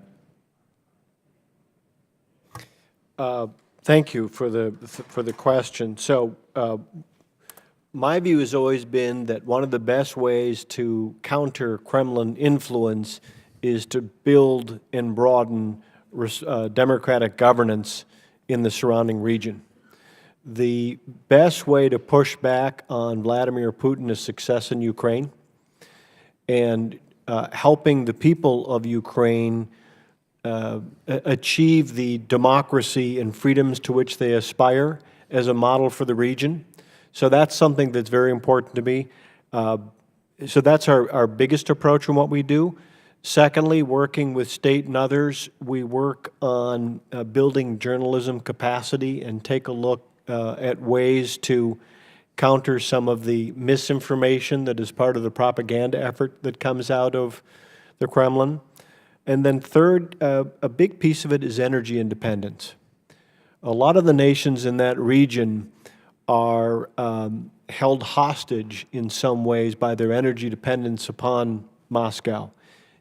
Thank you for the question. So my view has always been that one of the best ways to counter Kremlin influence is to build and broaden democratic governance in the surrounding region. The best way to push back on Vladimir Putin's success in Ukraine and helping the people of Ukraine achieve the democracy and freedoms to which they aspire as a model for the region. So that's something that's very important to me. So that's our biggest approach in what we do. Secondly, working with state and others, we work on building journalism capacity and take a look at ways to counter some of the misinformation that is part of the propaganda effort that comes out of the Kremlin. And then third, a big piece of it is energy independence. A lot of the nations in that region are held hostage in some ways by their energy dependence upon Moscow.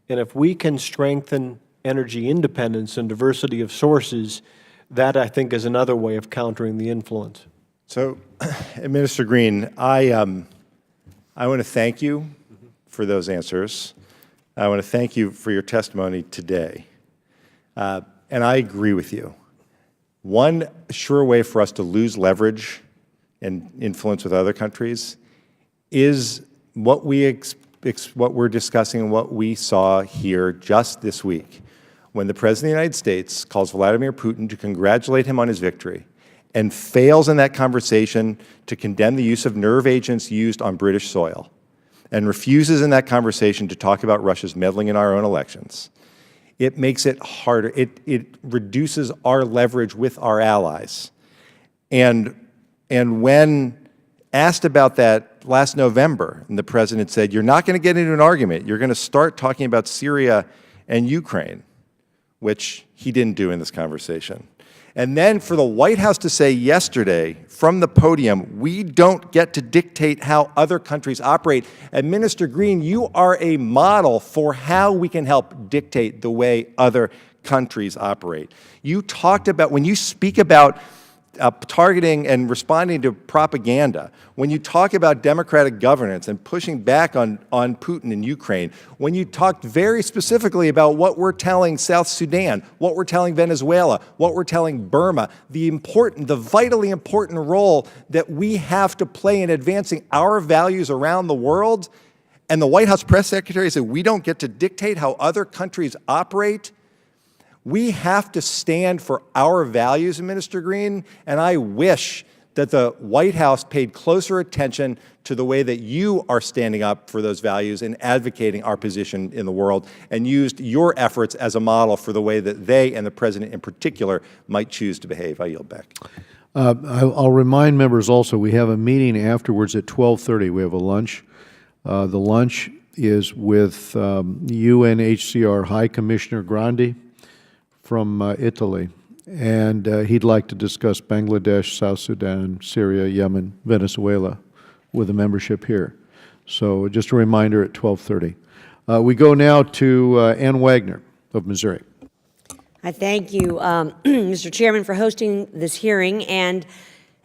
And if we can strengthen energy independence and diversity of sources, that, I think, is another way of countering the influence. So, Minister Green, I want to thank you for those answers. I want to thank you for your testimony today. And I agree with you. One sure way for us to lose leverage and influence with other countries is what we're discussing and what we saw here just this week, when the President of the United States calls Vladimir Putin to congratulate him on his victory and fails in that conversation to condemn the use of nerve agents used on British soil, and refuses in that conversation to talk about Russia's meddling in our own elections. it makes it harder. It reduces our leverage with our allies. And when asked about that last November, and the President said, you're not going to get into an argument. You're going to start talking about Syria and Ukraine, which he didn't do in this conversation. And then for the White House to say yesterday from the podium, we don't get to dictate how other countries operate. And Minister Green, you are a model for how we can help dictate the way other countries operate. You talked about, when you speak about targeting and responding to propaganda, when you talk about democratic governance and pushing back on Putin in Ukraine, when you talked very specifically about what we're telling South Sudan, what we're telling Venezuela, what we're telling Burma, the vitally important role that we have to play in advancing our values around the world, and the White House press secretary said we don't get to dictate how other countries operate. We have to stand for our values, Minister Green, and I wish that the White House paid closer attention to the way that you are standing up for those values and advocating our position in the world, and used your efforts as a model for the way that they and the President in particular might choose to behave. I yield back. I'll remind members also, we have a meeting afterwards at 12:30. We have a lunch. The lunch is with UNHCR High Commissioner Grandi from Italy, and he'd like to discuss Bangladesh, South Sudan, Syria, Yemen, Venezuela with a membership here. So just a reminder at 12:30. We go now to Ann Wagner of Missouri. I thank you, Mr. Chairman, for hosting this hearing, and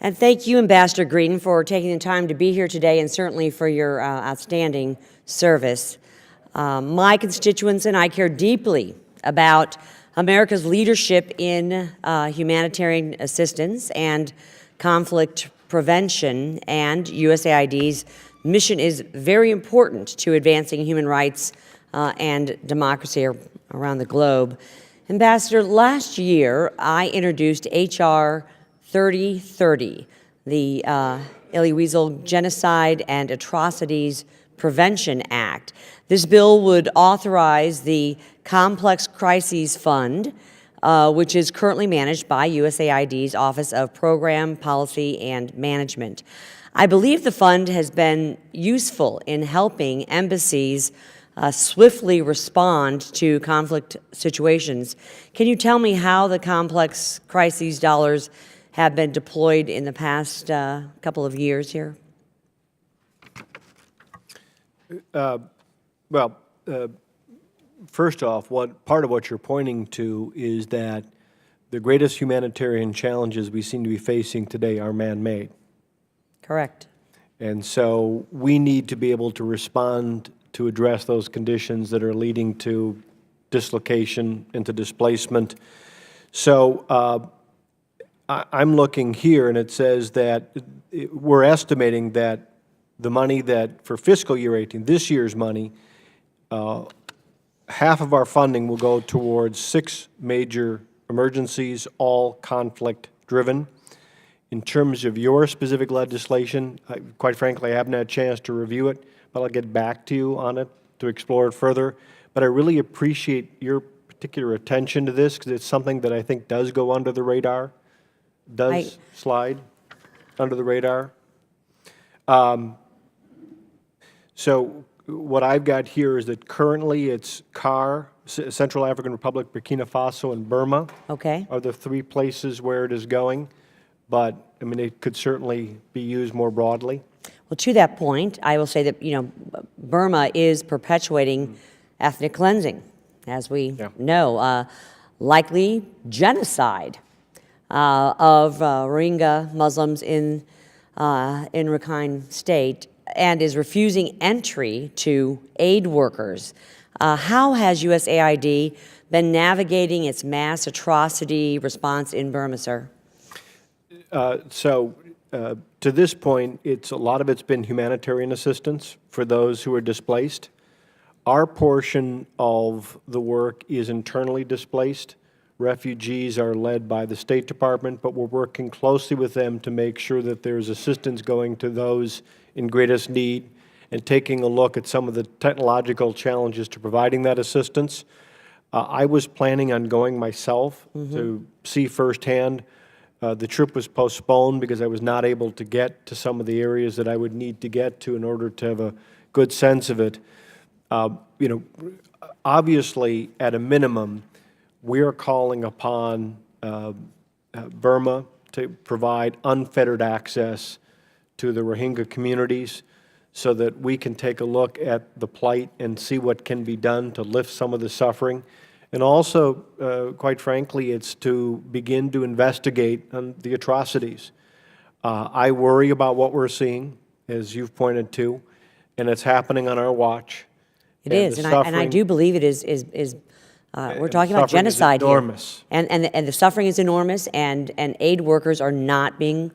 thank you, Ambassador Green, for taking the time to be here today, and certainly for your outstanding service. My constituents and I care deeply about America's leadership in humanitarian assistance and conflict prevention, and USAID's mission is very important to advancing human rights and democracy around the globe. Ambassador, last year I introduced H.R. 3030, the Illeweasel Genocide and Atrocities Prevention Act. This bill would authorize the Complex Crises Fund, which is currently managed by USAID's Office of Program, Policy, and Management. I believe the fund has been useful in helping embassies swiftly respond to conflict situations. Can you tell me how the Complex Crises dollars have been deployed in the past couple of years here? First off, part of what you're pointing to is that the greatest humanitarian challenges we seem to be facing today are man-made. Correct. And so we need to be able to respond to address those conditions that are leading to dislocation and to displacement. So I'm looking here, and it says that we're estimating that the money that for fiscal year 18, this year's money, half of our funding will go towards 6 major emergencies, all conflict-driven. In terms of your specific legislation, quite frankly, I haven't had a chance to review it, but I'll get back to you on it to explore it further. But I really appreciate your particular attention to this, because it's something that I think does go under the radar, slide under the radar. So what I've got here is that currently it's CAR, Central African Republic, Burkina Faso, and Burma. Okay. Are the 3 places where it is going. But, I mean, it could certainly be used more broadly. Well, to that point, I will say that, Burma is perpetuating ethnic cleansing, as we know, likely genocide of Rohingya Muslims in Rakhine State, and is refusing entry to aid workers. How has USAID been navigating its mass atrocity response in Burma, sir? To this point, a lot of it's been humanitarian assistance for those who are displaced. Our portion of the work is internally displaced. Refugees are led by the State Department, but we're working closely with them to make sure that there's assistance going to those in greatest need, and taking a look at some of the technological challenges to providing that assistance. I was planning on going myself to see firsthand. The trip was postponed because I was not able to get to some of the areas that I would need to get to in order to have a good sense of it. You know, obviously, at a minimum, we are calling upon Burma to provide unfettered access to the Rohingya communities so that we can take a look at the plight and see what can be done to lift some of the suffering. And also, quite frankly, it's to begin to investigate the atrocities. I worry about what we're seeing, as you've pointed to, and it's happening on our watch. It is, and I do believe it is we're talking about genocide here. Enormous. And the suffering is enormous, and aid workers are not being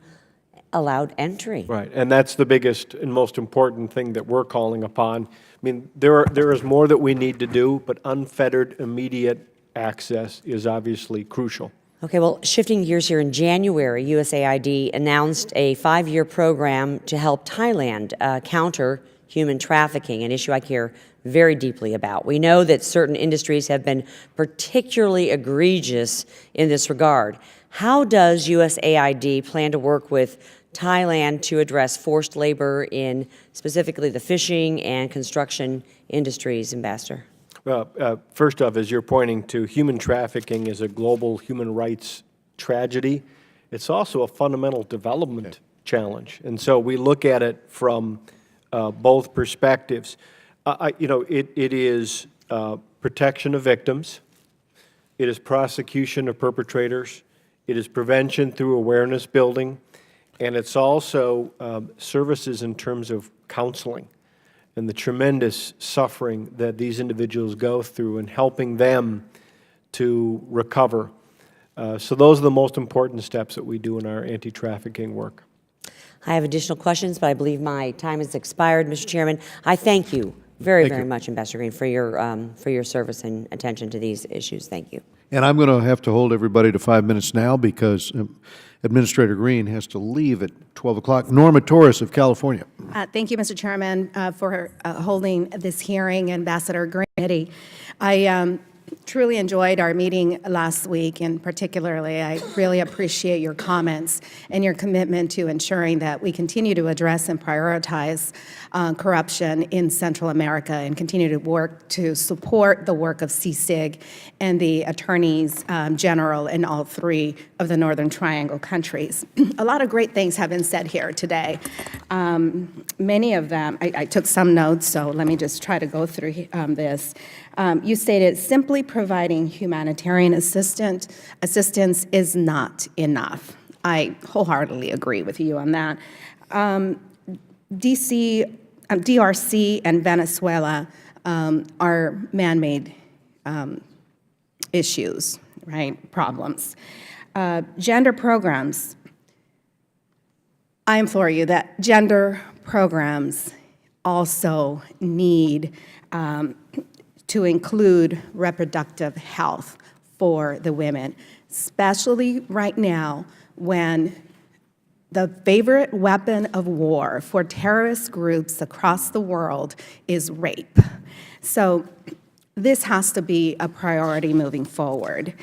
allowed entry. Right, and that's the biggest and most important thing that we're calling upon. I mean, there is more that we need to do, but unfettered, immediate access is obviously crucial. Okay, well, shifting gears here, in January, USAID announced a 5-year program to help Thailand counter human trafficking, an issue I care very deeply about. We know that certain industries have been particularly egregious in this regard. How does USAID plan to work with Thailand to address forced labor in specifically the fishing and construction industries, Ambassador? Well, first off, as you're pointing to, human trafficking is a global human rights tragedy. It's also a fundamental development challenge. And so we look at it from both perspectives. You know, it is protection of victims. It is prosecution of perpetrators. It is prevention through awareness building. And it's also services in terms of counseling and the tremendous suffering that these individuals go through and helping them to recover. So those are the most important steps that we do in our anti-trafficking work. I have additional questions, but I believe my time has expired, Mr. Chairman. I thank you very much, Ambassador Green, for your service and attention to these issues. Thank you. And I'm going to have to hold everybody to 5 minutes now because Administrator Green has to leave at 12 o'clock. Norma Torres of California. Thank you, Mr. Chairman, for holding this hearing, Ambassador Green. I truly enjoyed our meeting last week, and particularly I really appreciate your comments and your commitment to ensuring that we continue to address and prioritize corruption in Central America and continue to work to support the work of CSIG and the attorneys general in all 3 of the Northern Triangle countries. A lot of great things have been said here today. Many of them, I took some notes, so let me just try to go through this. You stated simply providing humanitarian assistance is not enough. I wholeheartedly agree with you on that. DRC and Venezuela are man-made issues, right, problems. Gender programs, I implore you that gender programs also need to include reproductive health for the women, especially right now when the favorite weapon of war for terrorist groups across the world is rape. So this has to be a priority moving forward.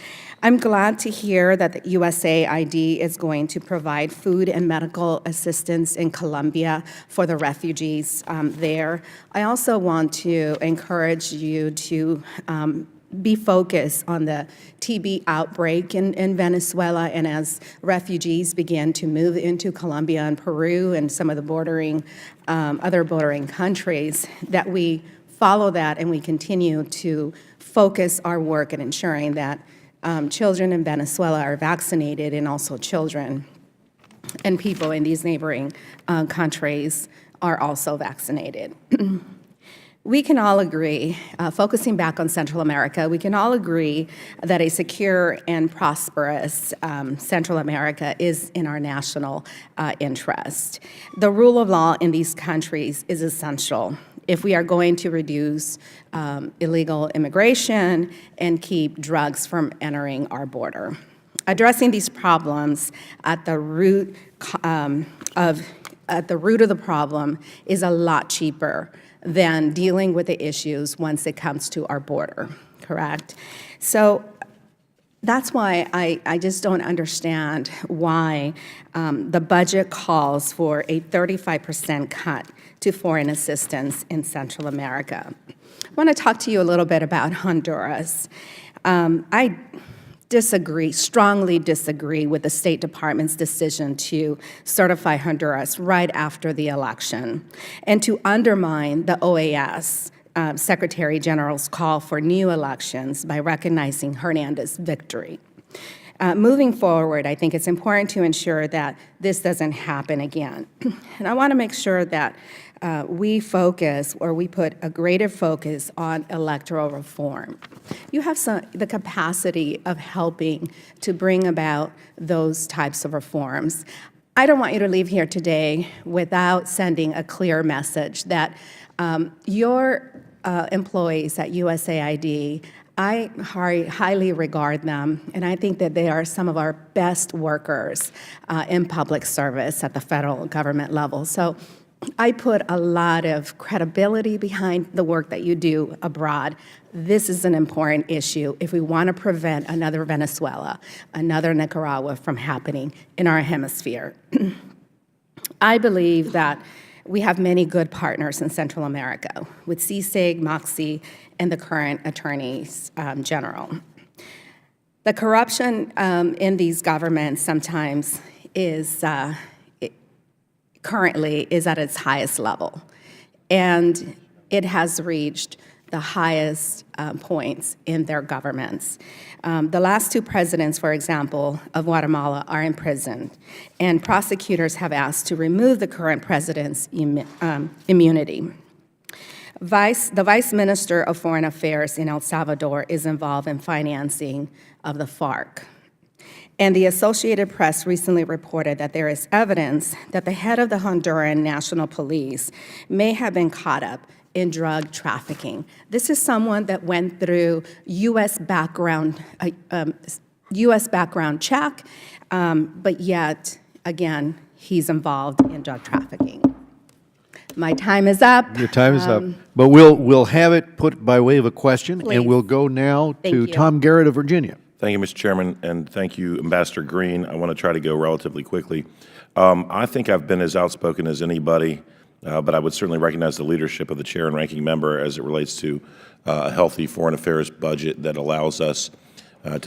I'm glad to hear that the USAID is going to provide food and medical assistance in Colombia for the refugees there. I also want to encourage you to be focused on the TB outbreak in Venezuela, and as refugees begin to move into Colombia and Peru and some of the other bordering countries, that we follow that and we continue to focus our work in ensuring that children in Venezuela are vaccinated, and also children and people in these neighboring countries are also vaccinated. We can all agree, focusing back on Central America, we can all agree that a secure and prosperous Central America is in our national interest. The rule of law in these countries is essential if we are going to reduce illegal immigration and keep drugs from entering our border. Addressing these problems at the root of the problem is a lot cheaper than dealing with the issues once it comes to our border. correct? So that's why I just don't understand why the budget calls for a 35% cut to foreign assistance in Central America. I want to talk to you a little bit about Honduras. I strongly disagree with the State Department's decision to certify Honduras right after the election and to undermine the OAS Secretary General's call for new elections by recognizing Hernandez's victory. Moving forward, I think it's important to ensure that this doesn't happen again. And I want to make sure that we put a greater focus on electoral reform. You have the capacity of helping to bring about those types of reforms. I don't want you to leave here today without sending a clear message that your employees at USAID, I highly regard them, and I think that they are some of our best workers in public service at the federal government level. So I put a lot of credibility behind the work that you do abroad. This is an important issue if we want to prevent another Venezuela, another Nicaragua from happening in our hemisphere. I believe that we have many good partners in Central America with CICIG, MOXIE, and the current attorneys general. The corruption in these governments sometimes currently is at its highest level, and it has reached the highest points in their governments. The last two presidents, for example, of Guatemala are in prison, and prosecutors have asked to remove the current president's immunity. The Vice Minister of Foreign Affairs in El Salvador is involved in financing of the FARC. And the Associated Press recently reported that there is evidence that the head of the Honduran National Police may have been caught up in drug trafficking. This is someone that went through U.S. background check, but yet, again, he's involved in drug trafficking. My time is up. Your time is up. But we'll have it put by way of a question, Please. and we'll go now Thank to you. Tom Garrett of Virginia. Thank you, Mr. Chairman, and thank you, Ambassador Green. I want to try to go relatively quickly. I think I've been as outspoken as anybody, but I would certainly recognize the leadership of the chair and ranking member as it relates to a healthy foreign affairs budget that allows us to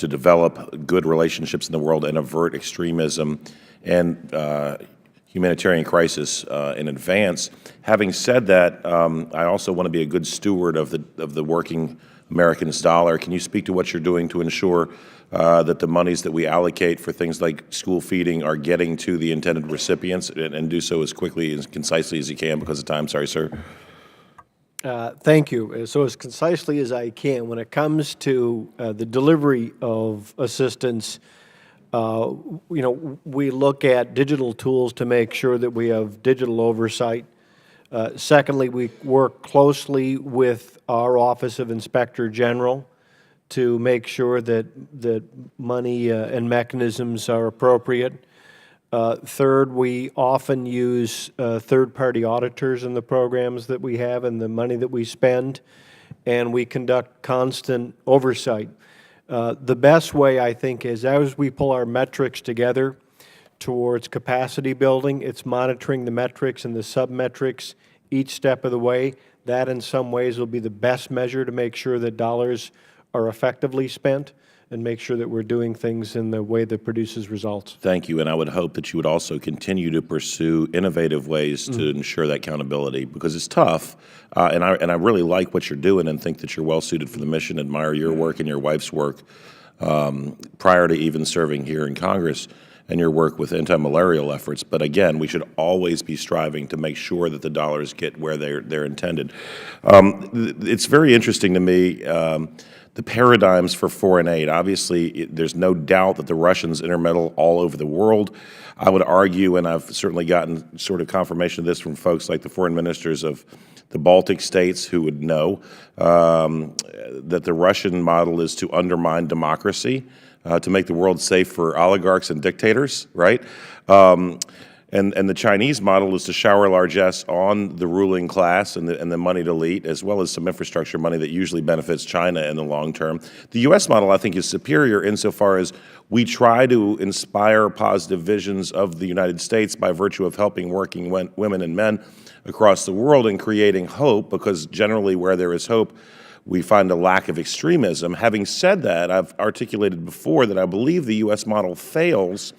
develop good relationships in the world and avert extremism and humanitarian crisis in advance. Having said that, I also want to be a good steward of the working American's dollar. Can you speak to what you're doing to ensure that the monies that we allocate for things like school feeding are getting to the intended recipients, and do so as quickly and concisely as you can because of time? Sorry, sir. Thank you. So as concisely as I can, when it comes to the delivery of assistance, we look at digital tools to make sure that we have digital oversight. Secondly, we work closely with our Office of Inspector General to make sure that money and mechanisms are appropriate. Third, we often use third-party auditors in the programs that we have and the money that we spend, and we conduct constant oversight. The best way, I think, is as we pull our metrics together towards capacity building, it's monitoring the metrics and the sub-metrics each step of the way. That, in some ways, will be the best measure to make sure that dollars are effectively spent and make sure that we're doing things in the way that produces results. Thank you, and I would hope that you would also continue to pursue innovative ways to ensure that accountability, because it's tough, and I really like what you're doing and think that you're well-suited for the mission, admire your work and your wife's work prior to even serving here in Congress, and your work with anti-malarial efforts. But again, we should always be striving to make sure that the dollars get where they're intended. It's very interesting to me, the paradigms for foreign aid. Obviously, there's no doubt that the Russians intermeddle all over the world. I would argue, and I've certainly gotten sort of confirmation of this from folks like the foreign ministers of the Baltic states who would know, that the Russian model is to undermine democracy, to make the world safe for oligarchs and dictators, right? And the Chinese model is to shower largesse on the ruling class and the moneyed elite, as well as some infrastructure money that usually benefits China in the long term. The U.S. model, I think, is superior insofar as we try to inspire positive visions of the United States by virtue of helping working women and men across the world and creating hope, because generally where there is hope, we find a lack of extremism. Having said that, I've articulated before that I believe the U.S. model fails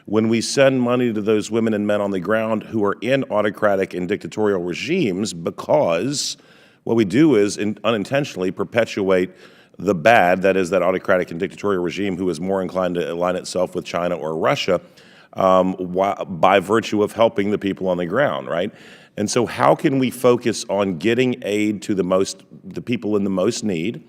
when we send money to those women and men on the ground who are in autocratic and dictatorial regimes, because what we do is unintentionally perpetuate the bad, that is, that autocratic and dictatorial regime who is more inclined to align itself with China or Russia by virtue of helping the people on the ground, right? And so how can we focus on getting aid to the people in the most need,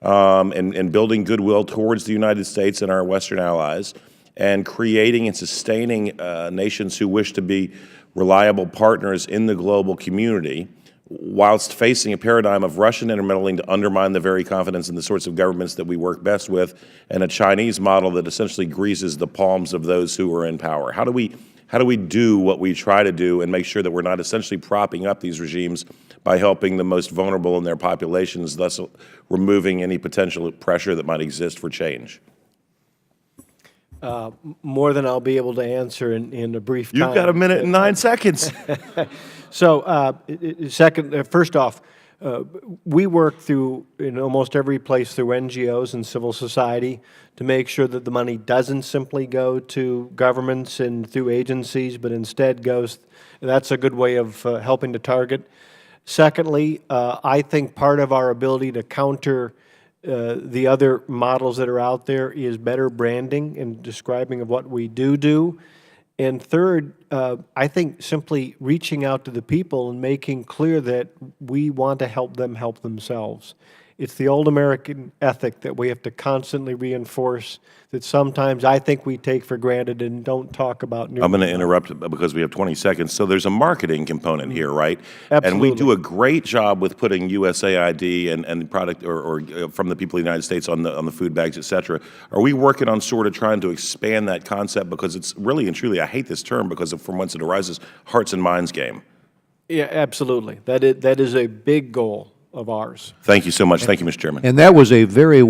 and building goodwill towards the United States and our Western allies, and creating and sustaining nations who wish to be reliable partners in the global community, whilst facing a paradigm of Russian intermeddling to undermine the very confidence in the sorts of governments that we work best with, and a Chinese model that essentially greases the palms of those who are in power? How do we do what we try to do and make sure that we're not essentially propping up these regimes by helping the most vulnerable in their populations, thus removing any potential pressure that might exist for change? More than I'll be able to answer in a brief time. You've got a minute and 9 seconds. So, first off, we work in almost every place through NGOs and civil society to make sure that the money doesn't simply go to governments and through agencies, but instead goes, that's a good way of helping to target. Secondly, I think part of our ability to counter the other models that are out there is better branding and describing of what we do. And third, I think simply reaching out to the people and making clear that we want to help them help themselves. It's the old American ethic that we have to constantly reinforce, that sometimes I think we take for granted and don't talk about. I'm going to interrupt because we have 20 seconds. So there's a marketing component here, right? Absolutely. And we do a great job with putting USAID and product or from the people of the United States on the food bags, et cetera. Are we working on sort of trying to expand that concept? Because it's really and truly, I hate this term because from whence it arises, hearts and minds game. Yeah, absolutely. That is a big goal of ours. Thank you so much. Thank you, Mr. Chairman. And that was a very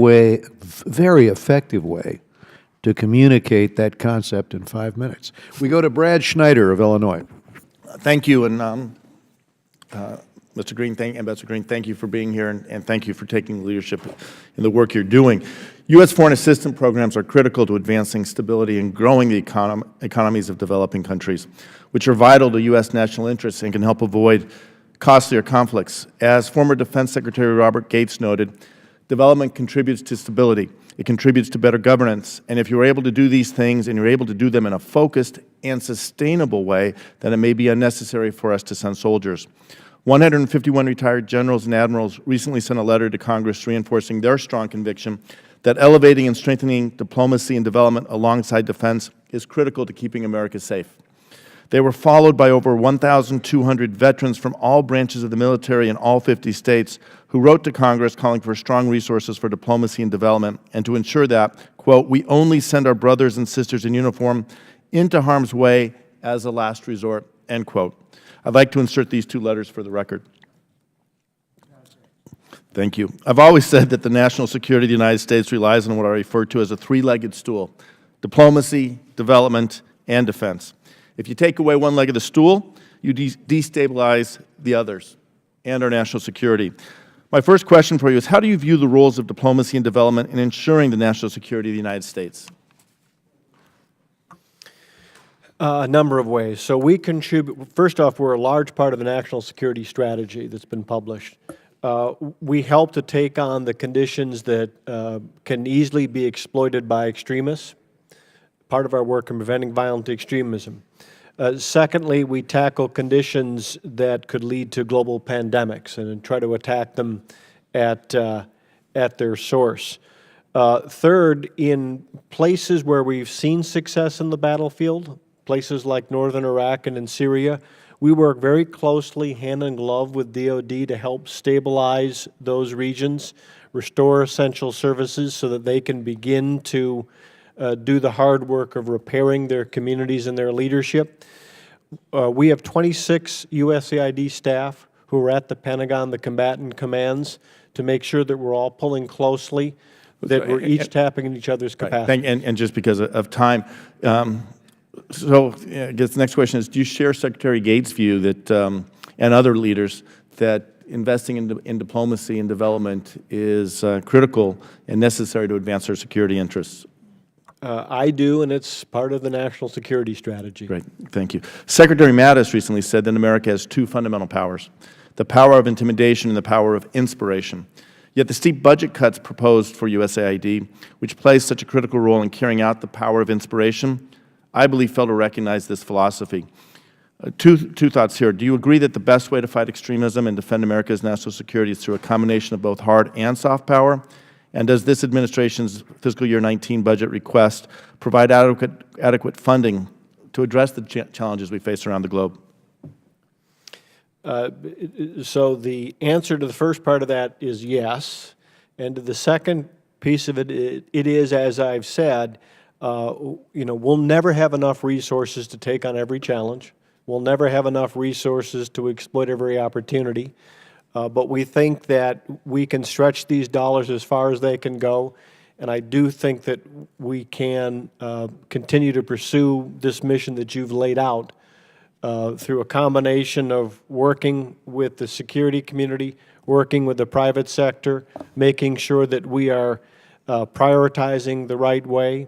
effective way to communicate that concept in 5 minutes. We go to Brad Schneider of Illinois. Thank you, and Mr. Green, Ambassador Green, thank you for being here, and thank you for taking leadership in the work you're doing. U.S. foreign assistance programs are critical to advancing stability and growing the economies of developing countries, which are vital to U.S. national interests and can help avoid costlier conflicts. As former Defense Secretary Robert Gates noted, development contributes to stability. It contributes to better governance. And if you're able to do these things and you're able to do them in a focused and sustainable way, then it may be unnecessary for us to send soldiers. 151 retired generals and admirals recently sent a letter to Congress reinforcing their strong conviction that elevating and strengthening diplomacy and development alongside defense is critical to keeping America safe. They were followed by over 1,200 veterans from all branches of the military in all 50 states who wrote to Congress calling for strong resources for diplomacy and development and to ensure that, quote, we only send our brothers and sisters in uniform into harm's way as a last resort, end quote. I'd like to insert these two letters for the record. Thank you. I've always said that the national security of the United States relies on what I refer to as a three-legged stool: diplomacy, development, and defense. If you take away one leg of the stool, you destabilize the others and our national security. My first question for you is, how do you view the roles of diplomacy and development in ensuring the national security of the United States? A number of ways. So we contribute, first off, we're a large part of the national security strategy that's been published. We help to take on the conditions that can easily be exploited by extremists, part of our work in preventing violent extremism. Secondly, we tackle conditions that could lead to global pandemics and try to attack them at their source. Third, in places where we've seen success in the battlefield, places like northern Iraq and in Syria, we work very closely hand in glove with DoD to help stabilize those regions, restore essential services so that they can begin to do the hard work of repairing their communities and their leadership. We have 26 USAID staff who are at the Pentagon, the combatant commands, to make sure that we're all pulling closely, that we're each tapping in each other's capacity. And just because of time, I guess the next question is, do you share Secretary Gates' view that, and other leaders, that investing in diplomacy and development is critical and necessary to advance our security interests? I do, and it's part of the national security strategy. Great, thank you. Secretary Mattis recently said that America has two fundamental powers, the power of intimidation and the power of inspiration. Yet the steep budget cuts proposed for USAID, which plays such a critical role in carrying out the power of inspiration, I believe fail to recognize this philosophy. Two thoughts here. Do you agree that the best way to fight extremism and defend America's national security is through a combination of both hard and soft power? And does this administration's fiscal year 19 budget request provide adequate funding to address the challenges we face around the globe? So the answer to the first part of that is yes. And to the second piece of it, it is, as I've said, we'll never have enough resources to take on every challenge. We'll never have enough resources to exploit every opportunity. But we think that we can stretch these dollars as far as they can go. And I do think that we can continue to pursue this mission that you've laid out through a combination of working with the security community, working with the private sector, making sure that we are prioritizing the right way.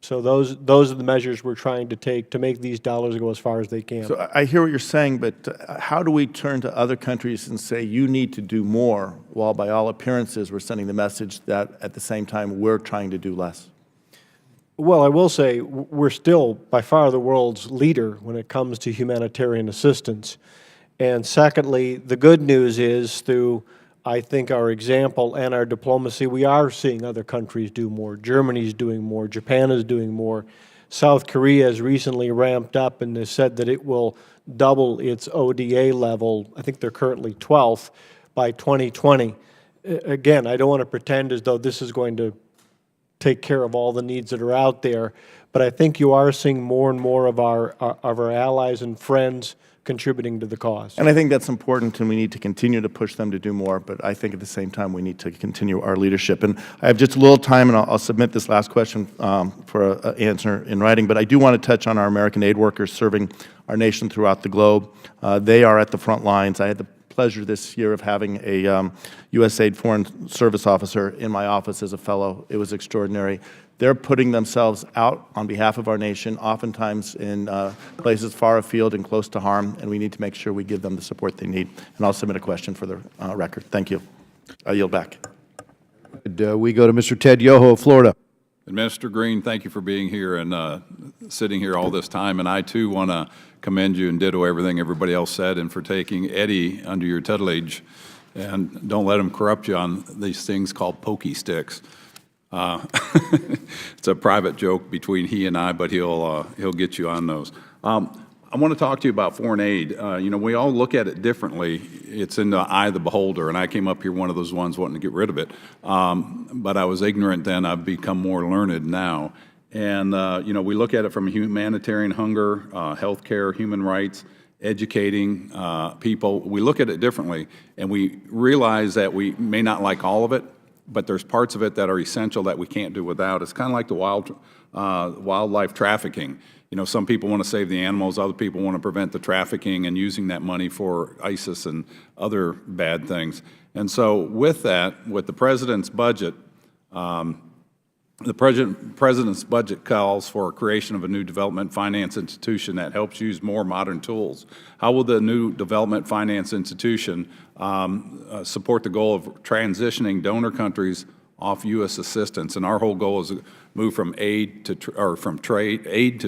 So those are the measures we're trying to take to make these dollars go as far as they can. So I hear what you're saying, but how do we turn to other countries and say, you need to do more, while by all appearances we're sending the message that at the same time we're trying to do less? Well, I will say we're still by far the world's leader when it comes to humanitarian assistance. And secondly, the good news is through, I think, our example and our diplomacy, we are seeing other countries do more. Germany's doing more. Japan is doing more. South Korea has recently ramped up and has said that it will double its ODA level. I think they're currently 12th by 2020. Again, I don't want to pretend as though this is going to take care of all the needs that are out there, but I think you are seeing more and more of our allies and friends contributing to the cause. And I think that's important, and we need to continue to push them to do more, but I think at the same time we need to continue our leadership. And I have just a little time, and I'll submit this last question for an answer in writing, but I do want to touch on our American aid workers serving our nation throughout the globe. They are at the front lines. I had the pleasure this year of having a USAID Foreign Service officer in my office as a fellow. It was extraordinary. They're putting themselves out on behalf of our nation, oftentimes in places far afield and close to harm, and we need to make sure we give them the support they need. And I'll submit a question for the record. Thank you. I yield back. We go to Mr. Ted Yoho of Florida. Minister Green, thank you for being here and sitting here all this time. And I, too, want to commend you and ditto everything everybody else said, and for taking Eddie under your tutelage. And don't let him corrupt you on these things called pokey sticks. It's a private joke between he and I, but he'll get you on those. I want to talk to you about foreign aid. We all look at it differently. It's in the eye of the beholder, and I came up here one of those ones wanting to get rid of it. But I was ignorant then. I've become more learned now. And, we look at it from humanitarian hunger, health care, human rights, educating people. We look at it differently, and we realize that we may not like all of it, but there's parts of it that are essential that we can't do without. It's kind of like the wildlife trafficking. Some people want to save the animals, other people want to prevent the trafficking and using that money for ISIS and other bad things. And so with that, with the President's budget, the President's budget calls for a creation of a new development finance institution that helps use more modern tools. How will the new development finance institution support the goal of transitioning donor countries off U.S. assistance? And our whole goal is to move from aid to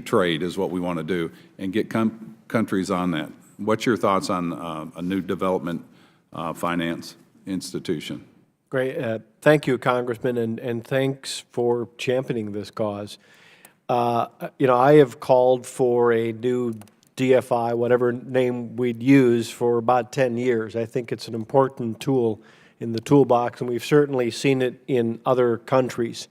trade is what we want to do, and get countries on that. What's your thoughts on a new development finance institution? Great. Thank you, Congressman, and thanks for championing this cause. I have called for a new DFI, whatever name we'd use, for about 10 years. I think it's an important tool in the toolbox, and we've certainly seen it in other countries.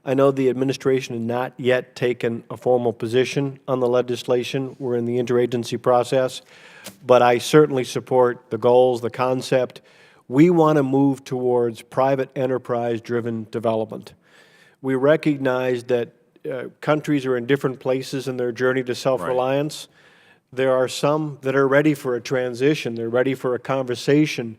I know the administration has not yet taken a formal position on the legislation. We're in the interagency process, but I certainly support the goals, the concept. We want to move towards private enterprise-driven development. We recognize that countries are in different places in their journey to self-reliance. Right. There are some that are ready for a transition. They're ready for a conversation.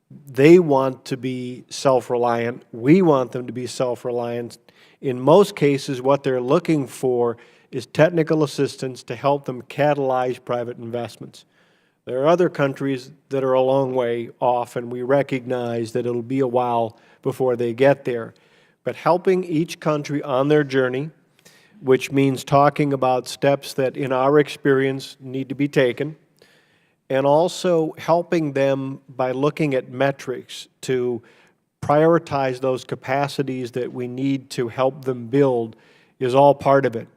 They want to be self-reliant. We want them to be self-reliant. In most cases, what they're looking for is technical assistance to help them catalyze private investments. There are other countries that are a long way off, and we recognize that it'll be a while before they get there. But helping each country on their journey, which means talking about steps that, in our experience, need to be taken, and also helping them by looking at metrics to prioritize those capacities that we need to help them build is all part of it.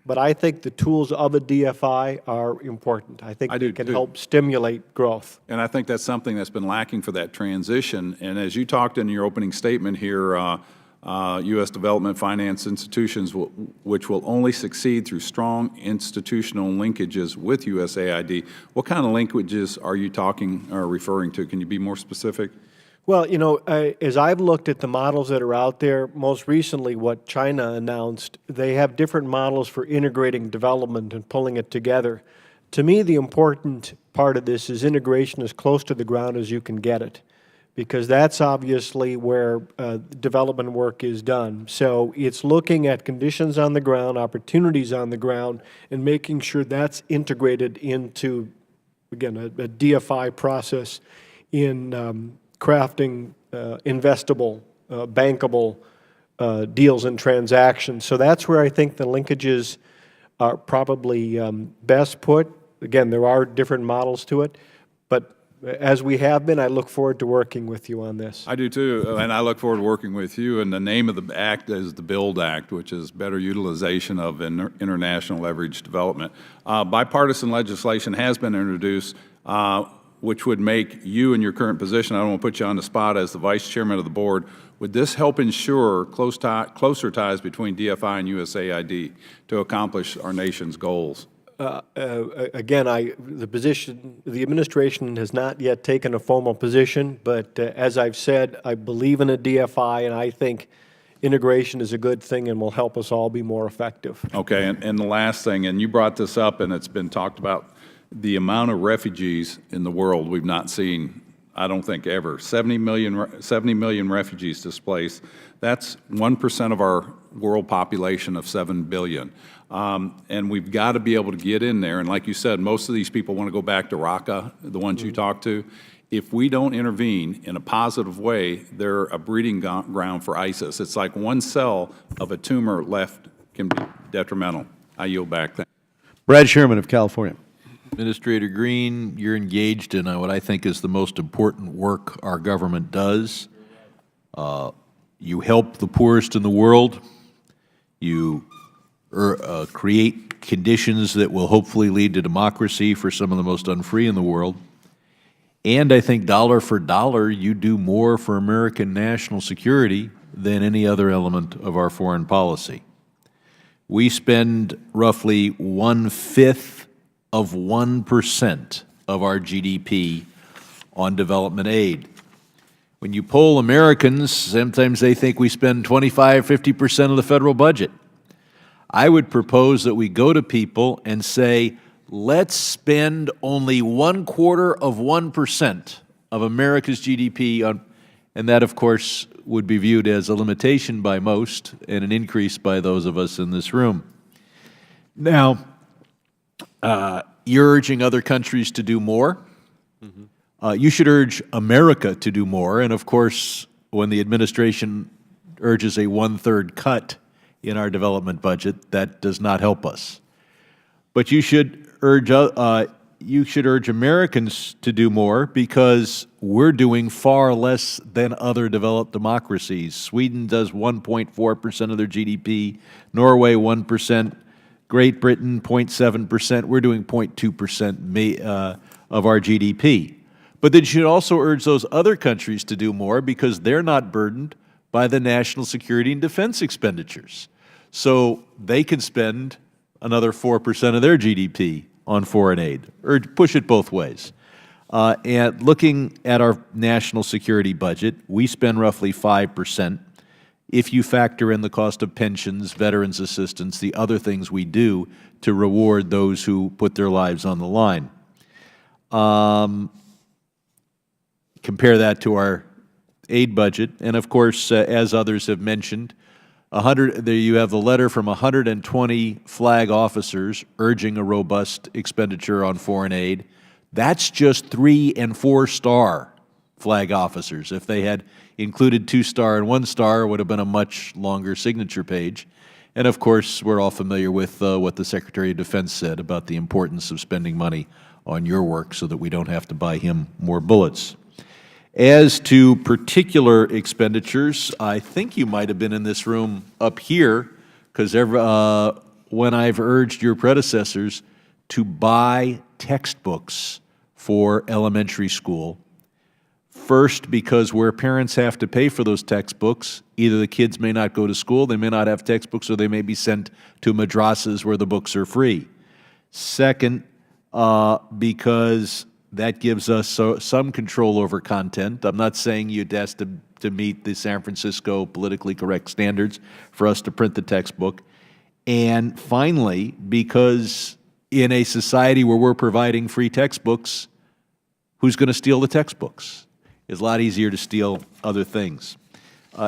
But I think the tools of a DFI are important. I think they can help stimulate growth. And I think that's something that's been lacking for that transition. And as you talked in your opening statement here, U.S. development finance institutions, which will only succeed through strong institutional linkages with USAID. What kind of linkages are you talking or referring to? Can you be more specific? Well, you know, as I've looked at the models that are out there, most recently what China announced, they have different models for integrating development and pulling it together. To me, the important part of this is integration as close to the ground as you can get it, because that's obviously where development work is done. So it's looking at conditions on the ground, opportunities on the ground, and making sure that's integrated into, again, a DFI process in crafting investable, bankable deals and transactions. So that's where I think the linkages are probably best put. Again, there are different models to it, but as we have been, I look forward to working with you on this. I do too, and I look forward to working with you. And the name of the act is the BUILD Act, which is Better Utilization of International Leveraged Development. Bipartisan legislation has been introduced, which would make you in your current position, I don't want to put you on the spot as the Vice Chairman of the Board, would this help ensure closer ties between DFI and USAID to accomplish our nation's goals? Again, the administration has not yet taken a formal position, but as I've said, I believe in a DFI, and I think integration is a good thing and will help us all be more effective. Okay, and the last thing, and you brought this up, and it's been talked about, the amount of refugees in the world we've not seen, I don't think ever. 70 million refugees displaced. That's 1% of our world population of 7 billion. And we've got to be able to get in there. And like you said, most of these people want to go back to Raqqa, the ones you talked to. If we don't intervene in a positive way, they're a breeding ground for ISIS. It's like one cell of a tumor left can be detrimental. I yield back. Thanks. Brad Sherman of California. Administrator Green, you're engaged in what I think is the most important work our government does. You help the poorest in the world. You create conditions that will hopefully lead to democracy for some of the most unfree in the world. And I think dollar for dollar, you do more for American national security than any other element of our foreign policy. We spend roughly 1/5 of 1% of our GDP on development aid. When you poll Americans, sometimes they think we spend 25, 50% of the federal budget. I would propose that we go to people and say, let's spend only 1/4 of 1% of America's GDP on, and that, of course, would be viewed as a limitation by most and an increase by those of us in this room. Now, you're urging other countries to do more. You should urge America to do more. And of course, when the administration urges a 1/3 cut in our development budget, that does not help us. But you should urge Americans to do more, because we're doing far less than other developed democracies. Sweden does 1.4% of their GDP, Norway 1%, Great Britain 0.7%. We're doing 0.2% of our GDP. But then you should also urge those other countries to do more, because they're not burdened by the national security and defense expenditures. So they can spend another 4% of their GDP on foreign aid, or push it both ways. And looking at our national security budget, we spend roughly 5%. If you factor in the cost of pensions, veterans assistance, the other things we do to reward those who put their lives on the line. Compare that to our aid budget, and of course, as others have mentioned, there you have the letter from 120 flag officers urging a robust expenditure on foreign aid. That's just 3- and 4-star flag officers. If they had included 2-star and 1-star, it would have been a much longer signature page. And of course, we're all familiar with what the Secretary of Defense said about the importance of spending money on your work so that we don't have to buy him more bullets. As to particular expenditures, I think you might have been in this room up here, because when I've urged your predecessors to buy textbooks for elementary school, first, because where parents have to pay for those textbooks, either the kids may not go to school, they may not have textbooks, or they may be sent to madrasas where the books are free. Second, because that gives us some control over content. I'm not saying you'd ask to meet the San Francisco politically correct standards for us to print the textbook. And finally, because in a society where we're providing free textbooks, who's going to steal the textbooks? It's a lot easier to steal other things.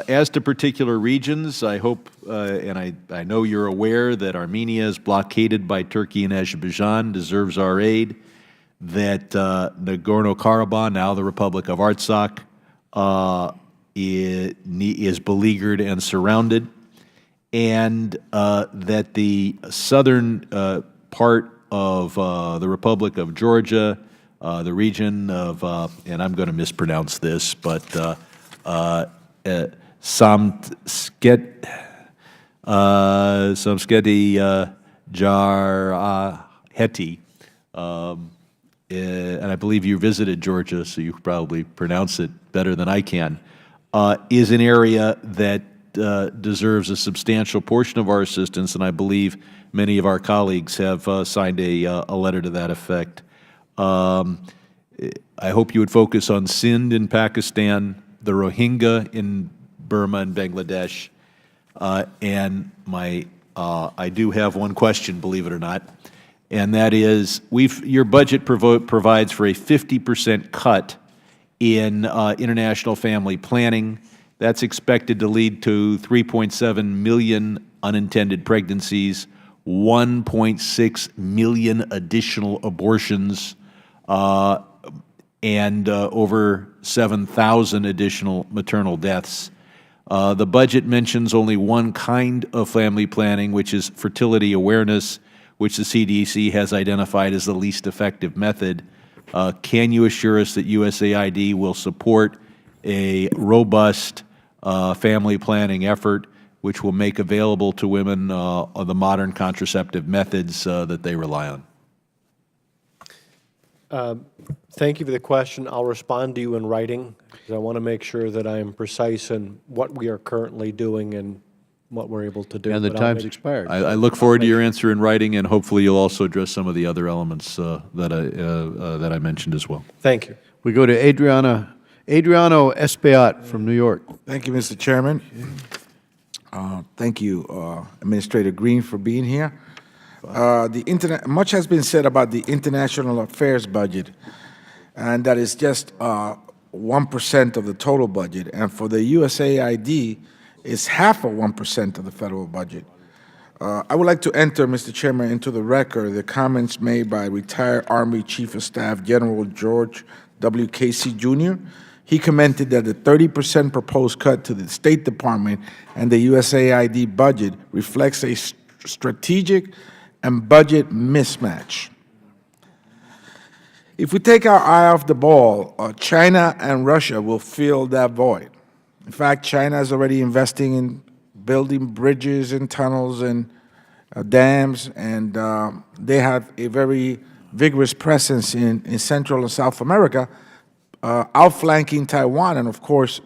As to particular regions, I hope, and I know you're aware that Armenia is blockaded by Turkey and Azerbaijan, deserves our aid, that Nagorno-Karabakh, now the Republic of Artsakh, is beleaguered and surrounded, and that the southern part of the Republic of Georgia, the region of, and I'm going to mispronounce this, but Samsketi Jarheti, and I believe you visited Georgia, so you probably pronounce it better than I can, is an area that deserves a substantial portion of our assistance, and I believe many of our colleagues have signed a letter to that effect. I hope you would focus on Sindh in Pakistan, the Rohingya in Burma and Bangladesh, and I do have one question, believe it or not, and that is, your budget provides for a 50% cut in international family planning. That's expected to lead to 3.7 million unintended pregnancies, 1.6 million additional abortions, and over 7,000 additional maternal deaths. The budget mentions only one kind of family planning, which is fertility awareness, which the CDC has identified as the least effective method. Can you assure us that USAID will support a robust family planning effort which will make available to women the modern contraceptive methods that they rely on? Thank you for the question. I'll respond to you in writing, because I want to make sure that I am precise in what we are currently doing and what we're able to do. And the time's expired. I look forward to your answer in writing, and hopefully you'll also address some of the other elements that I mentioned as well. Thank you. We go to Adriano Espaillat from New York. Thank you, Mr. Chairman. Thank you, Administrator Green, for being here. Much has been said about the international affairs budget, and that is just 1% of the total budget. And for the USAID, it's half of 1% of the federal budget. I would like to enter, Mr. Chairman, into the record the comments made by retired Army Chief of Staff General George W. Casey, Jr. He commented that the 30% proposed cut to the State Department and the USAID budget reflects a strategic and budget mismatch. If we take our eye off the ball, China and Russia will fill that void. In fact, China is already investing in building bridges and tunnels and dams, and they have a very vigorous presence in Central and South America, outflanking Taiwan and, of course,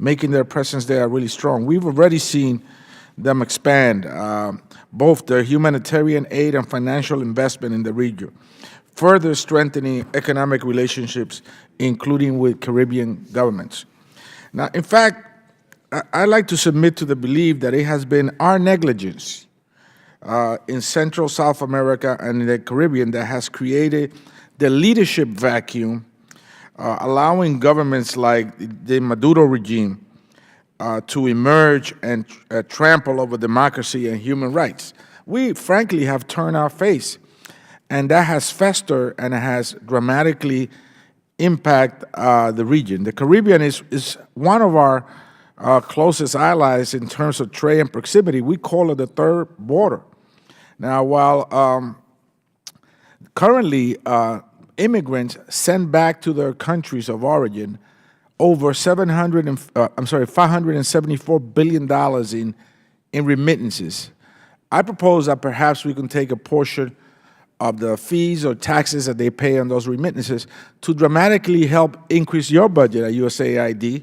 making their presence there really strong. We've already seen them expand both their humanitarian aid and financial investment in the region, further strengthening economic relationships, including with Caribbean governments. Now, in fact, I like to submit to the belief that it has been our negligence in Central South America and in the Caribbean that has created the leadership vacuum, allowing governments like the Maduro regime to emerge and trample over democracy and human rights. We, frankly, have turned our face, and that has festered and has dramatically impacted the region. The Caribbean is one of our closest allies in terms of trade and proximity. We call it the third border. Now, while currently immigrants send back to their countries of origin over $574 billion in remittances, I propose that perhaps we can take a portion of the fees or taxes that they pay on those remittances to dramatically help increase your budget at USAID,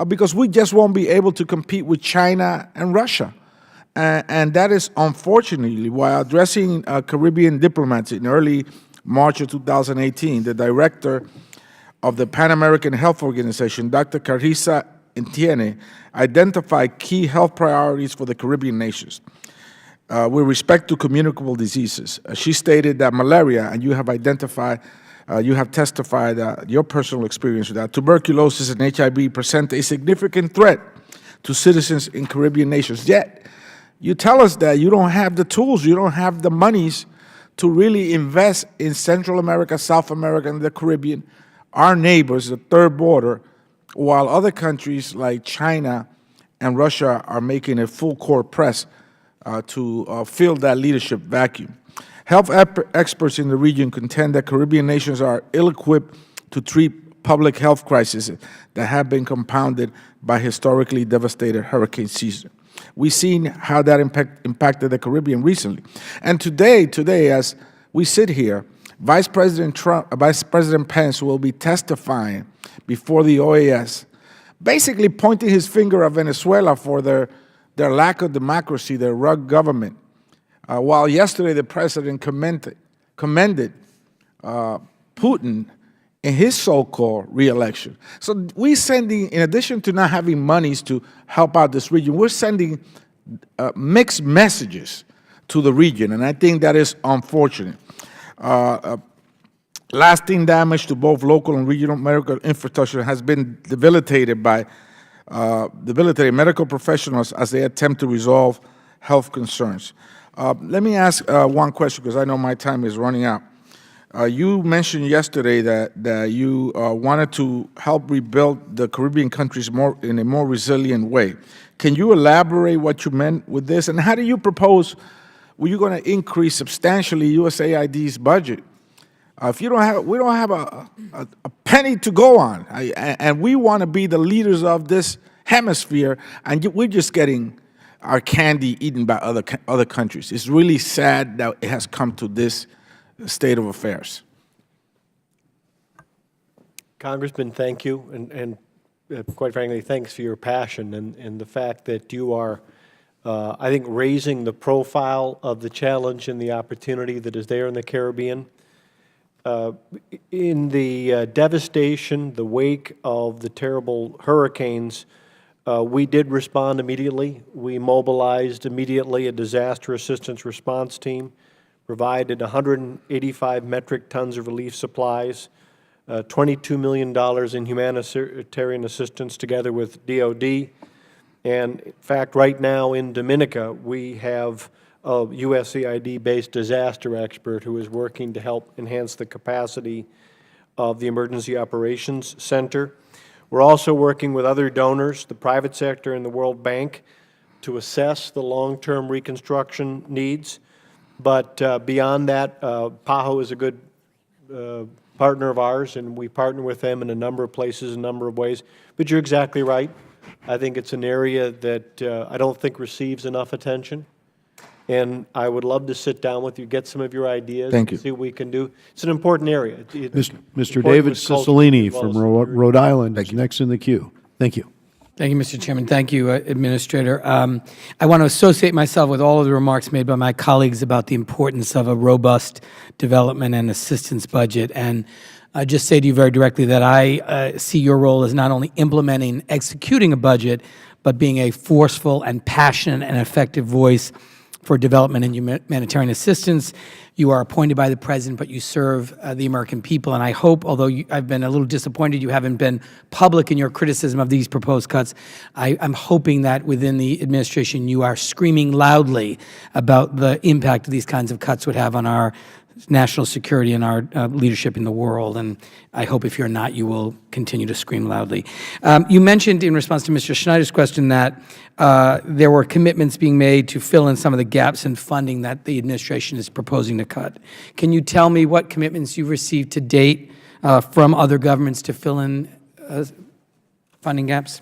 because we just won't be able to compete with China and Russia. And that is, unfortunately, while addressing Caribbean diplomats in early March of 2018, the director of the Pan American Health Organization, Dr. Carissa Entienne, identified key health priorities for the Caribbean nations with respect to communicable diseases. She stated that malaria, and you have testified your personal experience with that, tuberculosis and HIV present a significant threat to citizens in Caribbean nations. Yet, you tell us that you don't have the tools, you don't have the monies to really invest in Central America, South America, and the Caribbean, our neighbors, the third border, while other countries like China and Russia are making a full court press to fill that leadership vacuum. Health experts in the region contend that Caribbean nations are ill-equipped to treat public health crises that have been compounded by historically devastated hurricane season. We've seen how that impacted the Caribbean recently. And today, as we sit here, Vice President Pence will be testifying before the OAS, basically pointing his finger at Venezuela for their lack of democracy, their rogue government. While yesterday the president commended Putin in his so-called re-election. So we're sending, in addition to not having monies to help out this region, we're sending mixed messages to the region, and I think that is unfortunate. Lasting damage to both local and regional medical infrastructure has been debilitated by debilitated medical professionals as they attempt to resolve health concerns. Let me ask one question, because I know my time is running out. You mentioned yesterday that you wanted to help rebuild the Caribbean countries in a more resilient way. Can you elaborate what you meant with this? And how do you propose, were you going to increase substantially USAID's budget? If you don't have, we don't have a penny to go on, and we want to be the leaders of this hemisphere, and we're just getting our candy eaten by other countries. It's really sad that it has come to this state of affairs. Congressman, thank you, and quite frankly, thanks for your passion and the fact that you are, I think, raising the profile of the challenge and the opportunity that is there in the Caribbean. In the devastation, the wake of the terrible hurricanes, we did respond immediately. We mobilized immediately a disaster assistance response team, provided 185 metric tons of relief supplies, $22 million in humanitarian assistance together with DOD. And in fact, right now in Dominica, we have a USAID-based disaster expert who is working to help enhance the capacity of the Emergency Operations Center. We're also working with other donors, the private sector and the World Bank, to assess the long-term reconstruction needs. But beyond that, PAHO is a good partner of ours, and we partner with them in a number of places, a number of ways. But you're exactly right. I think it's an area that I don't think receives enough attention. And I would love to sit down with you, get some of your ideas, Thank you. see what we can do. It's an important area. Mr. David Cicilline from Rhode Island is next in the queue. Thank you. Thank you, Mr. Chairman. Thank you, Administrator. I want to associate myself with all of the remarks made by my colleagues about the importance of a robust development and assistance budget. And I just say to you very directly that I see your role as not only implementing, executing a budget, but being a forceful and passionate and effective voice for development and humanitarian assistance. You are appointed by the President, but you serve the American people. And I hope, although I've been a little disappointed you haven't been public in your criticism of these proposed cuts, I'm hoping that within the administration you are screaming loudly about the impact these kinds of cuts would have on our national security and our leadership in the world. And I hope if you're not, you will continue to scream loudly. You mentioned in response to Mr. Schneider's question that there were commitments being made to fill in some of the gaps in funding that the administration is proposing to cut. Can you tell me what commitments you've received to date from other governments to fill in funding gaps?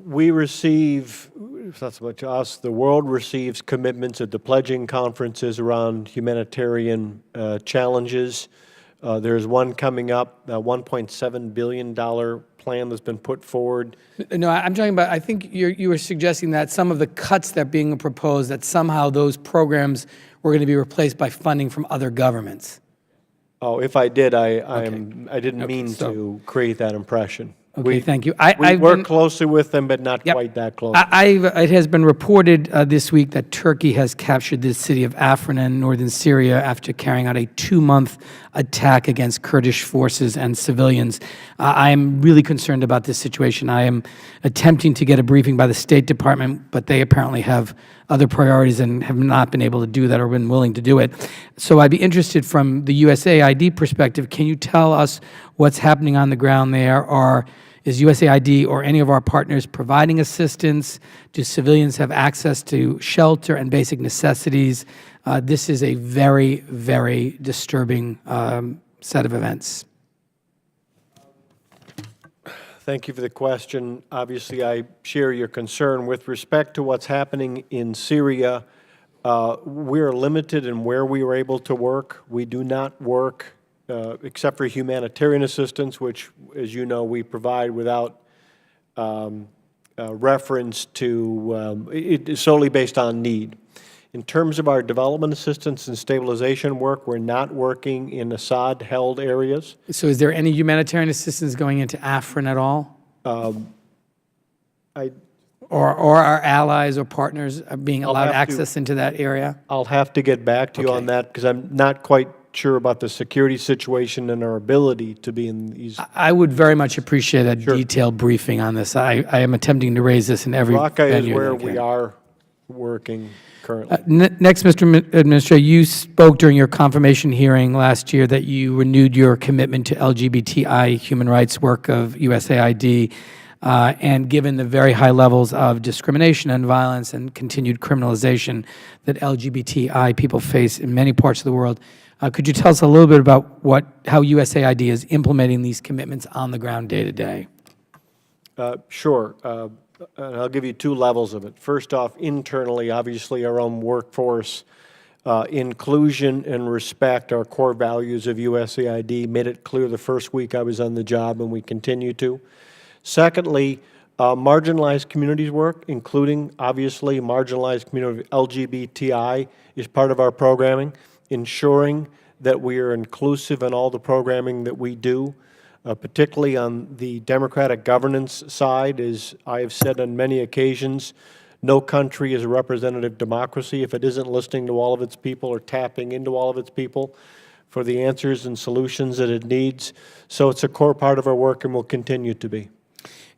We receive, it's not so much us, the world receives commitments at the pledging conferences around humanitarian challenges. There's one coming up, a $1.7 billion plan that's been put forward. No, I'm talking about, I think you were suggesting that some of the cuts that are being proposed, that somehow those programs were going to be replaced by funding from other governments. Oh, if I did, I didn't mean to create that impression. Okay, thank you. We work closely with them, but not quite that close. It has been reported this week that Turkey has captured the city of Afrin in northern Syria after carrying out a 2-month attack against Kurdish forces and civilians. I am really concerned about this situation. I am attempting to get a briefing by the State Department, but they apparently have other priorities and have not been able to do that or been willing to do it. So I'd be interested from the USAID perspective, can you tell us what's happening on the ground there? Is USAID or any of our partners providing assistance? Do civilians have access to shelter and basic necessities? This is a very, very disturbing set of events. Thank you for the question. Obviously, I share your concern. With respect to what's happening in Syria, we're limited in where we are able to work. We do not work except for humanitarian assistance, which, as you know, we provide without reference to, it is solely based on need. In terms of our development assistance and stabilization work, we're not working in Assad-held areas. So is there any humanitarian assistance going into Afrin at all? Or our allies or partners are being allowed access into that area? I'll have to get back to you on that because I'm not quite sure about the security situation and our ability to be in these. I would very much appreciate a detailed briefing on this. I am attempting to raise this in every Raqqa is venue where that I can. we are working currently. Next, Mr. Administrator, you spoke during your confirmation hearing last year that you renewed your commitment to LGBTI human rights work of USAID. And given the very high levels of discrimination and violence and continued criminalization that LGBTI people face in many parts of the world, could you tell us a little bit about how USAID is implementing these commitments on the ground day to day? Sure. And I'll give you two levels of it. First off, internally, obviously, our own workforce, inclusion and respect are core values of USAID. Made it clear the first week I was on the job, and we continue to. Secondly, marginalized communities work, including, obviously, marginalized community LGBTI is part of our programming, ensuring that we are inclusive in all the programming that we do, particularly on the democratic governance side. As I have said on many occasions, no country is a representative democracy if it isn't listening to all of its people or tapping into all of its people for the answers and solutions that it needs. So it's a core part of our work and will continue to be.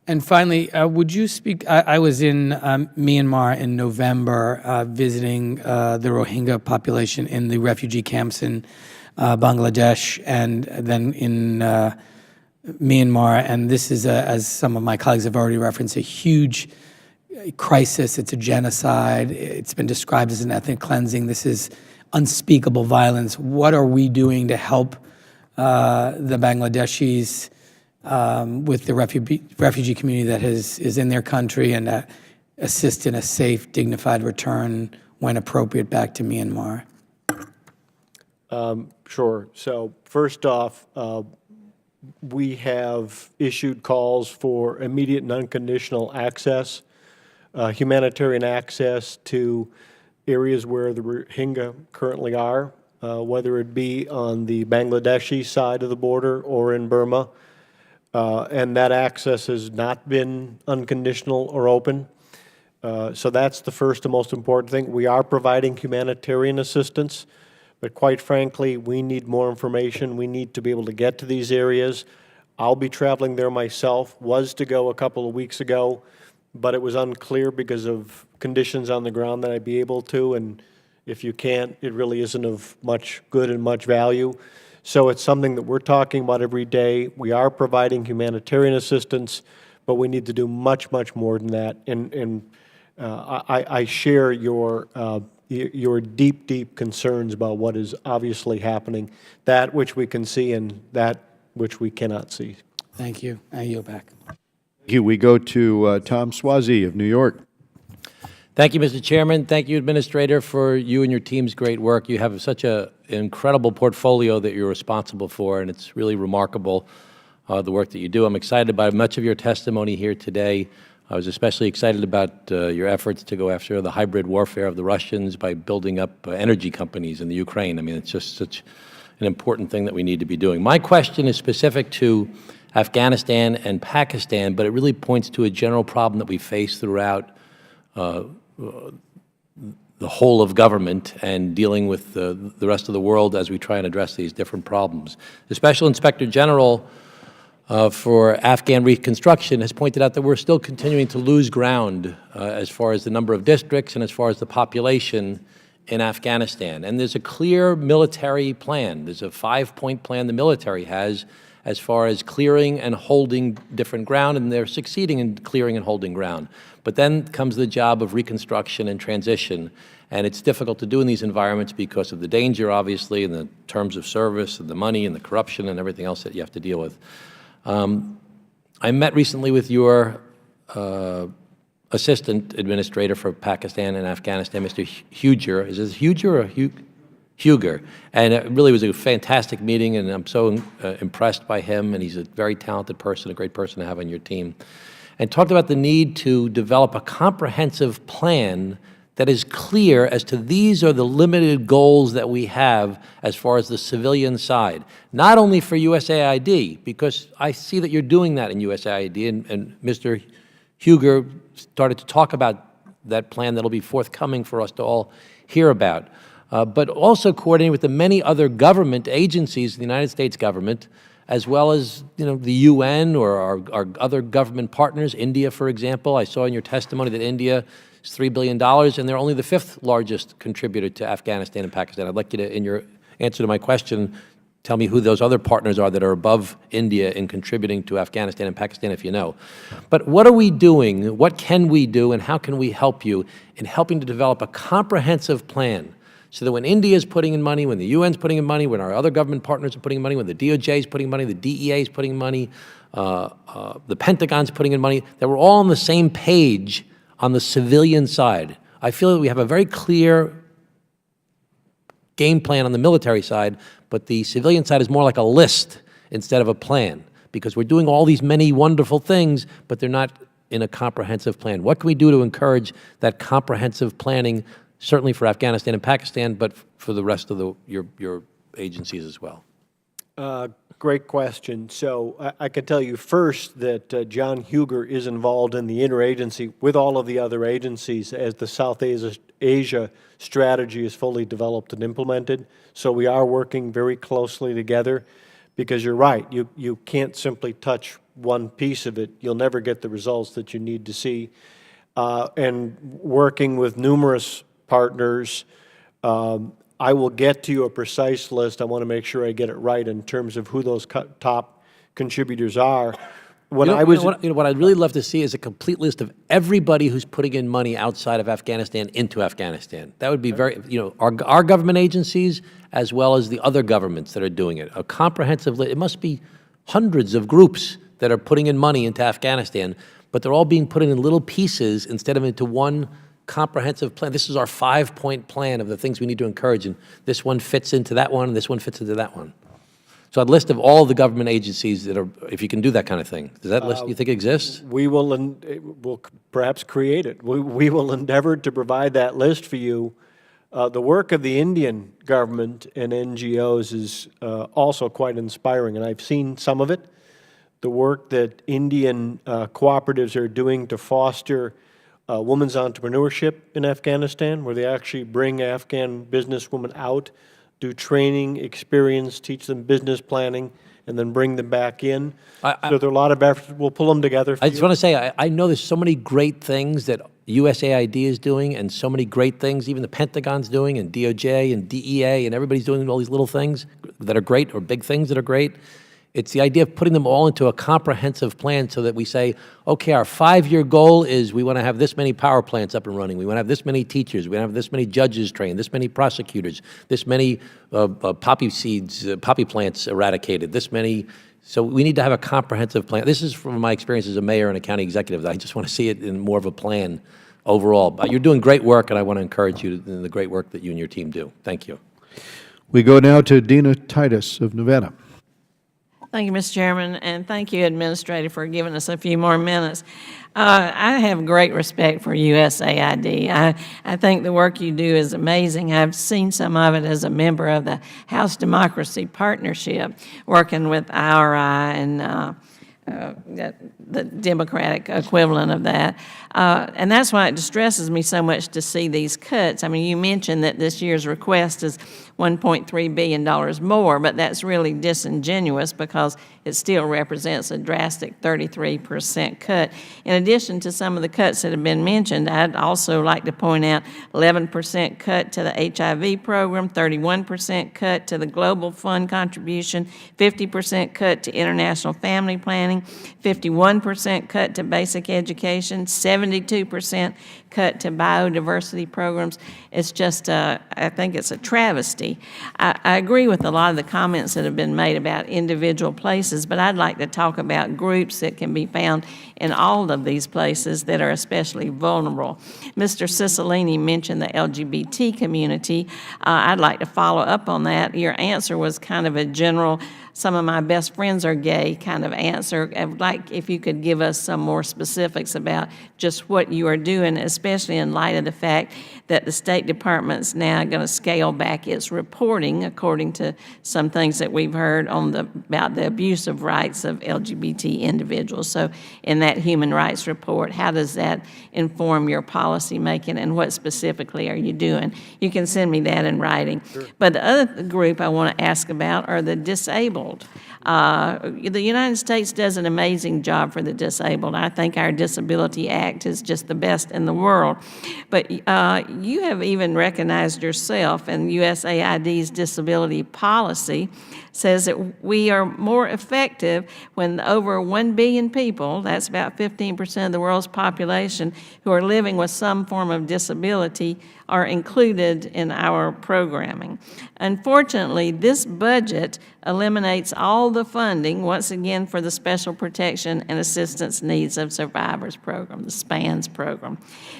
And finally, would you speak, I was in Myanmar in November visiting the Rohingya population in the refugee camps in Bangladesh and then in Myanmar. And this is, as some of my colleagues have already referenced, a huge crisis. It's a genocide. It's been described as an ethnic cleansing. This is unspeakable violence. What are we doing to help the Bangladeshis with the refugee community that is in their country and assist in a safe, dignified return when appropriate back to Myanmar? Sure. So first off, we have issued calls for immediate and unconditional access, humanitarian access to areas where the Rohingya currently are, whether it be on the Bangladeshi side of the border or in Burma. And that access has not been unconditional or open. So that's the first and most important thing. We are providing humanitarian assistance, but quite frankly, we need more information. We need to be able to get to these areas. I'll be traveling there myself, was to go a couple of weeks ago, but it was unclear because of conditions on the ground that I'd be able to, and if you can't, it really isn't of much good and much value. So it's something that we're talking about every day. We are providing humanitarian assistance, but we need to do much, much more than that. And I share your deep, deep concerns about what is obviously happening, that which we can see and that which we cannot see. Thank you. I yield back. Thank you. We go to Tom Swazi of New York. Thank you, Mr. Chairman. Thank you, Administrator, for you and your team's great work. You have such an incredible portfolio that you're responsible for, and it's really remarkable, the work that you do. I'm excited about much of your testimony here today. I was especially excited about your efforts to go after the hybrid warfare of the Russians by building up energy companies in the Ukraine. I mean, it's just such an important thing that we need to be doing. My question is specific to Afghanistan and Pakistan, but it really points to a general problem that we face throughout the whole of government and dealing with the rest of the world as we try and address these different problems. The Special Inspector General for Afghan reconstruction has pointed out that we're still continuing to lose ground as far as the number of districts and as far as the population in Afghanistan. And there's a clear military plan. There's a 5-point plan the military has as far as clearing and holding different ground, and they're succeeding in clearing and holding ground. But then comes the job of reconstruction and transition, and it's difficult to do in these environments because of the danger, obviously, and the terms of service, and the money, and the corruption, and everything else that you have to deal with. I met recently with your Assistant Administrator for Pakistan and Afghanistan, Mr. Huger. Is it Huger or Huger? And it really was a fantastic meeting, and I'm so impressed by him, and he's a very talented person, a great person to have on your team. And talked about the need to develop a comprehensive plan that is clear as to these are the limited goals that we have as far as the civilian side. Not only for USAID, because I see that you're doing that in USAID, and Mr. Huger started to talk about that plan that'll be forthcoming for us to all hear about. But also coordinating with the many other government agencies in the United States government, as well as the UN or our other government partners, India, for example. I saw in your testimony that India is $3 billion, and they're only the 5th largest contributor to Afghanistan and Pakistan. I'd like you to, in your answer to my question, tell me who those other partners are that are above India in contributing to Afghanistan and Pakistan, if you know. But what are we doing? What can we do, and how can we help you in helping to develop a comprehensive plan so that when India is putting in money, when the UN is putting in money, when our other government partners are putting in money, when the DOJ is putting money, the DEA is putting money, the Pentagon's putting in money, that we're all on the same page on the civilian side? I feel that we have a very clear game plan on the military side, but the civilian side is more like a list instead of a plan, because we're doing all these many wonderful things, but they're not in a comprehensive plan. What can we do to encourage that comprehensive planning, certainly for Afghanistan and Pakistan, but for the rest of your agencies as well? Great question. So I can tell you first that John Huger is involved in the interagency with all of the other agencies as the South Asia strategy is fully developed and implemented. So we are working very closely together, because you're right, you can't simply touch one piece of it. You'll never get the results that you need to see. And working with numerous partners, I will get to you a precise list. I want to make sure I get it right in terms of who those top contributors are. What I'd really love to see is a complete list of everybody who's putting in money outside of Afghanistan into Afghanistan. That would be very, our government agencies as well as the other governments that are doing it. A comprehensive list. It must be hundreds of groups that are putting in money into Afghanistan, but they're all being put in little pieces instead of into one comprehensive plan. This is our 5-point plan of the things we need to encourage, and this one fits into that one, and this one fits into that one. So a list of all the government agencies that are, if you can do that kind of thing. Does that list, you think, exists? We'll perhaps create it. We will endeavor to provide that list for you. The work of the Indian government and NGOs is also quite inspiring, and I've seen some of it. The work that Indian cooperatives are doing to foster women's entrepreneurship in Afghanistan, where they actually bring Afghan businesswomen out, do training, experience, teach them business planning, and then bring them back in. So there are a lot of efforts. We'll pull them together for I just you. want to say, I know there's so many great things that USAID is doing, and so many great things even the Pentagon's doing, and DOJ and DEA, and everybody's doing all these little things that are great, or big things that are great. It's the idea of putting them all into a comprehensive plan so that we say, okay, our 5-year goal is we want to have this many power plants up and running. We want to have this many teachers. We want to have this many judges trained, this many prosecutors, this many poppy seeds, poppy plants eradicated, this many. So we need to have a comprehensive plan. This is from my experience as a mayor and a county executive. I just want to see it in more of a plan overall. But you're doing great work, and I want to encourage you in the great work that you and your team do. Thank you. We go now to Dina Titus of Nevada. Thank you, Mr. Chairman, and thank you, Administrator, for giving us a few more minutes. I have great respect for USAID. I think the work you do is amazing. I've seen some of it as a member of the House Democracy Partnership, working with IRI and the Democratic equivalent of that. And that's why it distresses me so much to see these cuts. I mean, you mentioned that this year's request is $1.3 billion more, but that's really disingenuous because it still represents a drastic 33% cut. In addition to some of the cuts that have been mentioned, I'd also like to point out 11% cut to the HIV program, 31% cut to the Global Fund contribution, 50% cut to international family planning, 51% cut to basic education, 72% cut to biodiversity programs. It's just, I think it's a travesty. I agree with a lot of the comments that have been made about individual places, but I'd like to talk about groups that can be found in all of these places that are especially vulnerable. Mr. Cicilline mentioned the LGBT community. I'd like to follow up on that. Your answer was kind of a general, some of my best friends are gay kind of answer. I would like if you could give us some more specifics about just what you are doing, especially in light of the fact that the State Department's now going to scale back its reporting, according to some things that we've heard on about the abuse of rights of LGBT individuals. So in that human rights report, how does that inform your policy making, and what specifically are you doing? You can send me that in writing. Sure. But the other group I want to ask about are the disabled. The United States does an amazing job for the disabled. I think our Disability Act is just the best in the world. But you have even recognized yourself, and USAID's disability policy says that we are more effective when over 1 billion people, that's about 15% of the world's population, who are living with some form of disability are included in our programming. Unfortunately, this budget eliminates all the funding, once again, for the Special Protection and Assistance Needs of Survivors program, the SPANS program.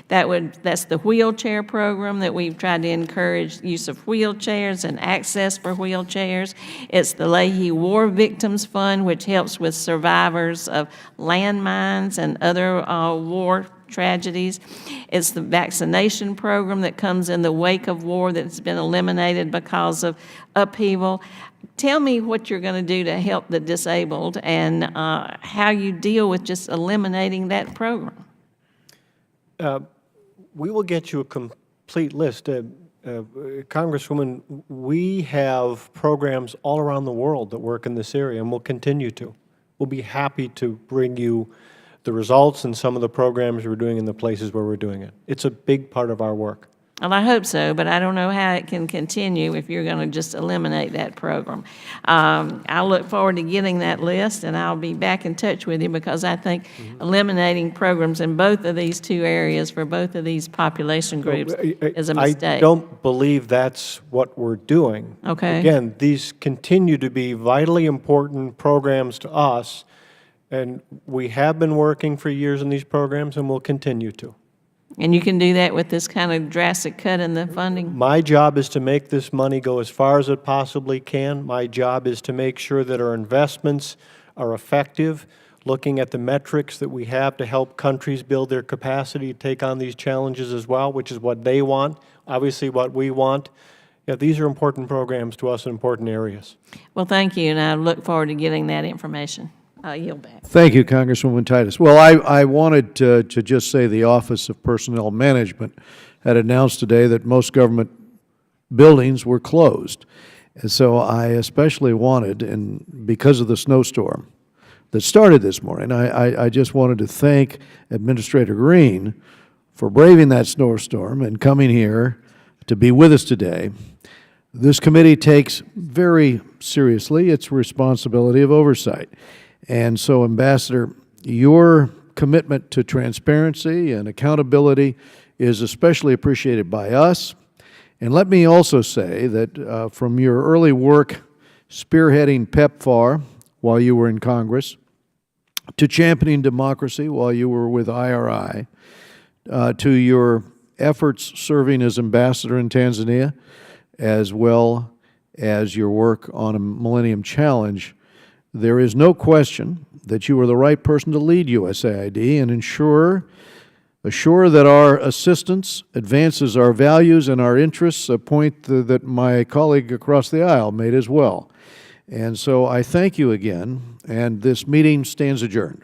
That's the wheelchair program that we've tried to encourage use of wheelchairs and access for wheelchairs. It's the Leahy War Victims Fund, which helps with survivors of landmines and other war tragedies. It's the vaccination program that comes in the wake of war that's been eliminated because of upheaval. Tell me what you're going to do to help the disabled and how you deal with just eliminating that program. We will get you a complete list. Congresswoman, we have programs all around the world that work in this area, and we'll continue to. We'll be happy to bring you the results and some of the programs we're doing in the places where we're doing it. It's a big part of our work. Well, I hope so, but I don't know how it can continue if you're going to just eliminate that program. I'll look forward to getting that list, and I'll be back in touch with you because I think eliminating programs in both of these two areas for both of these population groups is a mistake. I don't believe that's what we're doing. Okay. Again, these continue to be vitally important programs to us, and we have been working for years in these programs, and we'll continue to. And you can do that with this kind of drastic cut in the funding? My job is to make this money go as far as it possibly can. My job is to make sure that our investments are effective, looking at the metrics that we have to help countries build their capacity to take on these challenges as well, which is what they want, obviously what we want. Yeah, these are important programs to us in important areas. Well, thank you, and I look forward to getting that information. I'll yield back. Thank you, Congresswoman Titus. Well, I wanted to just say the Office of Personnel Management had announced today that most government buildings were closed. And so I especially wanted, and because of the snowstorm that started this morning, I just wanted to thank Administrator Green for braving that snowstorm and coming here to be with us today. This committee takes very seriously its responsibility of oversight. And so, Ambassador, your commitment to transparency and accountability is especially appreciated by us. And let me also say that from your early work spearheading PEPFAR while you were in Congress, to championing democracy while you were with IRI, to your efforts serving as ambassador in Tanzania, as well as your work on a Millennium Challenge, there is no question that you are the right person to lead USAID and assure that our assistance advances our values and our interests, a point that my colleague across the aisle made as well. And so I thank you again, and this meeting stands adjourned.